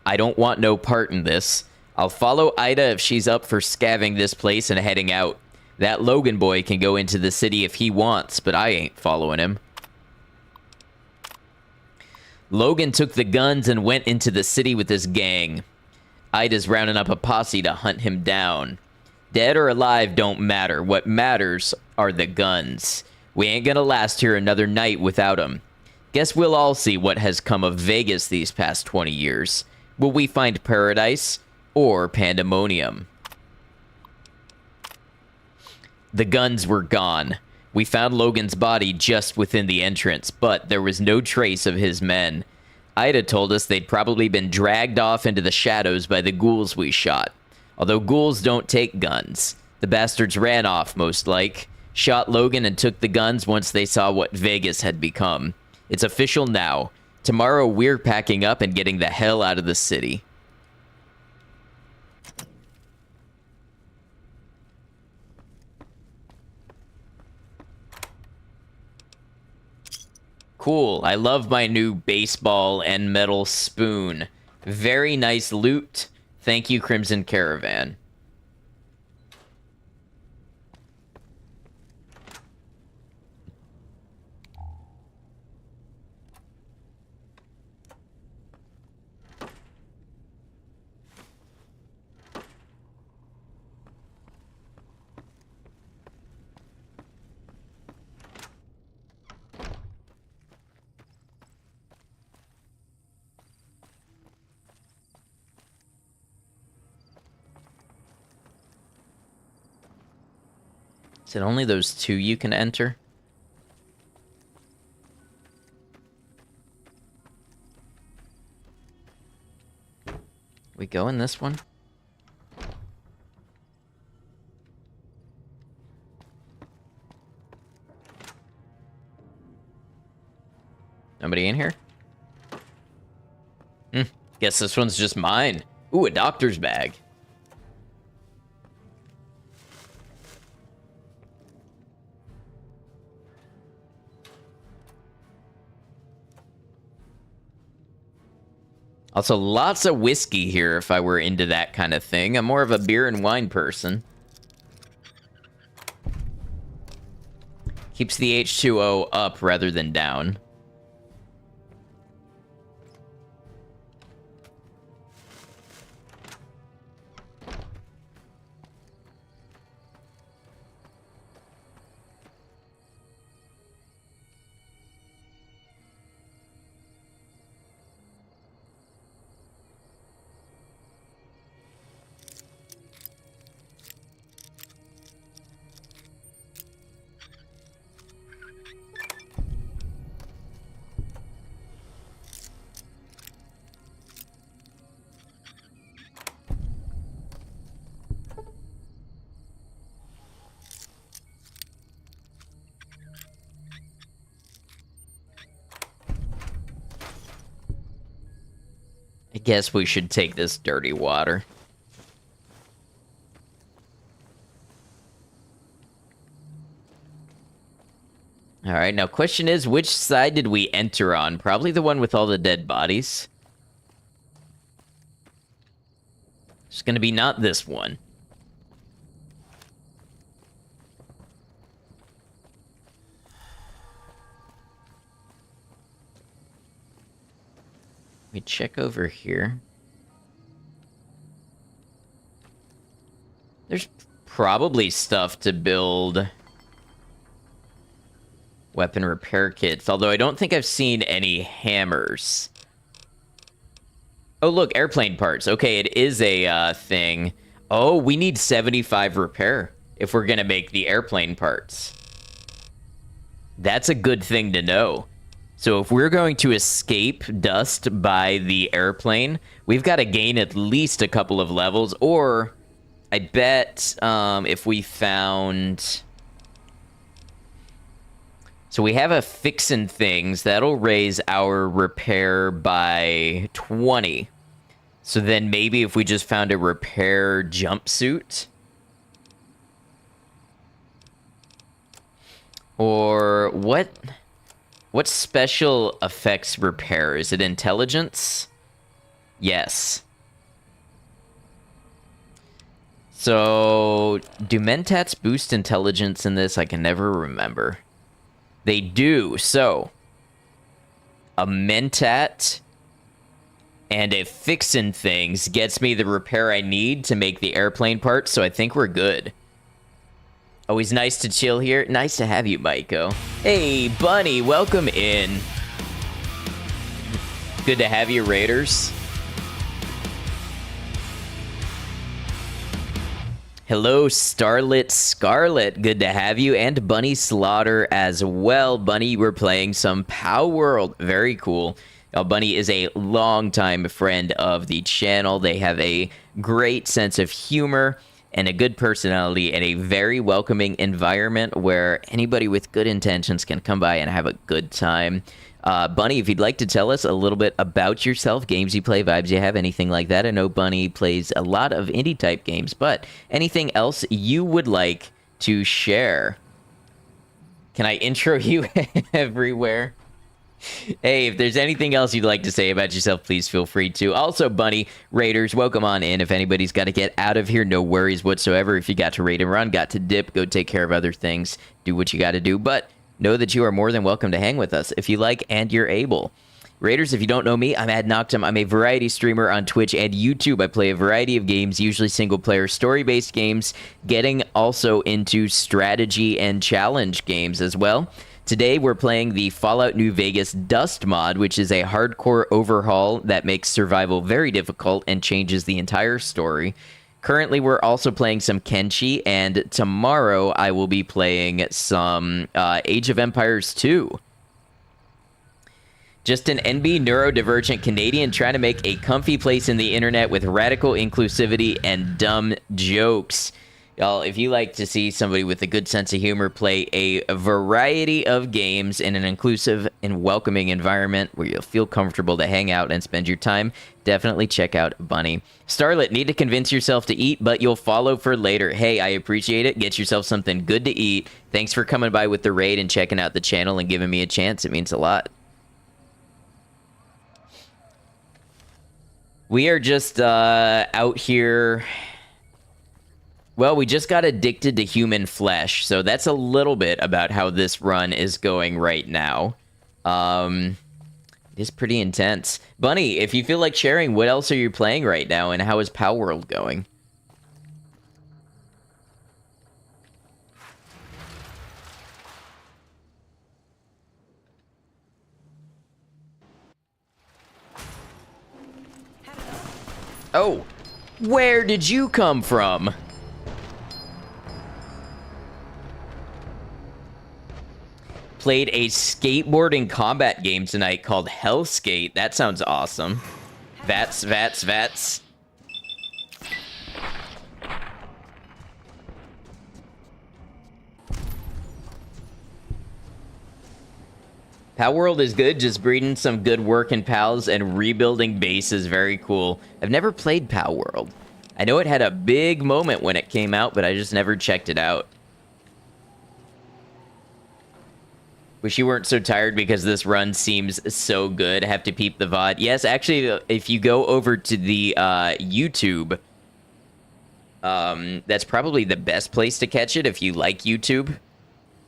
I don't want no part in this. I'll follow Ida if she's up for scavenging this place and heading out. That Logan boy can go into the city if he wants, but I ain't following him. Logan took the guns and went into the city with his gang. Ida's rounding up a posse to hunt him down. Dead or alive don't matter. What matters are the guns. We ain't gonna last here another night without 'em. Guess we'll all see what has come of Vegas these past 20 years. Will we find paradise or pandemonium? The guns were gone. We found Logan's body just within the entrance, but there was no trace of his men. Ida told us they'd probably been dragged off into the shadows by the ghouls we shot. Although ghouls don't take guns. The bastards ran off, most like. Shot Logan and took the guns once they saw what Vegas had become. It's official now. Tomorrow we're packing up and getting the hell out of the city. Cool. I love my new baseball and metal spoon. Very nice loot. Thank you, Crimson Caravan. Is it only those two you can enter? We go in this one? Nobody in here? Guess this one's just mine. Ooh, a doctor's bag. Also, lots of whiskey here if I were into that kind of thing. I'm more of a beer and wine person. Keeps the H2O up rather than down. I guess we should take this dirty water. Alright, now question is, which side did we enter on? Probably the one with all the dead bodies. It's gonna be not this one. Let me check over here. There's probably stuff to build weapon repair kits, although I don't think I've seen any hammers. Oh, look, airplane parts. Okay, it is a thing. Oh, we need 75 repair if we're gonna make the airplane parts. That's a good thing to know. So if we're going to escape dust by the airplane, we've got to gain at least a couple of levels, or I bet if we found... So we have a fixin' things, that'll raise our repair by 20. So then maybe if we just found a repair jumpsuit... Or what special effects repair? Is it intelligence? Yes. So, do mentats boost intelligence in this? I can never remember. They do. So, a mentat and a fixin' things gets me the repair I need to make the airplane parts, so I think we're good. Always nice to chill here. Nice to have you, Maiko. Hey, Bunny, welcome in. Good to have you, Raiders. Hello, Starlit Scarlet. Good to have you. And Bunny Slaughter as well. Bunny, we're playing some Pow World. Very cool. Now, Bunny is a longtime friend of the channel. They have a great sense of humor and a good personality and a very welcoming environment where anybody with good intentions can come by and have a good time. Bunny, if you'd like to tell us a little bit about yourself, games you play, vibes you have, anything like that. I know Bunny plays a lot of indie-type games, but anything else you would like to share? Can I intro you everywhere? Hey, if there's anything else you'd like to say about yourself, please feel free to. Also, Bunny, Raiders, welcome on in. If anybody's got to get out of here, no worries whatsoever. If you got to raid and run, got to dip, go take care of other things, do what you got to do. But know that you are more than welcome to hang with us if you like and you're able. Raiders, if you don't know me, I'm Ad Noctum. I'm a variety streamer on Twitch and YouTube. I play a variety of games, usually single-player story-based games, getting also into strategy and challenge games as well. Today, we're playing the Fallout New Vegas Dust mod, which is a hardcore overhaul that makes survival very difficult and changes the entire story. Currently, we're also playing some Kenshi, and tomorrow I will be playing some Age of Empires 2. Just an NB neurodivergent Canadian trying to make a comfy place in the internet with radical inclusivity and dumb jokes. Y'all, if you like to see somebody with a good sense of humor play a variety of games in an inclusive and welcoming environment where you'll feel comfortable to hang out and spend your time, definitely check out Bunny. Starlet, need to convince yourself to eat, but you'll follow for later. Hey, I appreciate it. Get yourself something good to eat. Thanks for coming by with the raid and checking out the channel and giving me a chance. It means a lot. We are just out here. Well, we just got addicted to human flesh, so that's a little bit about how this run is going right now. It is pretty intense. Bunny, if you feel like sharing, what else are you playing right now, and how is Power World going? Oh, where did you come from? Played a skateboarding combat game tonight called Hell Skate. That sounds awesome. Vats. Power World is good, just breeding some good working pals and rebuilding bases. Very cool. I've never played Power World. I know it had a big moment when it came out, but I just never checked it out. Wish you weren't so tired because this run seems so good. Have to peep the VOD. Yes, actually, if you go over to the YouTube, that's probably the best place to catch it if you like YouTube.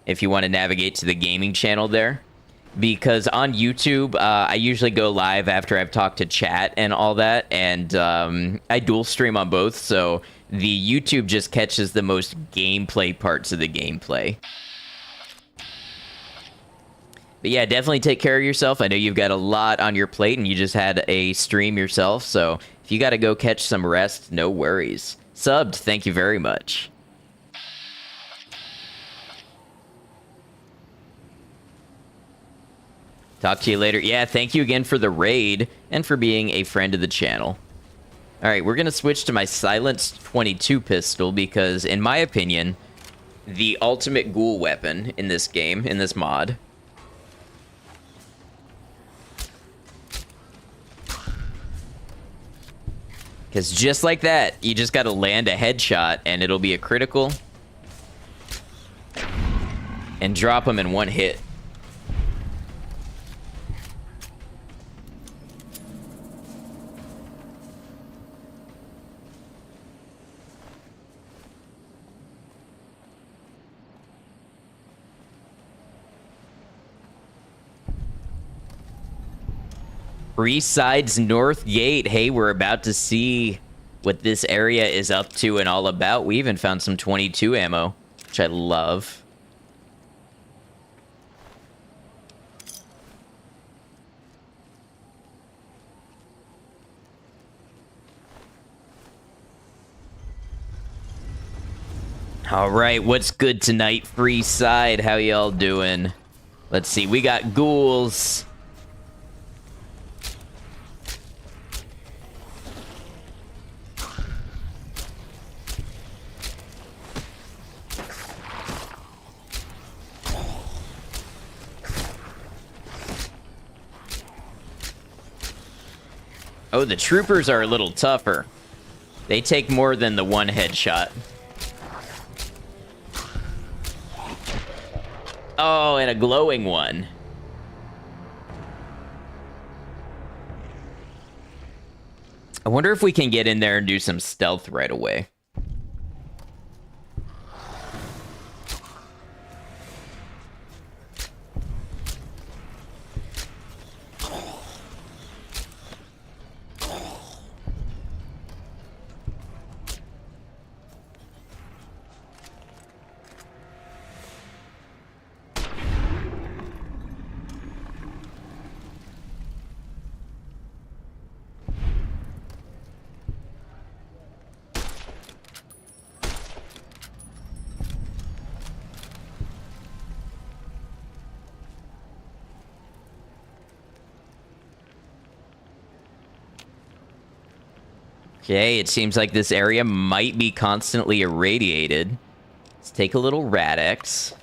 If you want to navigate to the gaming channel there. Because on YouTube, I usually go live after I've talked to chat and all that. And I dual stream on both, so the YouTube just catches the most gameplay parts of the gameplay. But yeah, definitely take care of yourself. I know you've got a lot on your plate and you just had a stream yourself. So if you got to go catch some rest, no worries. Subbed, thank you very much. Talk to you later. Yeah, thank you again for the raid and for being a friend of the channel. All right, we're going to switch to my silenced 22 pistol because, in my opinion, the ultimate ghoul weapon in this game, in this mod. Because just like that, you just got to land a headshot and it'll be a critical. And drop them in one hit. Free Sides North Gate. Hey, we're about to see what this area is up to and all about. We even found some 22 ammo, which I love. All right, what's good tonight, Free Side? How y'all doing? Let's see, we got ghouls. Oh, the troopers are a little tougher. They take more than the one headshot. Oh, and a glowing one. I wonder if we can get in there and do some stealth right away. Okay, it seems like this area might be constantly irradiated. Let's take a little Rad-X.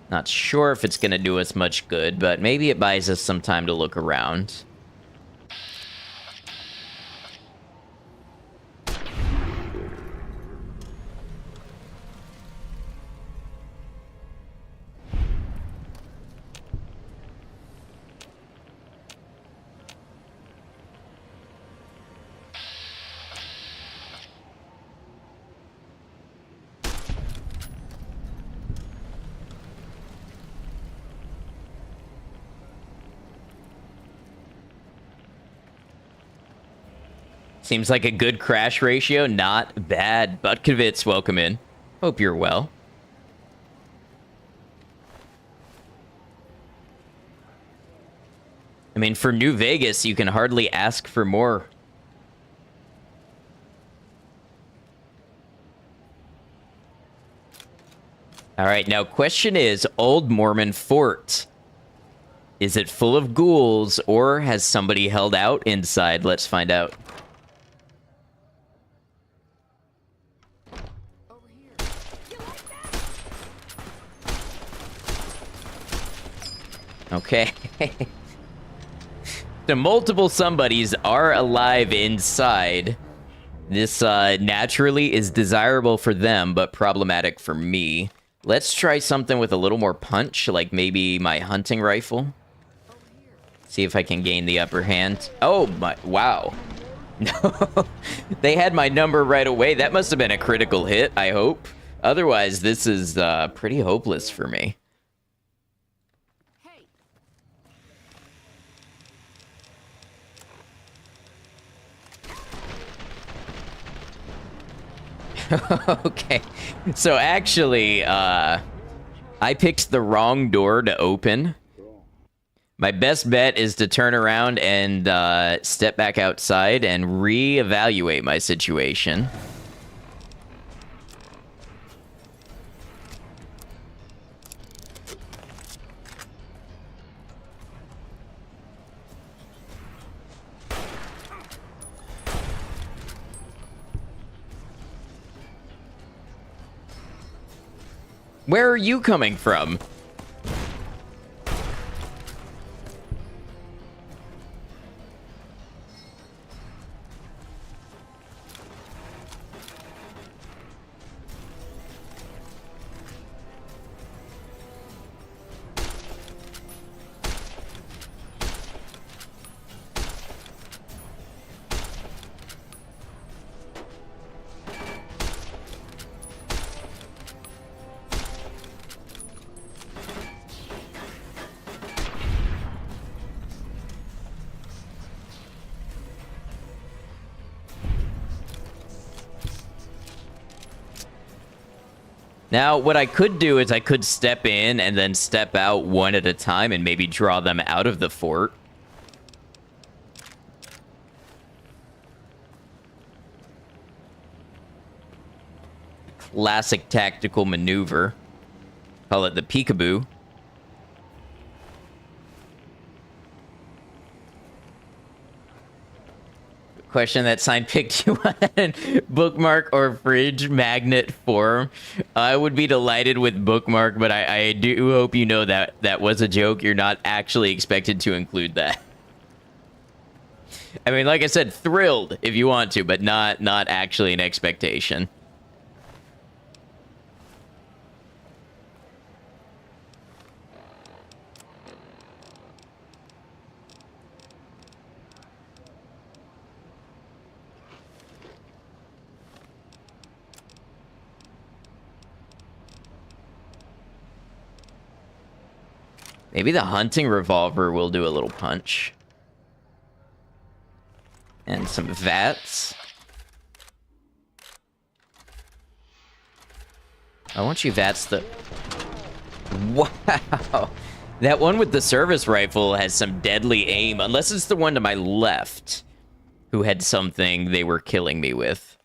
Not sure if it's going to do us much good, but maybe it buys us some time to look around. Seems like a good crash ratio. Not bad. Butkovitz, welcome in. Hope you're well. I mean, for New Vegas, you can hardly ask for more. All right, now question is, Old Mormon Fort. Is it full of ghouls, or has somebody held out inside? Let's find out. Okay. The multiple somebodies are alive inside. This naturally is desirable for them, but problematic for me. Let's try something with a little more punch, like maybe my hunting rifle. See if I can gain the upper hand. Oh my, wow. No, they had my number right away. That must have been a critical hit, I hope. Otherwise, this is pretty hopeless for me. Okay, so actually, I picked the wrong door to open. My best bet is to turn around and step back outside and reevaluate my situation. Where are you coming from? Now, what I could do is I could step in and then step out one at a time and maybe draw them out of the fort. Classic tactical maneuver. Call it the peekaboo. Question that sign picked you on bookmark or fridge magnet form. I would be delighted with bookmark, but I do hope you know that that was a joke. You're not actually expected to include that. I mean, like I said, thrilled if you want to, but not actually an expectation. Maybe the hunting revolver will do a little punch. And some vats. I want you vats the... Wow! That one with the service rifle has some deadly aim, unless it's the one to my left, who had something they were killing me with.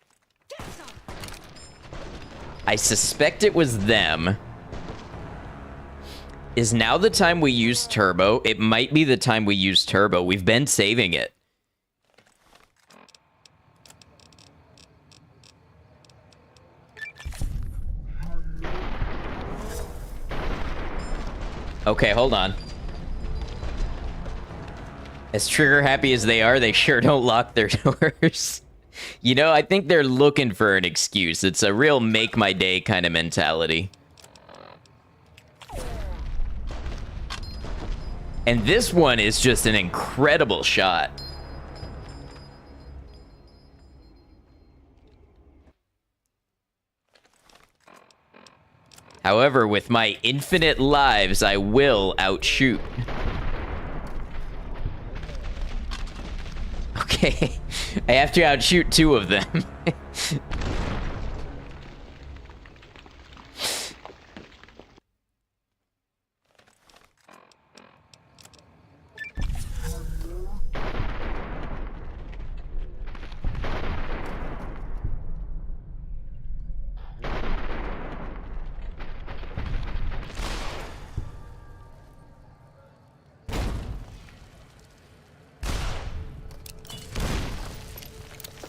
I suspect it was them. Is now the time we use turbo? It might be the time we use turbo. We've been saving it. Okay, hold on. As trigger happy as they are, they sure don't lock their doors. You know, I think they're looking for an excuse. It's a real make my day kind of mentality. And this one is just an incredible shot. However, with my infinite lives, I will outshoot. Okay. I have to outshoot 2 of them.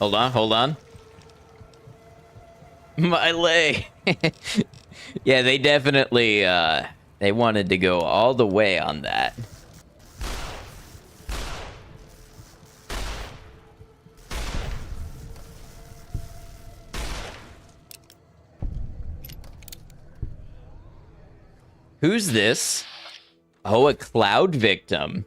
Hold on, hold on. My leg. Yeah, they definitely, they wanted to go all the way on that. Who's this? Oh, a cloud victim.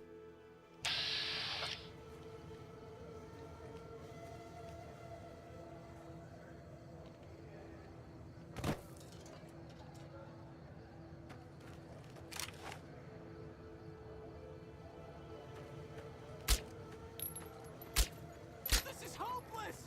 This is hopeless!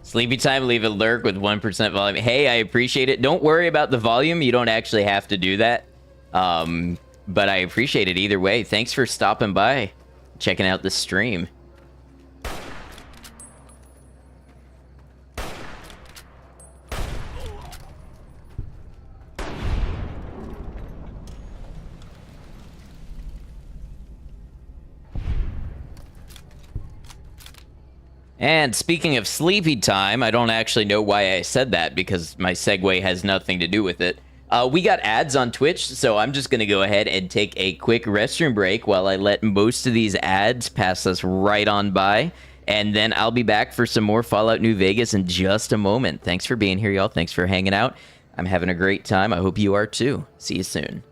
Sleepy time, leave a lurk with 1% volume. Hey, I appreciate it. Don't worry about the volume. You don't actually have to do that. But I appreciate it either way. Thanks for stopping by, checking out the stream. And speaking of sleepy time, I don't actually know why I said that because my segue has nothing to do with it. We got ads on Twitch, so I'm just going to go ahead and take a quick restroom break while I let most of these ads pass us right on by. And then I'll be back for some more Fallout New Vegas in just a moment. Thanks for being here, y'all. Thanks for hanging out. I'm having a great time. I hope you are too. See you soon.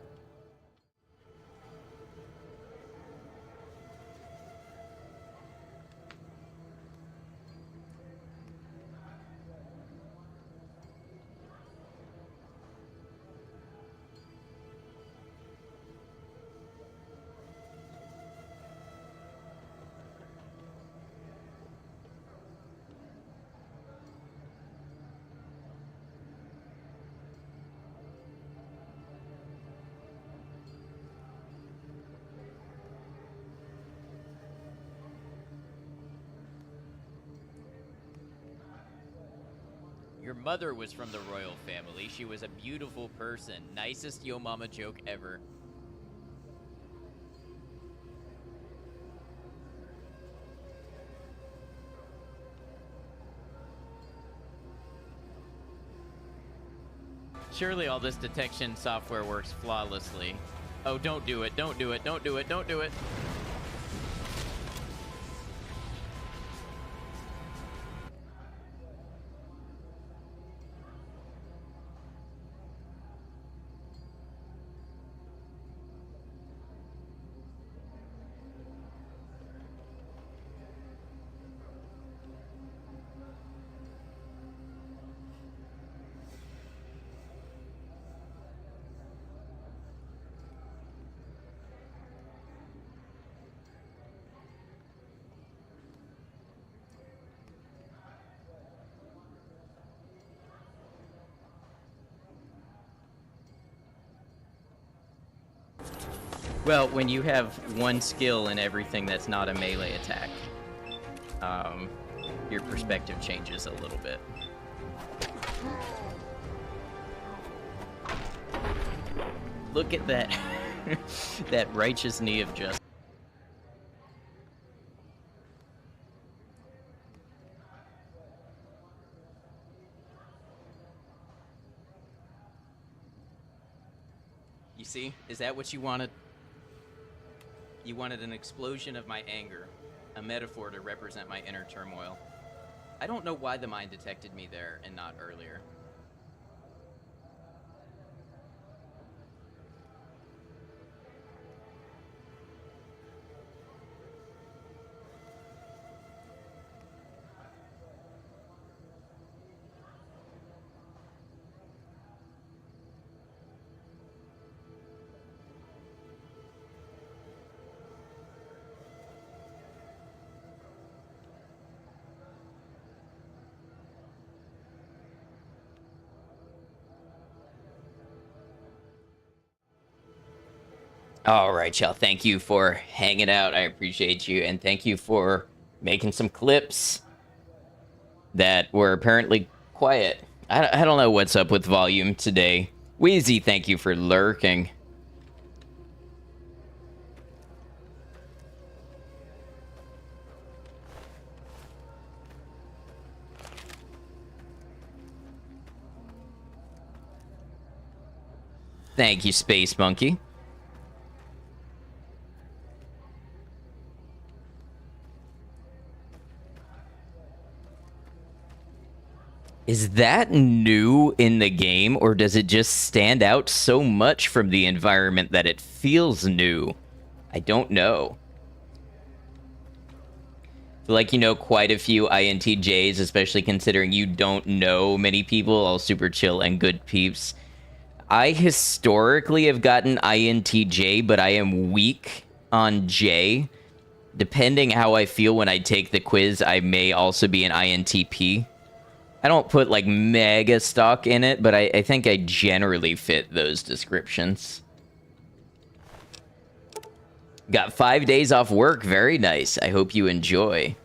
Your mother was from the royal family. She was a beautiful person. Nicest yo mama joke ever. Surely all this detection software works flawlessly. Oh, don't do it. Don't do it. Don't do it. Don't do it. Well, when you have one skill in everything that's not a melee attack, your perspective changes a little bit. Look at that, that righteous knee of justice. You see? Is that what you wanted? You wanted an explosion of my anger, a metaphor to represent my inner turmoil. I don't know why the mind detected me there and not earlier. All right, y'all. Thank you for hanging out. I appreciate you. And thank you for making some clips that were apparently quiet. I don't know what's up with volume today. Wheezy, thank you for lurking. Thank you, Space Monkey. Is that new in the game, or does it just stand out so much from the environment that it feels new? I don't know. Feel like you know quite a few INTJs, especially considering you don't know many people, all super chill and good peeps. I historically have gotten INTJ, but I am weak on J. Depending how I feel when I take the quiz, I may also be an INTP. I don't put, like, mega stock in it, but I think I generally fit those descriptions. Got 5 days off work. Very nice. I hope you enjoy.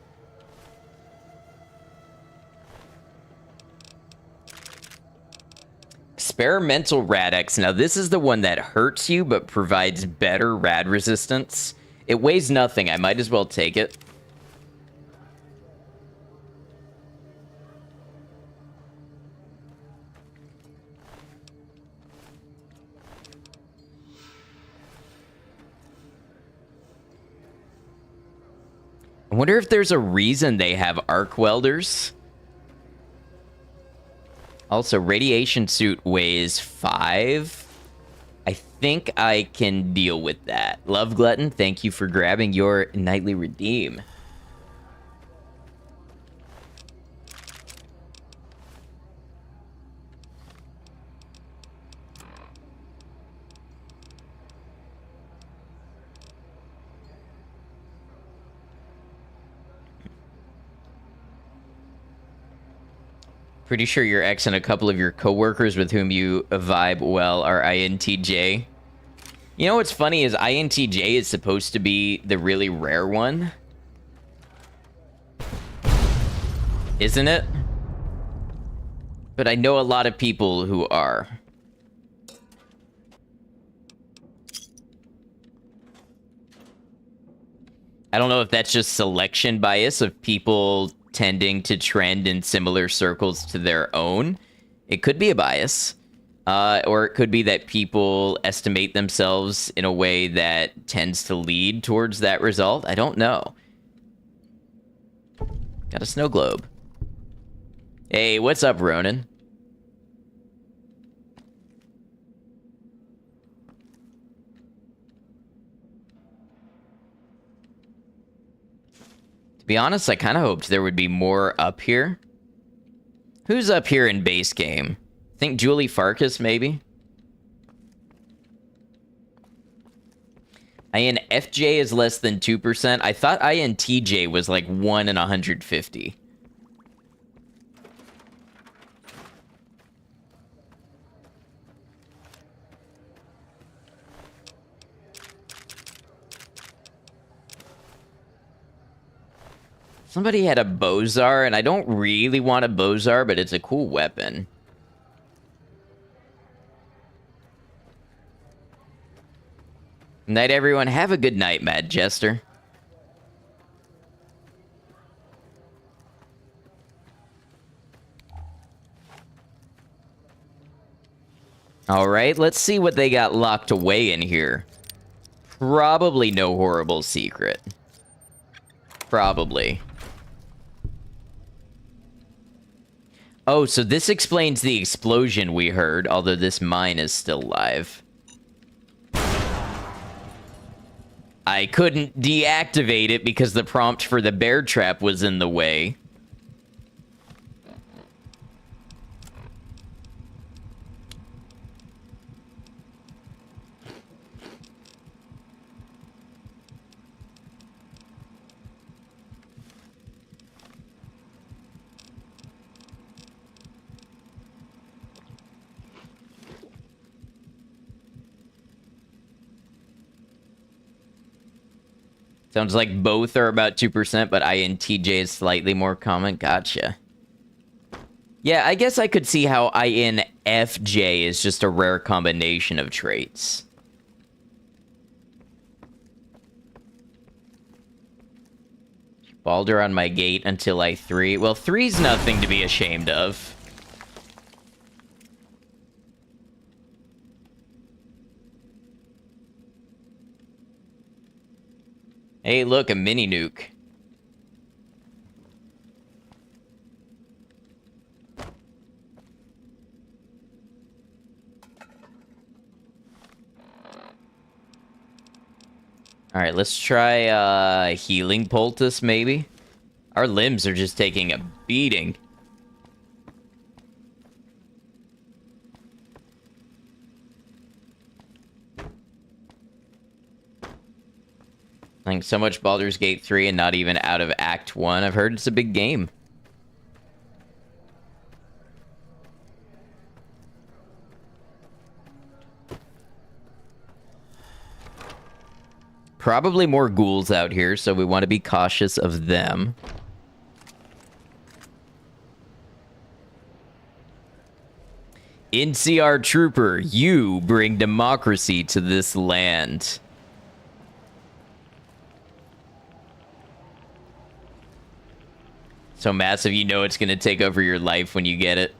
Experimental Radex. Now, this is the one that hurts you, but provides better rad resistance. It weighs nothing. I might as well take it. I wonder if there's a reason they have arc welders. Also, radiation suit weighs 5. I think I can deal with that. Love Glutton, thank you for grabbing your nightly redeem. Pretty sure your ex and a couple of your coworkers with whom you vibe well are INTJ. You know what's funny is INTJ is supposed to be the really rare one. Isn't it? But I know a lot of people who are. I don't know if that's just selection bias of people tending to trend in similar circles to their own. It could be a bias. Or it could be that people estimate themselves in a way that tends to lead towards that result. I don't know. Got a snow globe. Hey, what's up, Ronan? To be honest, I kind of hoped there would be more up here. Who's up here in base game? I think Julie Farkas, maybe? INFJ is less than 2%. I thought INTJ was like 1 in 150. Somebody had a Bozar, and I don't really want a Bozar, but it's a cool weapon. Night, everyone. Have a good night, Mad Jester. All right, let's see what they got locked away in here. Probably no horrible secret. Probably. Oh, so this explains the explosion we heard, although this mine is still live. I couldn't deactivate it because the prompt for the bear trap was in the way. Sounds like both are about 2%, but INTJ is slightly more common. Gotcha. Yeah, I guess I could see how INFJ is just a rare combination of traits. Balder on my gate until I 3. Well, 3's nothing to be ashamed of. Hey, look, a mini nuke. Alright, let's try healing poultice, maybe. Our limbs are just taking a beating. Playing so much Baldur's Gate 3 and not even out of Act 1. I've heard it's a big game. Probably more ghouls out here, so we want to be cautious of them. NCR Trooper, you bring democracy to this land. So massive, you know it's going to take over your life when you get it.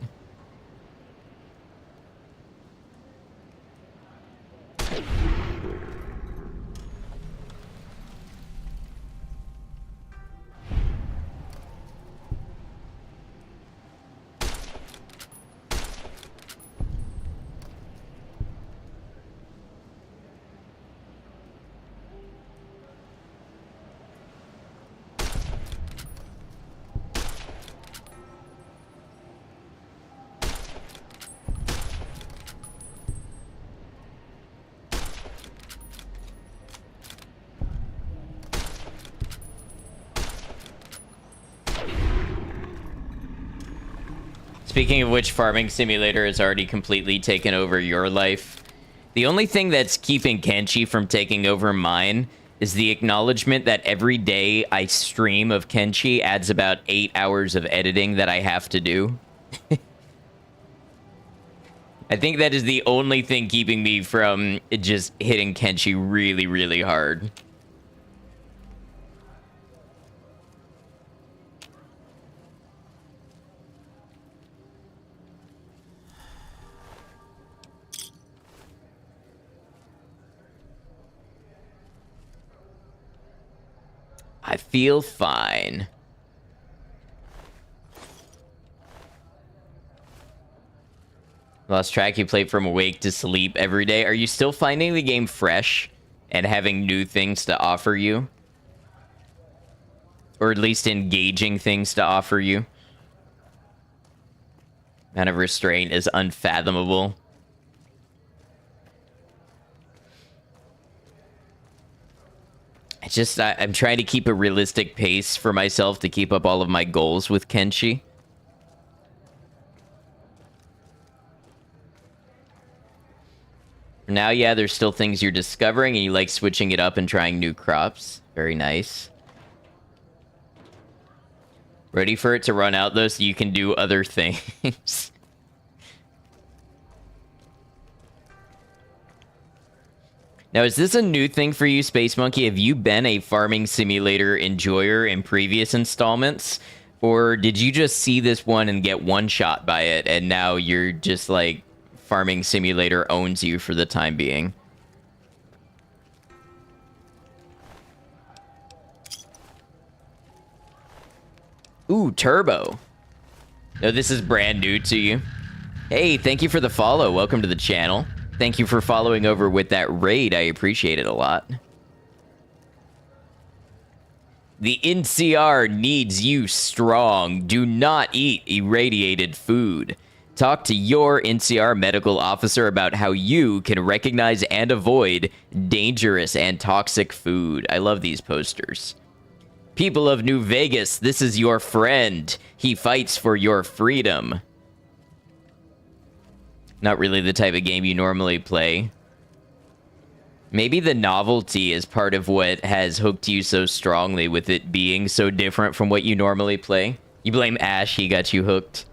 Speaking of which, Farming Simulator has already completely taken over your life. The only thing that's keeping Kenshi from taking over mine is the acknowledgement that every day I stream of Kenshi adds about 8 hours of editing that I have to do. I think that is the only thing keeping me from just hitting Kenshi really, really hard. I feel fine. Lost track, you play from awake to sleep every day. Are you still finding the game fresh and having new things to offer you? Or at least engaging things to offer you? Amount of restraint is unfathomable. I'm trying to keep a realistic pace for myself to keep up all of my goals with Kenshi. Now, yeah, there's still things you're discovering, and you like switching it up and trying new crops. Very nice. Ready for it to run out, though, so you can do other things. Now, is this a new thing for you, Space Monkey? Have you been a Farming Simulator enjoyer in previous installments? Or did you just see this one and get one shot by it, and now you're just like, Farming Simulator owns you for the time being? Ooh, Turbo. No, this is brand new to you. Hey, thank you for the follow. Welcome to the channel. Thank you for following over with that raid. I appreciate it a lot. The NCR needs you strong. Do not eat irradiated food. Talk to your NCR medical officer about how you can recognize and avoid dangerous and toxic food. I love these posters. People of New Vegas, this is your friend. He fights for your freedom. Not really the type of game you normally play. Maybe the novelty is part of what has hooked you so strongly with it being so different from what you normally play. You blame Ash, he got you hooked.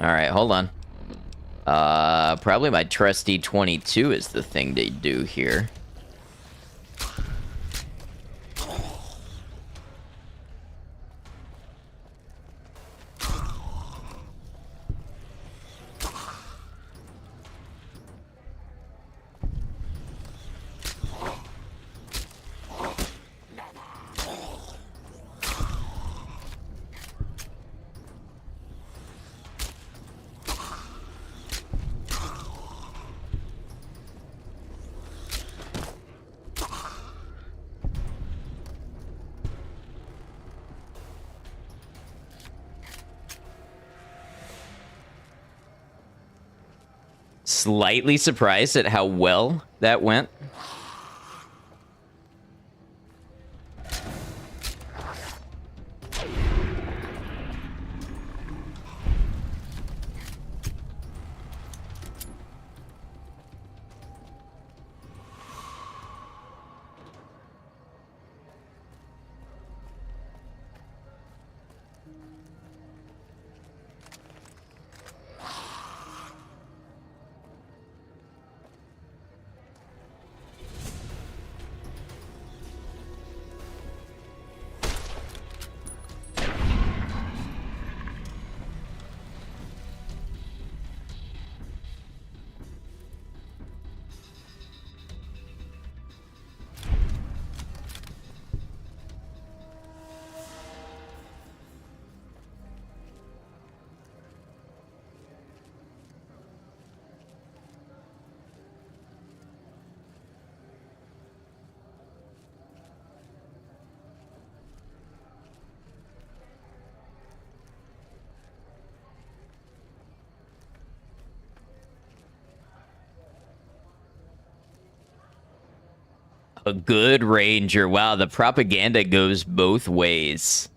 Alright, hold on. Probably my trusty 22 is the thing to do here. Slightly surprised at how well that went. A good ranger. Wow, the propaganda goes both ways.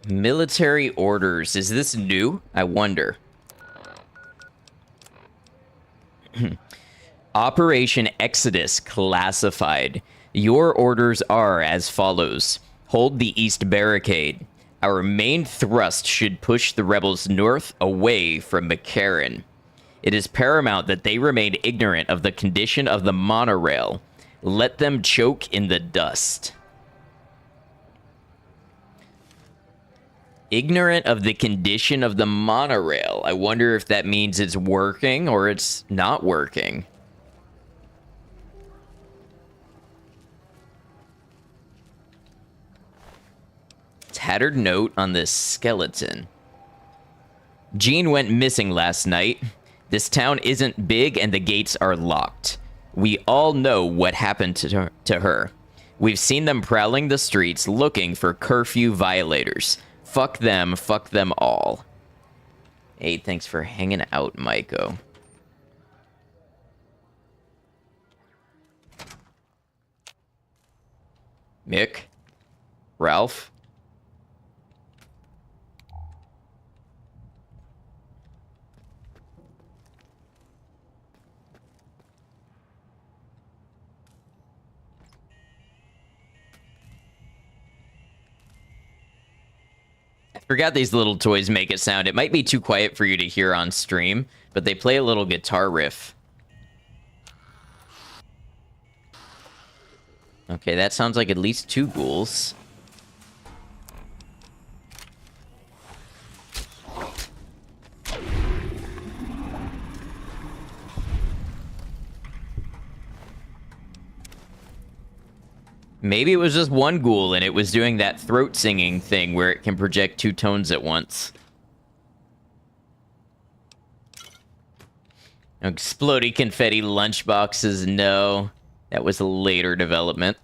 Military orders. Is this new? I wonder. Operation Exodus classified. Your orders are as follows. Hold the east barricade. Our main thrust should push the rebels north away from McCarran. It is paramount that they remain ignorant of the condition of the monorail. Let them choke in the dust. Ignorant of the condition of the monorail. I wonder if that means it's working or it's not working. Tattered note on this skeleton. Jean went missing last night. This town isn't big and the gates are locked. We all know what happened to her. We've seen them prowling the streets looking for curfew violators. Fuck them all. Hey, thanks for hanging out, Maiko. Mick? Ralph? Forgot these little toys make it sound. It might be too quiet for you to hear on stream, but they play a little guitar riff. Okay, that sounds like at least 2 ghouls. Maybe it was just one ghoul and it was doing that throat singing thing where it can project 2 tones at once. Explodey confetti lunchboxes, no. That was a later development.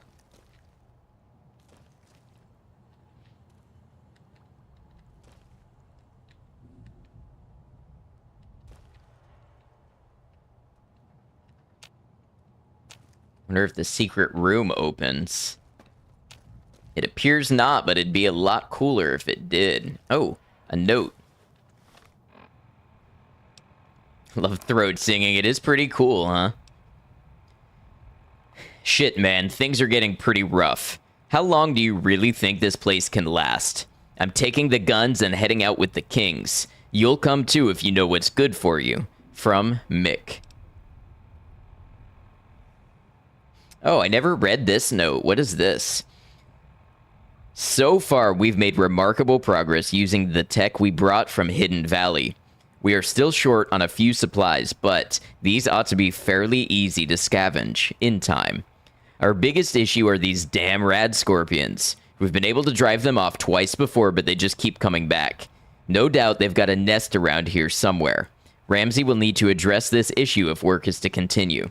Wonder if the secret room opens. It appears not, but it'd be a lot cooler if it did. Oh, a note. Love throat singing. It is pretty cool, huh? Shit, man. Things are getting pretty rough. How long do you really think this place can last? I'm taking the guns and heading out with the kings. You'll come too if you know what's good for you. From Mick. Oh, I never read this note. What is this? So far, we've made remarkable progress using the tech we brought from Hidden Valley. We are still short on a few supplies, but these ought to be fairly easy to scavenge in time. Our biggest issue are these damn rad scorpions. We've been able to drive them off twice before, but they just keep coming back. No doubt they've got a nest around here somewhere. Ramsey will need to address this issue if work is to continue.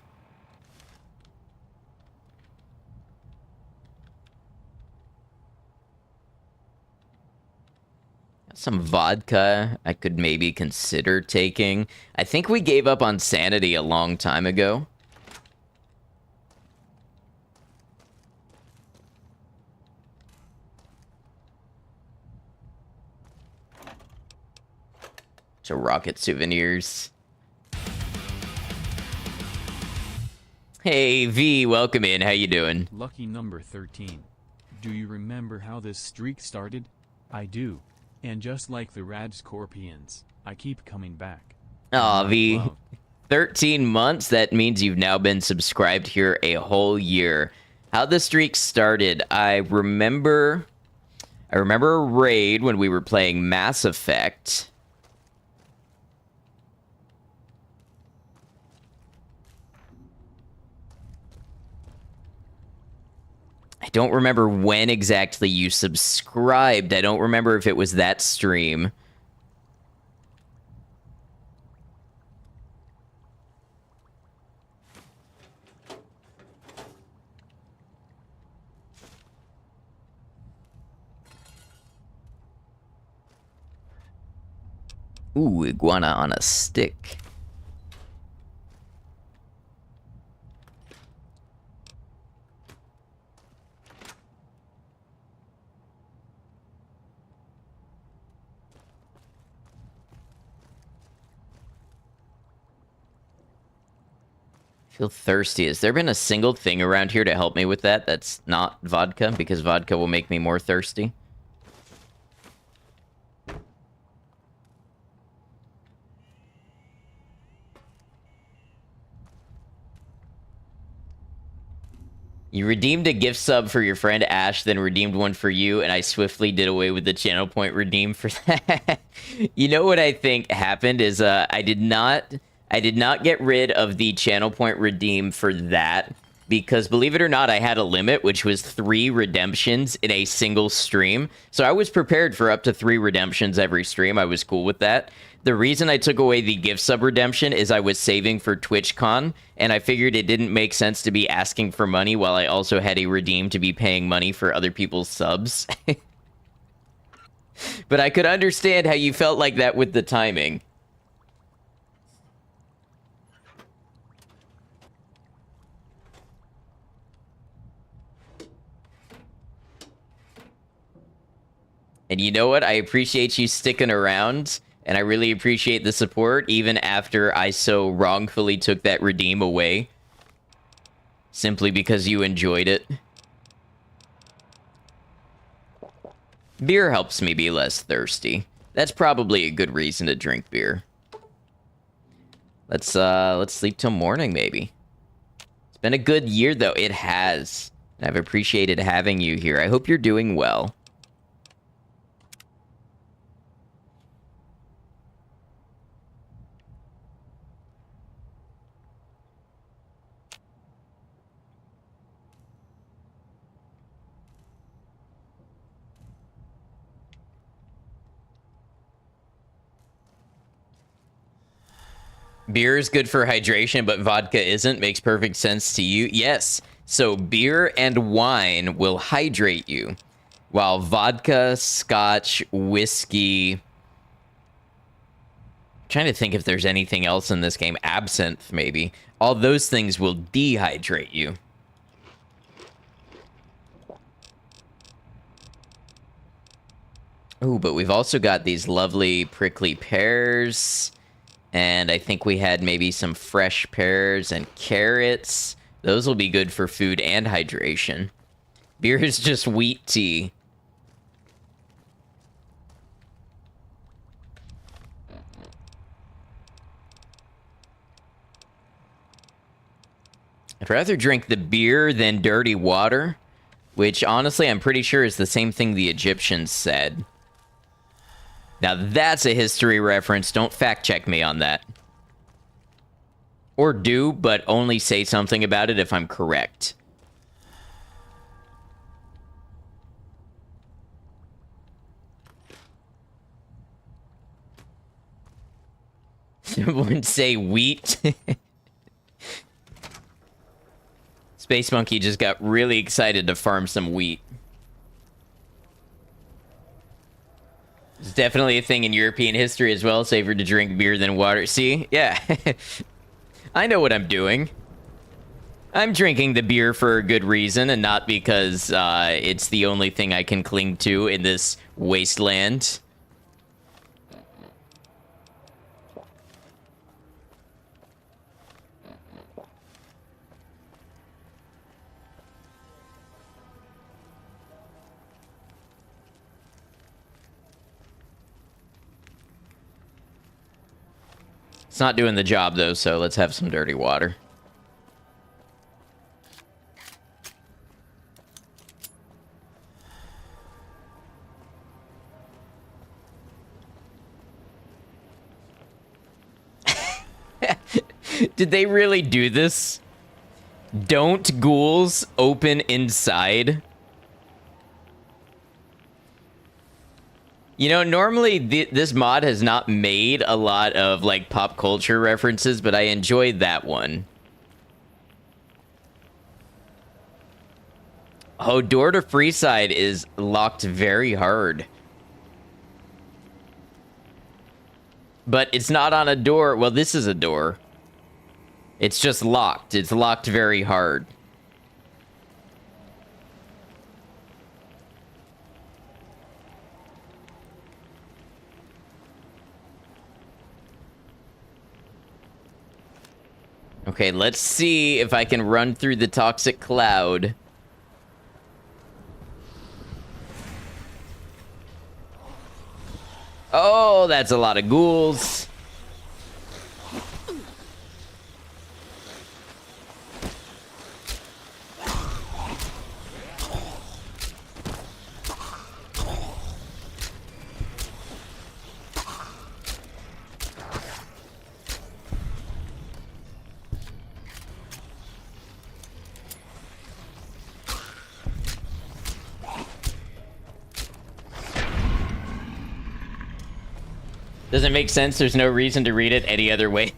Some vodka I could maybe consider taking. I think we gave up on sanity a long time ago. So rocket souvenirs. Hey V, welcome in. How you doing?
Lucky number 13. Do you remember how this streak started? I do. And just like the rad scorpions, I keep coming back.
Aw, V.
Love.
13 months? That means you've now been subscribed here a whole year. How the streak started, I remember a raid when we were playing Mass Effect. I don't remember when exactly you subscribed. I don't remember if it was that stream. Ooh, iguana on a stick. Feel thirsty. Has there been a single thing around here to help me with that that's not vodka? Because vodka will make me more thirsty. You redeemed a gift sub for your friend Ash, then redeemed one for you, and I swiftly did away with the channel point redeem for that. You know what I think happened is I did not get rid of the channel point redeem for that because, believe it or not, I had a limit, which was 3 redemptions in a single stream. So I was prepared for up to 3 redemptions every stream. I was cool with that. The reason I took away the gift sub redemption is I was saving for TwitchCon, and I figured it didn't make sense to be asking for money while I also had a redeem to be paying money for other people's subs. But I could understand how you felt like that with the timing. And you know what? I appreciate you sticking around, and I really appreciate the support, even after I so wrongfully took that redeem away. Simply because you enjoyed it. Beer helps me be less thirsty. That's probably a good reason to drink beer. Let's sleep till morning, maybe. It's been a good year, though. It has. I've appreciated having you here. I hope you're doing well. Beer is good for hydration, but vodka isn't. Makes perfect sense to you. Yes. So beer and wine will hydrate you, while vodka, scotch, whiskey... I'm trying to think if there's anything else in this game. Absinthe, maybe. All those things will dehydrate you. Ooh, but we've also got these lovely prickly pears. And I think we had maybe some fresh pears and carrots. Those will be good for food and hydration. Beer is just wheat tea. I'd rather drink the beer than dirty water, which honestly I'm pretty sure is the same thing the Egyptians said. Now that's a history reference. Don't fact check me on that. Or do, but only say something about it if I'm correct. Someone say wheat. Space Monkey just got really excited to farm some wheat. It's definitely a thing in European history as well. Safer to drink beer than water. See? Yeah. I know what I'm doing. I'm drinking the beer for a good reason and not because it's the only thing I can cling to in this wasteland. It's not doing the job, though, so let's have some dirty water. Did they really do this? Don't ghouls open inside? You know, normally this mod has not made a lot of, like, pop culture references, but I enjoyed that one. Oh, door to Freeside is locked very hard. But it's not on a door. Well, this is a door. It's just locked. It's locked very hard. Okay, let's see if I can run through the toxic cloud. Oh, that's a lot of ghouls. Doesn't make sense. There's no reason to read it any other way.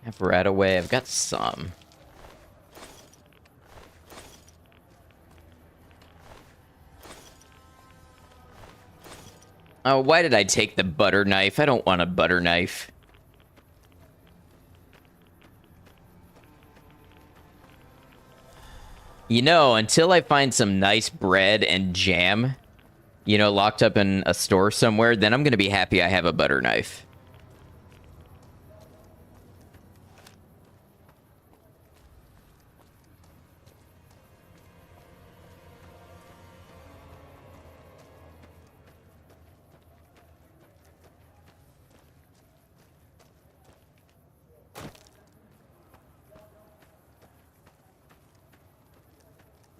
Have rat away. I've got some. Oh, why did I take the butter knife? I don't want a butter knife. You know, until I find some nice bread and jam, you know, locked up in a store somewhere, then I'm going to be happy I have a butter knife.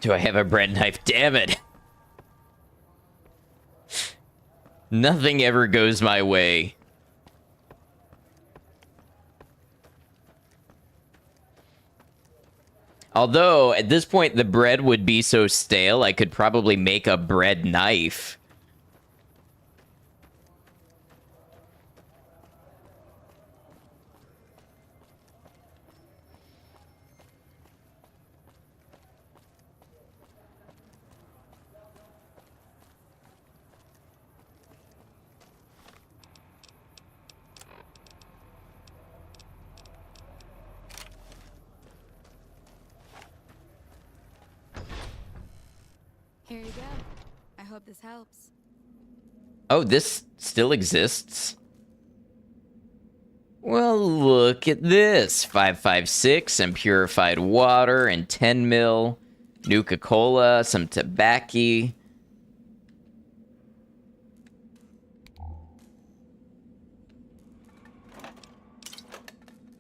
Do I have a bread knife? Damn it. Nothing ever goes my way. Although, at this point, the bread would be so stale, I could probably make a bread knife.
Here you go. I hope this helps.
Oh, this still exists? Well, look at this. 556 and purified water and 10 mil. Nuka-Cola, some tobacco.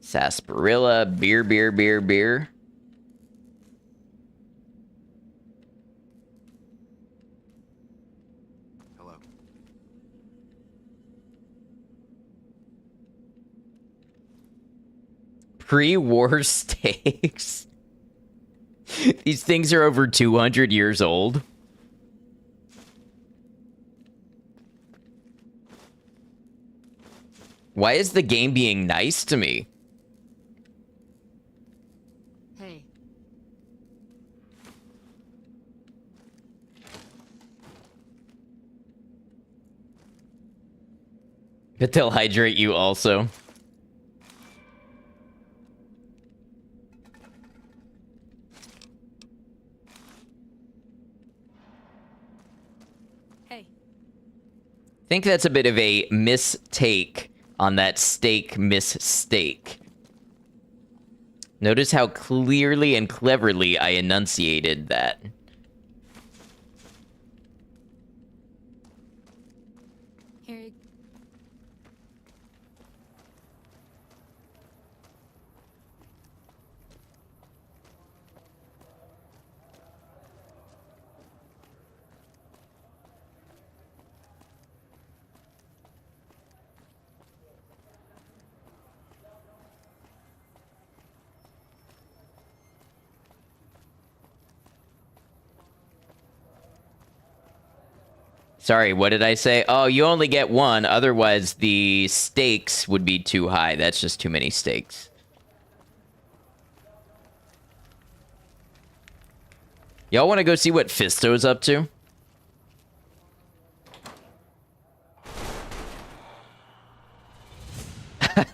Sarsaparilla, beer.
Hello.
Pre-war steaks. These things are over 200 years old. Why is the game being nice to me?
Hey.
But they'll hydrate you also.
Hey.
I think that's a bit of a mistake on that steak mistake. Notice how clearly and cleverly I enunciated that.
Here you
Sorry, what did I say? Oh, you only get one, otherwise the stakes would be too high. That's just too many stakes. Y'all want to go see what Fisto's up to?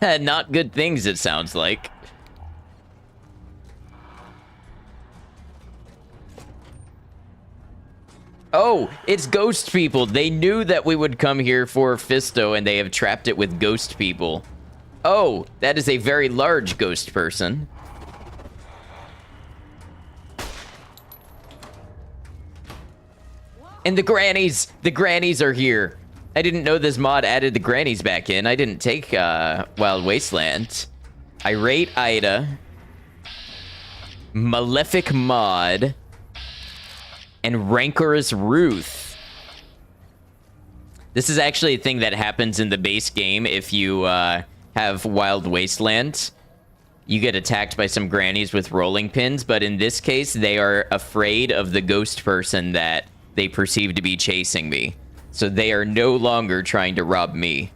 Not good things, it sounds like. Oh, it's ghost people. They knew that we would come here for Fisto, and they have trapped it with ghost people. Oh, that is a very large ghost person. And the grannies are here. I didn't know this mod added the grannies back in. I didn't take Wild Wasteland. Irate Ida. Malefic Mod. And Rancorous Ruth. This is actually a thing that happens in the base game if you have Wild Wasteland. You get attacked by some grannies with rolling pins, but in this case, they are afraid of the ghost person that they perceive to be chasing me. So they are no longer trying to rob me.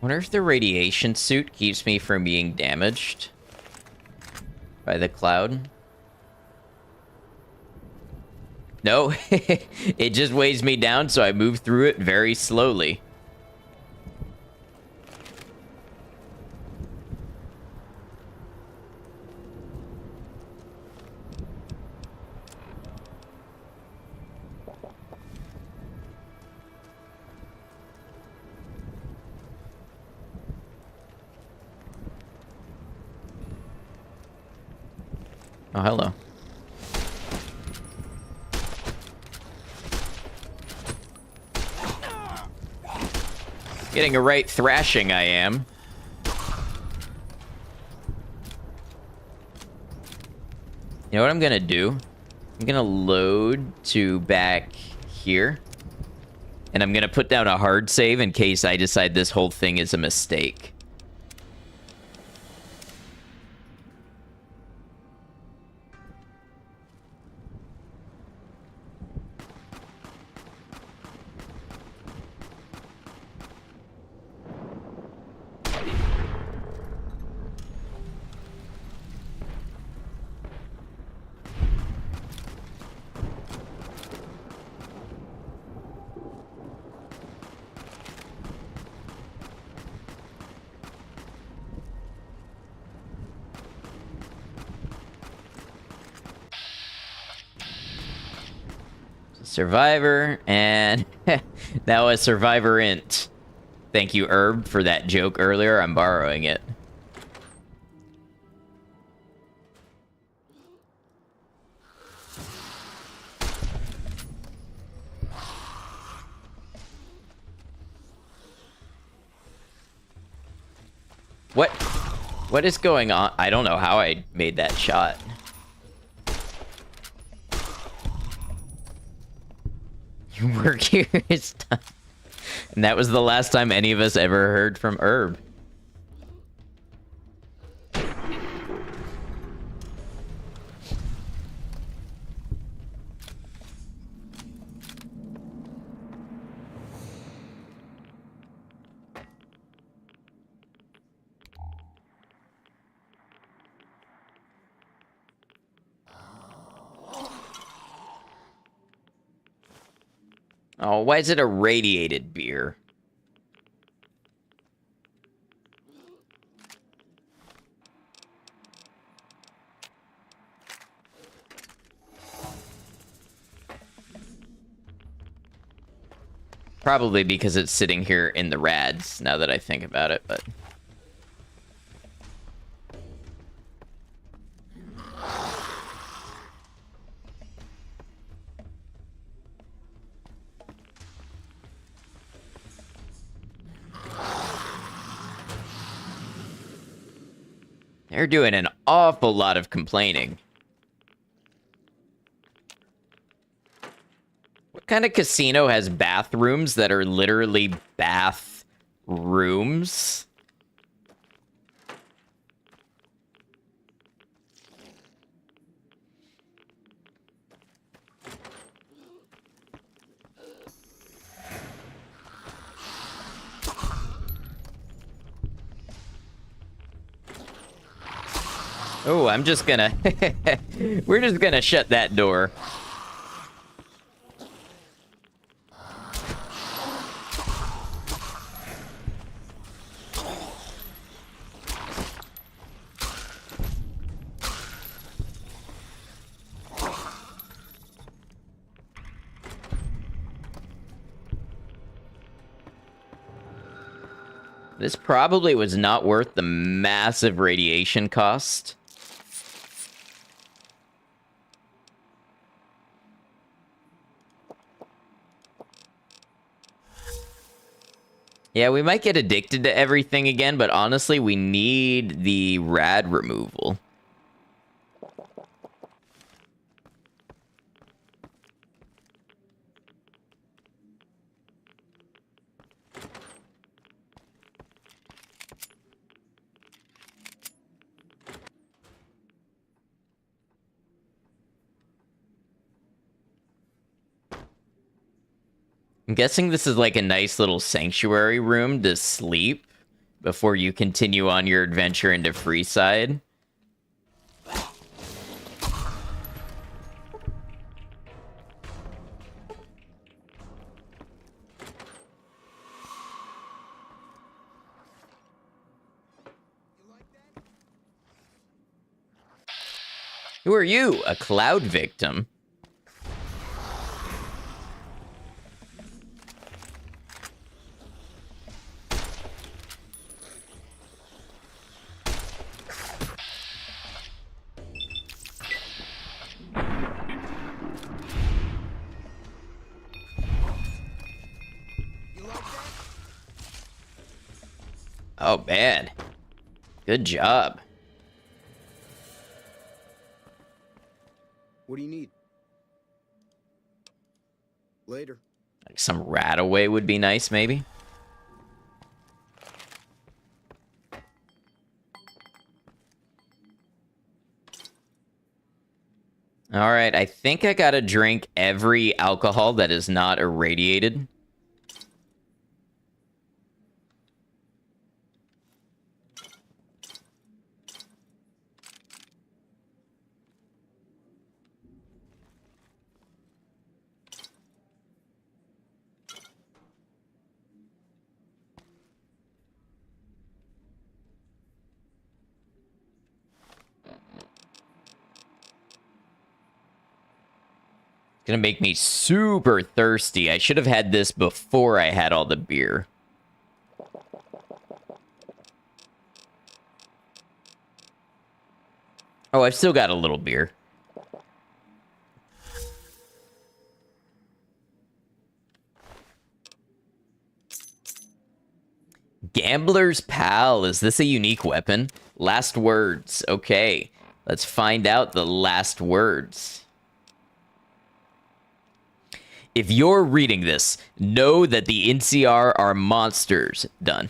Wonder if the radiation suit keeps me from being damaged by the cloud. No, it just weighs me down, so I move through it very slowly. Oh, hello. Getting a right thrashing, I am. You know what I'm gonna do? I'm gonna load to back here. And I'm gonna put down a hard save in case I decide this whole thing is a mistake. Survivor, and that was Survivor Int. Thank you, Herb, for that joke earlier. I'm borrowing it. What? What is going on? I don't know how I made that shot. Your work here is done. And that was the last time any of us ever heard from Herb. Oh, why is it a radiated beer? Probably because it's sitting here in the rads, now that I think about it, but... They're doing an awful lot of complaining. What kind of casino has bathrooms that are literally bath rooms? Oh, I'm just gonna... We're just gonna shut that door. This probably was not worth the massive radiation cost. Yeah, we might get addicted to everything again, but honestly, we need the rad removal. I'm guessing this is like a nice little sanctuary room to sleep, before you continue on your adventure into Freeside. Who are you? A cloud victim? Oh, man. Good job.
What do you need? Later.
Like some rat away would be nice, maybe. All right, I think I gotta drink every alcohol that is not irradiated. Gonna make me super thirsty. I should have had this before I had all the beer. Oh, I've still got a little beer. Gambler's Pal. Is this a unique weapon? Last words. Okay. Let's find out the last words. If you're reading this, know that the NCR are monsters. Done.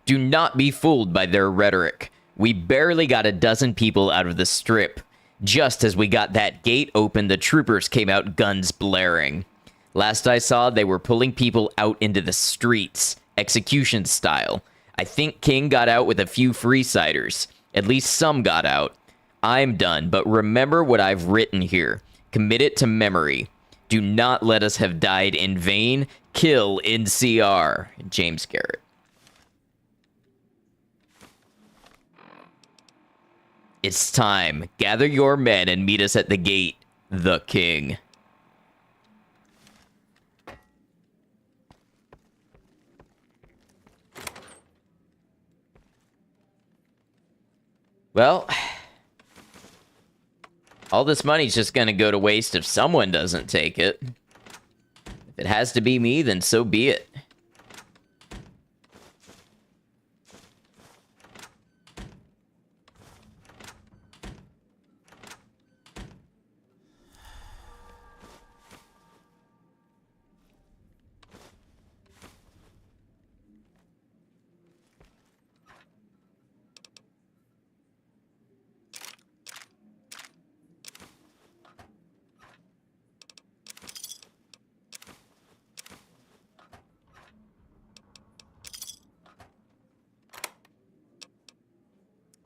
Do not be fooled by their rhetoric. We barely got a dozen people out of the strip. Just as we got that gate open, the troopers came out guns blaring. Last I saw, they were pulling people out into the streets, execution style. I think King got out with a few Freesiders. At least some got out. I'm done, but remember what I've written here. Commit it to memory. Do not let us have died in vain. Kill NCR. James Garrett. It's time. Gather your men and meet us at the gate. The King. Well, all this money's just gonna go to waste if someone doesn't take it. If it has to be me, then so be it.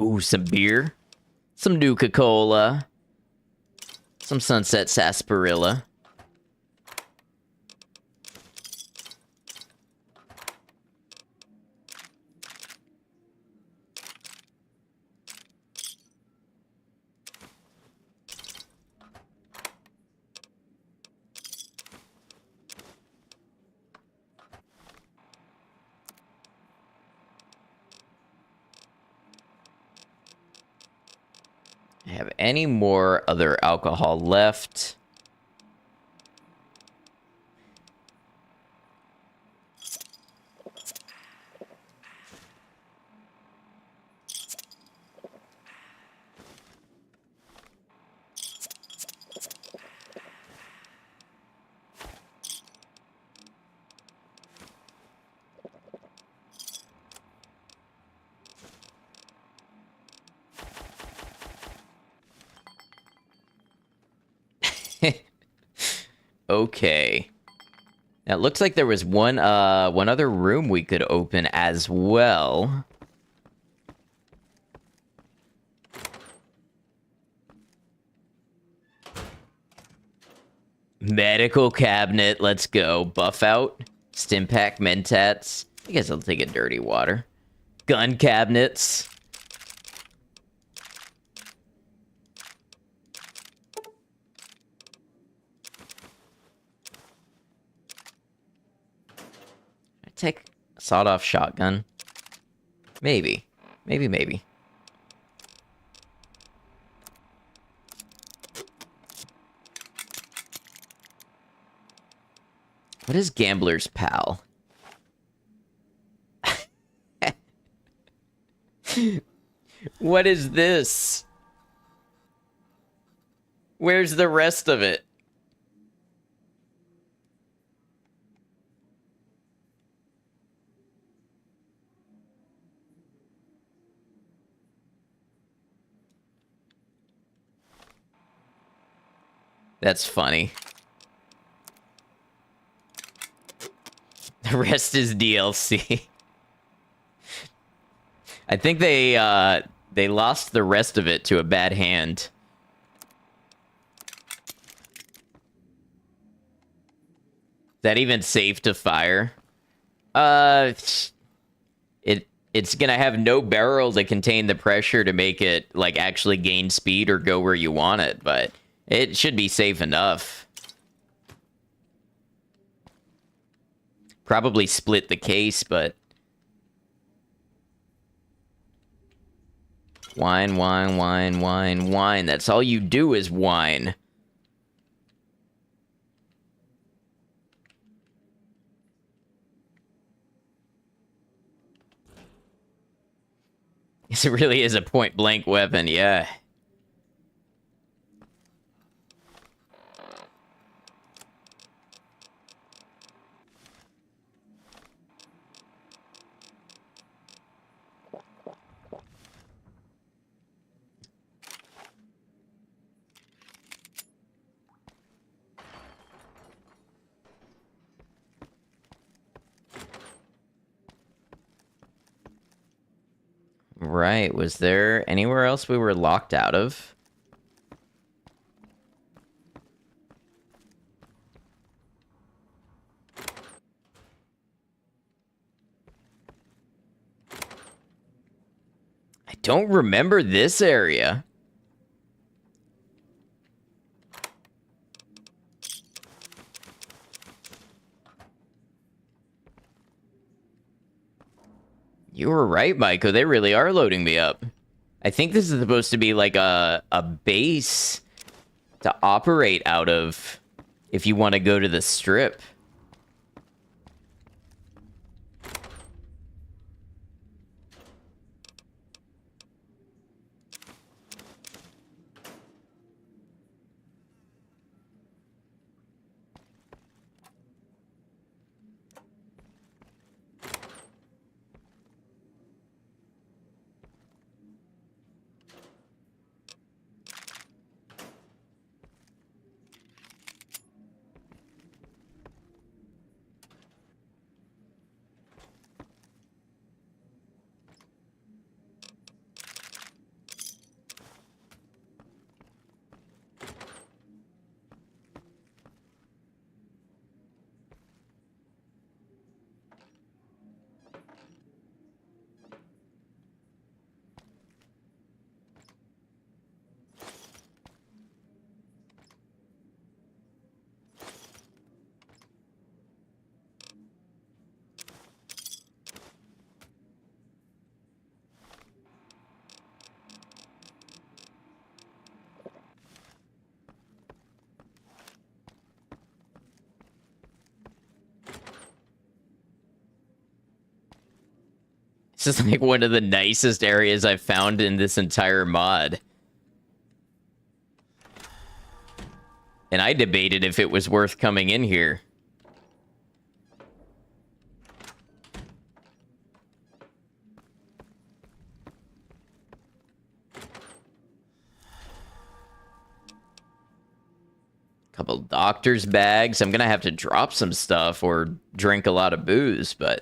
Ooh, some beer. Some Nuka-Cola. Some Sunset Sarsaparilla. Have any more other alcohol left? Okay. Now, it looks like there was one other room we could open as well. Medical cabinet. Let's go. Buff out. Stimpack mentats. I guess I'll take a dirty water. Gun cabinets. I take a sawed-off shotgun. Maybe. Maybe. What is Gambler's Pal? What is this? Where's the rest of it? That's funny. The rest is DLC. I think they lost the rest of it to a bad hand. Is that even safe to fire? It's gonna have no barrel to contain the pressure to make it like actually gain speed or go where you want it, but it should be safe enough. Probably split the case, but wine. That's all you do is whine. It really is a point-blank weapon, yeah. Right, was there anywhere else we were locked out of? I don't remember this area. You were right, Maiko. They really are loading me up. I think this is supposed to be like a base to operate out of if you want to go to the strip. This is like one of the nicest areas I've found in this entire mod. And I debated if it was worth coming in here. Couple doctor's bags. I'm gonna have to drop some stuff or drink a lot of booze, but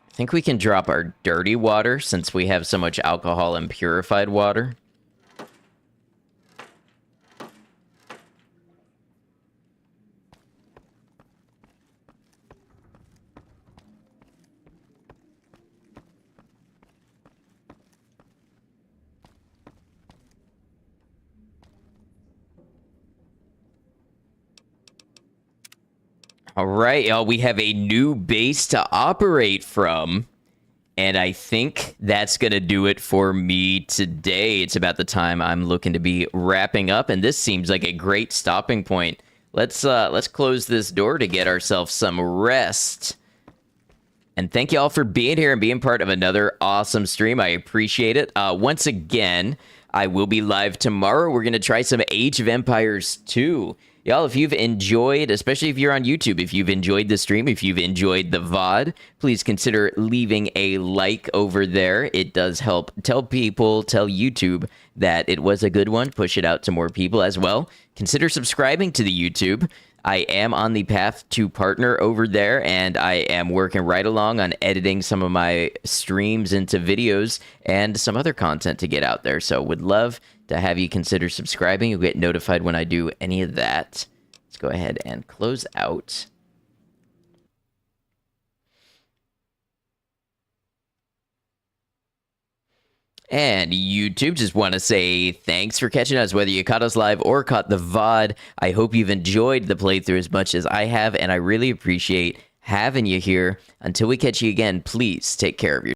I think we can drop our dirty water since we have so much alcohol and purified water. All right, y'all, we have a new base to operate from. And I think that's going to do it for me today. It's about the time I'm looking to be wrapping up, and this seems like a great stopping point. Let's close this door to get ourselves some rest. And thank you all for being here and being part of another awesome stream. I appreciate it. Once again, I will be live tomorrow. We're going to try some Age of Empires 2. Y'all, if you've enjoyed, especially if you're on YouTube, if you've enjoyed the stream, if you've enjoyed the VOD, please consider leaving a like over there. It does help tell YouTube that it was a good one, push it out to more people as well. Consider subscribing to the YouTube. I am on the path to partner over there, and I am working right along on editing some of my streams into videos and some other content to get out there. So would love to have you consider subscribing. You'll get notified when I do any of that. Let's go ahead and close out. And YouTube, just want to say thanks for catching us, whether you caught us live or caught the VOD. I hope you've enjoyed the playthrough as much as I have, and I really appreciate having you here. Until we catch you again, please take care of yourself.